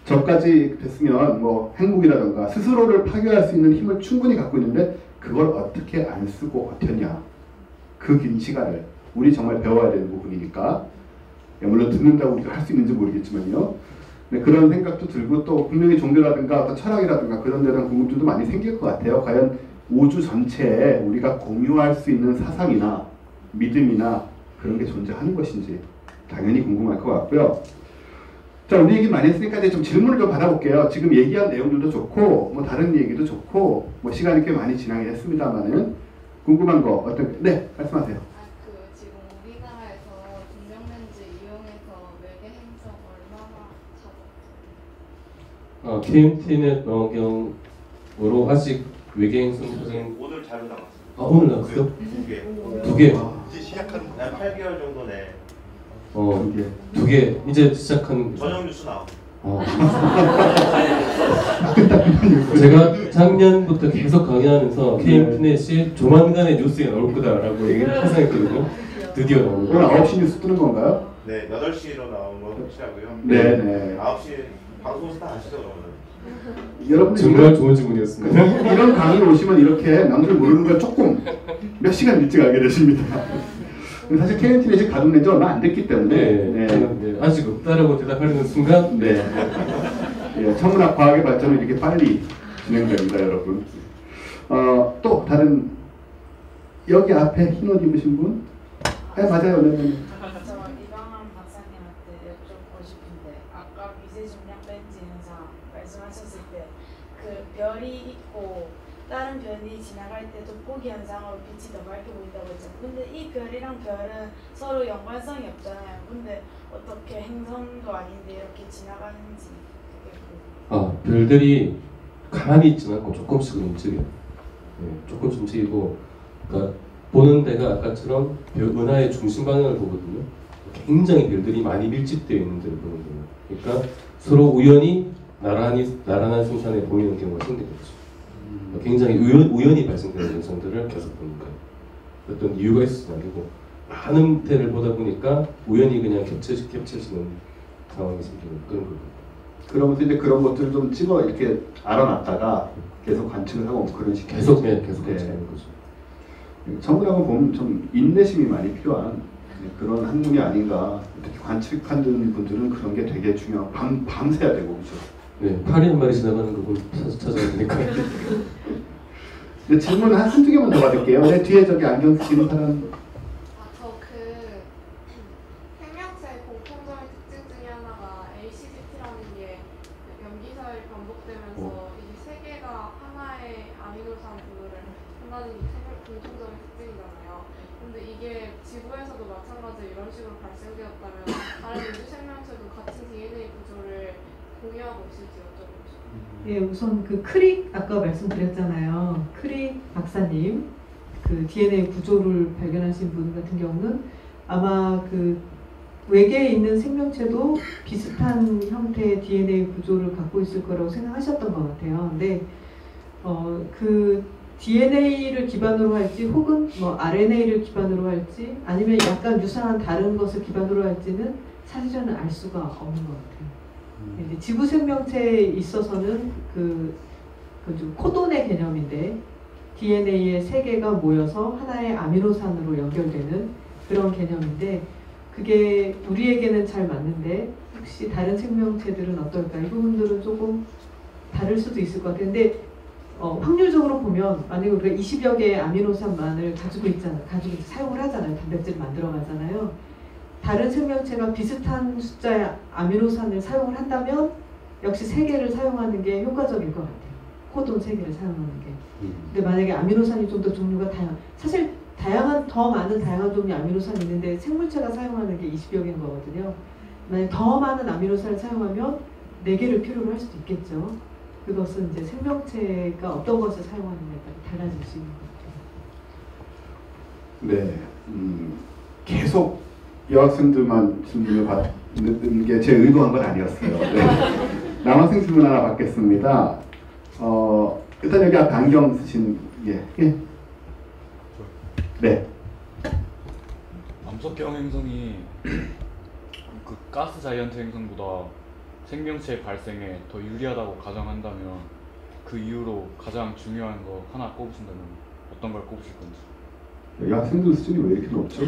저까지 됐으면 뭐 행복이라던가 스스로를 파괴할 수 있는 힘을 충분히 갖고 있는데 그걸 어떻게 안 쓰고 버텼냐. 그 긴 시간을 우리 정말 배워야 되는 부분이니까. 물론 듣는다고 우리가 할 수 있는지 모르겠지만요. 네, 그런 생각도 들고 또 분명히 종교라든가 어떤 철학이라든가 그런 데 대한 궁금증도 많이 생길 것 같아요. 과연 우주 전체에 우리가 공유할 수 있는 사상이나 믿음이나 그런 게 존재하는 것인지 당연히 궁금할 것 같고요. 자, 우리 얘기 많이 했으니까 이제 좀 질문을 좀 받아볼게요. 지금 얘기한 내용들도 좋고 뭐 다른 얘기도 좋고 뭐 시간이 꽤 많이 지나긴 했습니다만은 궁금한 거 네, 말씀하세요. 지금 우리나라에서 증명렌즈 이용해서 외계 행성 얼마나 잡았어요? KMTnet 망원경으로 아직 외계 행성 사진 오늘 자료 나왔어요. 오늘 나왔어요? 두 개. 두 개. 이제 시작한 8개월 정도 내. 두 개. 이제 시작한. 저녁 뉴스 나오고. 제가 작년부터 계속 강의하면서 KMT넷이 조만간에 뉴스에 나올 거다라고 얘기를 항상 했거든요. 드디어 나오는 오늘 거예요. 9시 뉴스 뜨는 건가요? 네, 8시로 나온 거 확실하고요. 네. 9시 방송에서 다 아시죠, 그러면? 여러분들 정말 좋은 질문이었습니다. 이런 강의 오시면 이렇게 남들 모르는 걸 조금 몇 시간 일찍 알게 됐습니다. 사실 KNT넷이 가동된 지 얼마 안 됐기 때문에 아직 없다라고 대답하려는 순간 천문학 과학의 발전은 이렇게 빨리 진행됩니다, 여러분. 또 다른 여기 앞에 흰 옷 입으신 분? 네, 맞아요. 네. 저 이방한 박사님한테 여쭙고 싶은데 아까 미세 중력 렌즈 현상 말씀하셨을 때 그 별이 있고 다른 별이 지나갈 때 돋보기 현상으로 빛이 더 밝게 보인다고 했잖아요. 근데 이 별이랑 별은 서로 연관성이 없잖아요. 근데 어떻게 행성도 아닌데 이렇게 지나가는지 그게 별들이 가만히 있지는 않고 조금씩은 움직여요. 조금씩 움직이고, 그러니까 보는 데가 아까처럼 은하의 중심 방향을 보거든요. 굉장히 별들이 많이 밀집되어 있는 데를 보거든요. 그러니까 서로 우연히 나란한 순간에 보이는 경우가 생기겠죠. 굉장히 우연히 발생되는 현상들을 계속 보니까 어떤 이유가 있어서 아니고 많은 데를 보다 보니까 우연히 그냥 겹쳐지는 상황이 생기는 그런 거예요. 그러면서 이제 그런 것들을 좀 찍어 이렇게 알아놨다가 계속 관측을 하고 그런 식으로 계속 관측하는 거죠. 천문학을 보면 좀 인내심이 많이 필요한 그런 학문이 아닌가. 특히 관측하는 분들은 그런 게 되게 중요하고 밤새야 되고 그렇죠. 파리 한 마리 지나가는 거 찾아야 되니까. 근데 질문 한두 개만 더 받을게요. 내 뒤에 저기 안경 쓰시는 사람. 저 생명체의 공통적인 특징 중에 하나가 LCGT라는 게 염기서열이 반복되면서 이 세 개가 하나의 아미노산 분호를 한다는 게 공통적인 특징이잖아요. 근데 이게 지구에서도 마찬가지로 이런 식으로 발생되었다면 다른 우주 생명체도 같은 DNA 구조를 공유하고 있을지 여쭤보고 싶어요. 예, 우선 그 크릭 아까 말씀드렸잖아요. 크릭 박사님 그 DNA 구조를 발견하신 분 같은 경우는 아마 그 외계에 있는 생명체도 비슷한 형태의 DNA 구조를 갖고 있을 거라고 생각하셨던 것 같아요. 근데 그 DNA를 기반으로 할지 혹은 뭐 RNA를 기반으로 할지 아니면 약간 유사한 다른 것을 기반으로 할지는 사실은 알 수가 없는 것 같아요. 이제 지구 생명체에 있어서는 그 코돈의 개념인데 DNA의 세 개가 모여서 하나의 아미노산으로 연결되는 그런 개념인데 그게 우리에게는 잘 맞는데 혹시 다른 생명체들은 어떨까? 이 부분들은 조금 다를 수도 있을 것 같아요. 근데 확률적으로 보면 만약에 우리가 20여 개의 아미노산만을 가지고 사용을 하잖아요. 단백질을 만들어 가잖아요. 다른 생명체가 비슷한 숫자의 아미노산을 사용을 한다면 역시 3개를 사용하는 게 효과적일 것 같아요. 코돈 3개를 사용하는 게. 근데 만약에 아미노산이 좀 더 종류가 사실 더 많은 다양한 종류의 아미노산이 있는데 생물체가 사용하는 게 20여 개인 거거든요. 만약에 더 많은 아미노산을 사용하면 4개를 필요로 할 수도 있겠죠. 그것은 이제 생명체가 어떤 것을 사용하느냐에 따라 달라질 수 있는 것 같아요. 네, 계속 여학생들만 질문을 받는 게 제 의도한 건 아니었어요. 네. 남학생 질문 하나 받겠습니다. 일단 여기 앞에 안경 쓰신 네. 암석형 행성이 그 가스 자이언트 행성보다 생명체 발생에 더 유리하다고 가정한다면 그 이유로 가장 중요한 거 하나 꼽으신다면 어떤 걸 꼽으실 건지. 여기 학생들 수준이 왜 이렇게 높죠?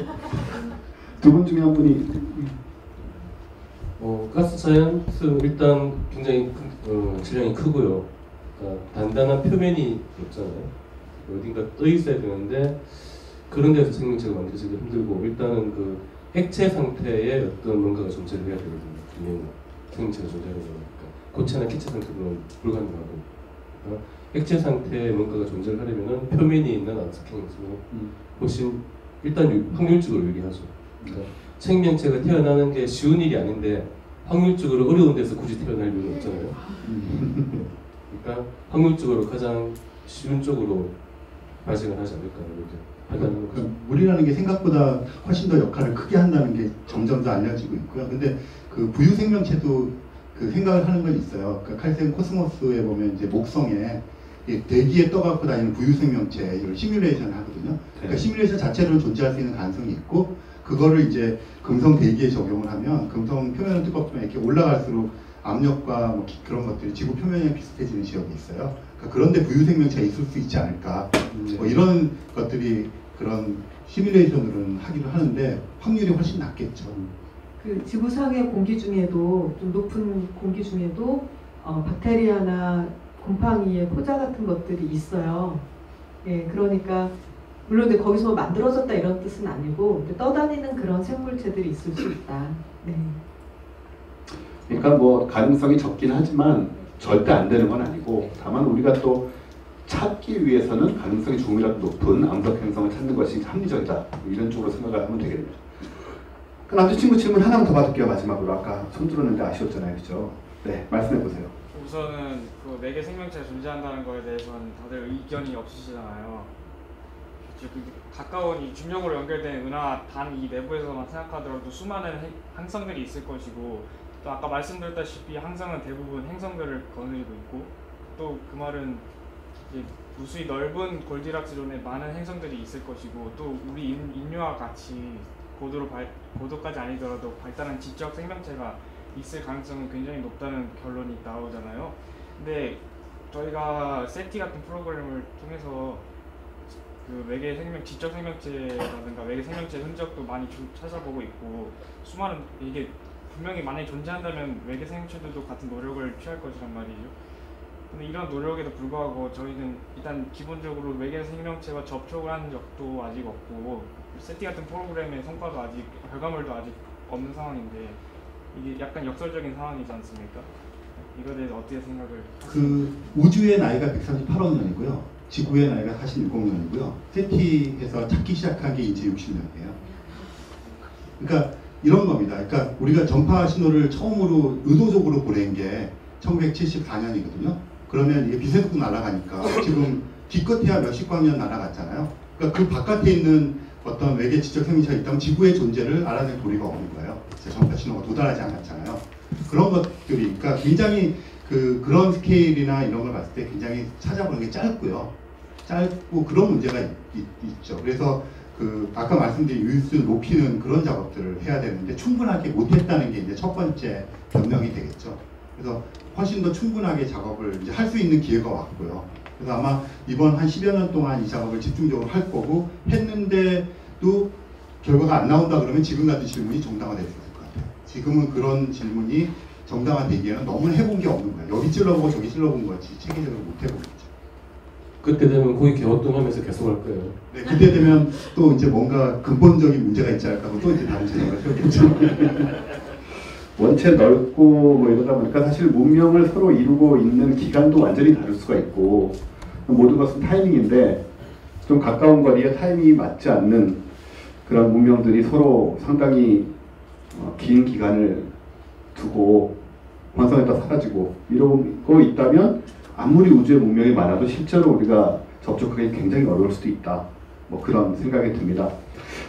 두 분 중에 한 분이 가스 자이언트는 일단 굉장히 질량이 크고요. 그러니까 단단한 표면이 없잖아요. 어딘가 떠 있어야 되는데 그런 데서 생명체가 만들어지기 힘들고 일단은 그 액체 상태의 어떤 뭔가가 존재를 해야 되거든요. 분명히 생명체가 존재하는 거니까 고체나 기체 상태로는 불가능하고 액체 상태의 뭔가가 존재를 하려면은 표면이 있는 암석형 행성은 훨씬 일단 확률적으로 유리하죠. 그러니까 생명체가 태어나는 게 쉬운 일이 아닌데 확률적으로 어려운 데서 굳이 태어날 이유는 없잖아요. 그러니까 확률적으로 가장 쉬운 쪽으로 발생을 하지 않을까 이렇게 판단하는 거죠. 물이라는 게 생각보다 훨씬 더 역할을 크게 한다는 게 점점 더 알려지고 있고요. 근데 그 부유 생명체도 그 생각을 하는 건 있어요. 그 칼센 코스모스에 보면 이제 목성에 대기에 떠갖고 다니는 부유 생명체를 시뮬레이션을 하거든요. 그러니까 시뮬레이션 자체로는 존재할 수 있는 가능성이 있고 그거를 이제 금성 대기에 적용을 하면 금성 표면은 뜨겁지만 이렇게 올라갈수록 압력과 뭐 그런 것들이 지구 표면에 비슷해지는 지역이 있어요. 그러니까 그런데 부유 생명체가 있을 수 있지 않을까. 뭐 이런 것들이 그런 시뮬레이션으로는 하기를 하는데 확률이 훨씬 낮겠죠. 그 지구상의 공기 중에도 좀 높은 공기 중에도 박테리아나 곰팡이의 포자 같은 것들이 있어요. 예, 그러니까 물론 근데 거기서 만들어졌다 이런 뜻은 아니고 떠다니는 그런 생물체들이 있을 수 있다. 네. 그러니까 뭐 가능성이 적긴 하지만 절대 안 되는 건 아니고 다만 우리가 또 찾기 위해서는 가능성이 조금이라도 높은 암석 행성을 찾는 것이 합리적이다. 이런 쪽으로 생각을 하면 되겠네요. 그 남자친구 질문 하나만 더 받을게요. 마지막으로 아까 손 들었는데 아쉬웠잖아요, 그죠? 네, 말씀해 보세요. 우선은 그 매개 생명체가 존재한다는 거에 대해서는 다들 의견이 없으시잖아요. 가까운 이 중력으로 연결된 은하 단 이 내부에서만 생각하더라도 수많은 항성들이 있을 것이고, 또 아까 말씀드렸다시피 항성은 대부분 행성들을 거느리고 있고, 또 그 말은 이제 무수히 넓은 골디락스 존에 많은 행성들이 있을 것이고, 또 우리 인류와 같이 고도까지 아니더라도 발달한 지적 생명체가 있을 가능성은 굉장히 높다는 결론이 나오잖아요. 근데 저희가 세티 같은 프로그램을 통해서 그 외계 생명, 지적 생명체라든가 외계 생명체 흔적도 많이 찾아보고 있고, 수많은 이게 분명히 만약에 존재한다면 외계 생명체들도 같은 노력을 취할 것이란 말이죠. 근데 이런 노력에도 불구하고 저희는 일단 기본적으로 외계 생명체와 접촉을 한 적도 아직 없고, 세티 같은 프로그램의 성과도 아직, 결과물도 아직 없는 상황인데 이게 약간 역설적인 상황이지 않습니까? 이거에 대해서 어떻게 생각을 그 우주의 나이가 138억 년이고요. 지구의 나이가 47년이고요. 세티에서 찾기 시작한 게 이제 60년이에요. 그러니까 이런 겁니다. 그러니까 우리가 전파 신호를 처음으로 의도적으로 보낸 게 1974년이거든요. 그러면 이게 비세속도 날아가니까 지금 기껏해야 몇십 광년 날아갔잖아요. 그러니까 그 바깥에 있는 어떤 외계 지적 생명체가 있다면 지구의 존재를 알아낼 도리가 없는 거예요. 전파 신호가 도달하지 않았잖아요. 그런 것들이, 그러니까 굉장히 그런 스케일이나 이런 걸 봤을 때 굉장히 찾아보는 게 짧고 그런 문제가 있죠. 그래서 그 아까 말씀드린 유효수를 높이는 그런 작업들을 해야 되는데 충분하게 못했다는 게 이제 첫 번째 변명이 되겠죠. 그래서 훨씬 더 충분하게 작업을 이제 할 수 있는 기회가 왔고요. 그래서 아마 이번 한 10여 년 동안 이 작업을 집중적으로 할 거고, 했는데도 결과가 안 나온다 그러면 지금 같은 질문이 정당화될 수 있을 것 같아요. 지금은 그런 질문이 정당화되기에는 너무 해본 게 없는 거예요. 여기 찔러보고 저기 찔러본 거지 체계적으로 못 해본 거죠. 그때 되면 거기 개활동하면서 계속 할 거예요. 네, 그때 되면 또 이제 뭔가 근본적인 문제가 있지 않을까 하고 또 이제 다른 생각을 해보겠죠. 원체 넓고 뭐 이러다 보니까 사실 문명을 서로 이루고 있는 기간도 완전히 다를 수가 있고, 모든 것은 타이밍인데 좀 가까운 거리에 타이밍이 맞지 않는 그런 문명들이 서로 상당히 긴 기간을 두고 완성했다 사라지고 이러고 있다면 아무리 우주의 문명이 많아도 실제로 우리가 접촉하기 굉장히 어려울 수도 있다. 뭐 그런 생각이 듭니다.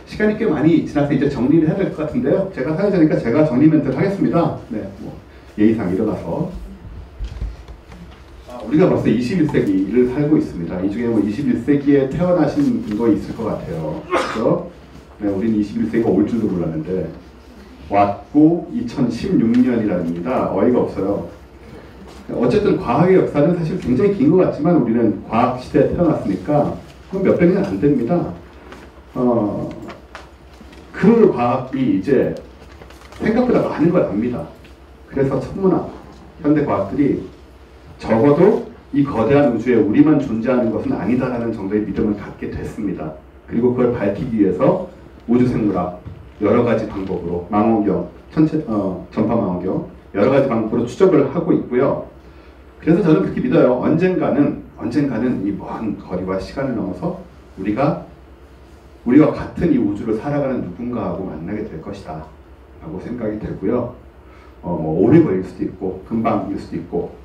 시간이 꽤 많이 지나서 이제 정리를 해야 될 것 같은데요. 제가 사회자니까 제가 정리 멘트를 하겠습니다. 네, 뭐 예의상 일어나서. 우리가 벌써 21세기를 살고 있습니다. 이 중에 뭐 21세기에 태어나신 분도 있을 것 같아요. 그렇죠? 네, 우리는 21세기가 올 줄도 몰랐는데 왔고 2016년이랍니다. 어이가 없어요. 어쨌든 과학의 역사는 사실 굉장히 긴 것 같지만 우리는 과학 시대에 태어났으니까 몇백 년 안 됩니다. 그 과학이 이제 생각보다 많은 걸 압니다. 그래서 천문학, 현대 과학들이 적어도 이 거대한 우주에 우리만 존재하는 것은 아니다라는 정도의 믿음을 갖게 됐습니다. 그리고 그걸 밝히기 위해서 우주생물학 여러 가지 방법으로 망원경, 전파 망원경 여러 가지 방법으로 추적을 하고 있고요. 그래서 저는 그렇게 믿어요. 언젠가는 이 먼 거리와 시간을 넘어서 우리와 같은 이 우주를 살아가는 누군가하고 만나게 될 것이다 라고 생각이 되고요. 뭐 오래 걸릴 수도 있고 금방일 수도 있고,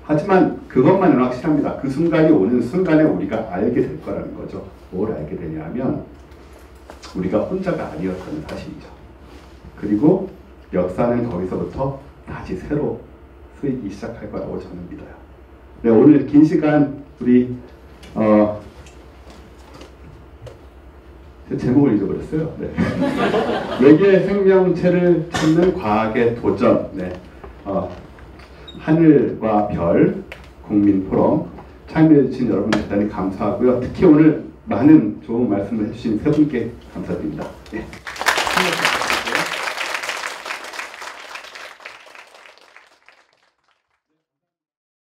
하지만 그것만은 확실합니다. 그 순간이 오는 순간에 우리가 알게 될 거라는 거죠. 뭘 알게 되냐면 우리가 혼자가 아니었다는 사실이죠. 그리고 역사는 거기서부터 다시 새로 쓰이기 시작할 거라고 저는 믿어요. 네, 오늘 긴 시간 우리 제목을 잊어버렸어요. 네. 외계 생명체를 찾는 과학의 도전. 네. 하늘과 별 국민 포럼 참여해주신 여러분 대단히 감사하고요. 특히 오늘 많은 좋은 말씀을 해주신 세 분께 감사드립니다. 네. 네.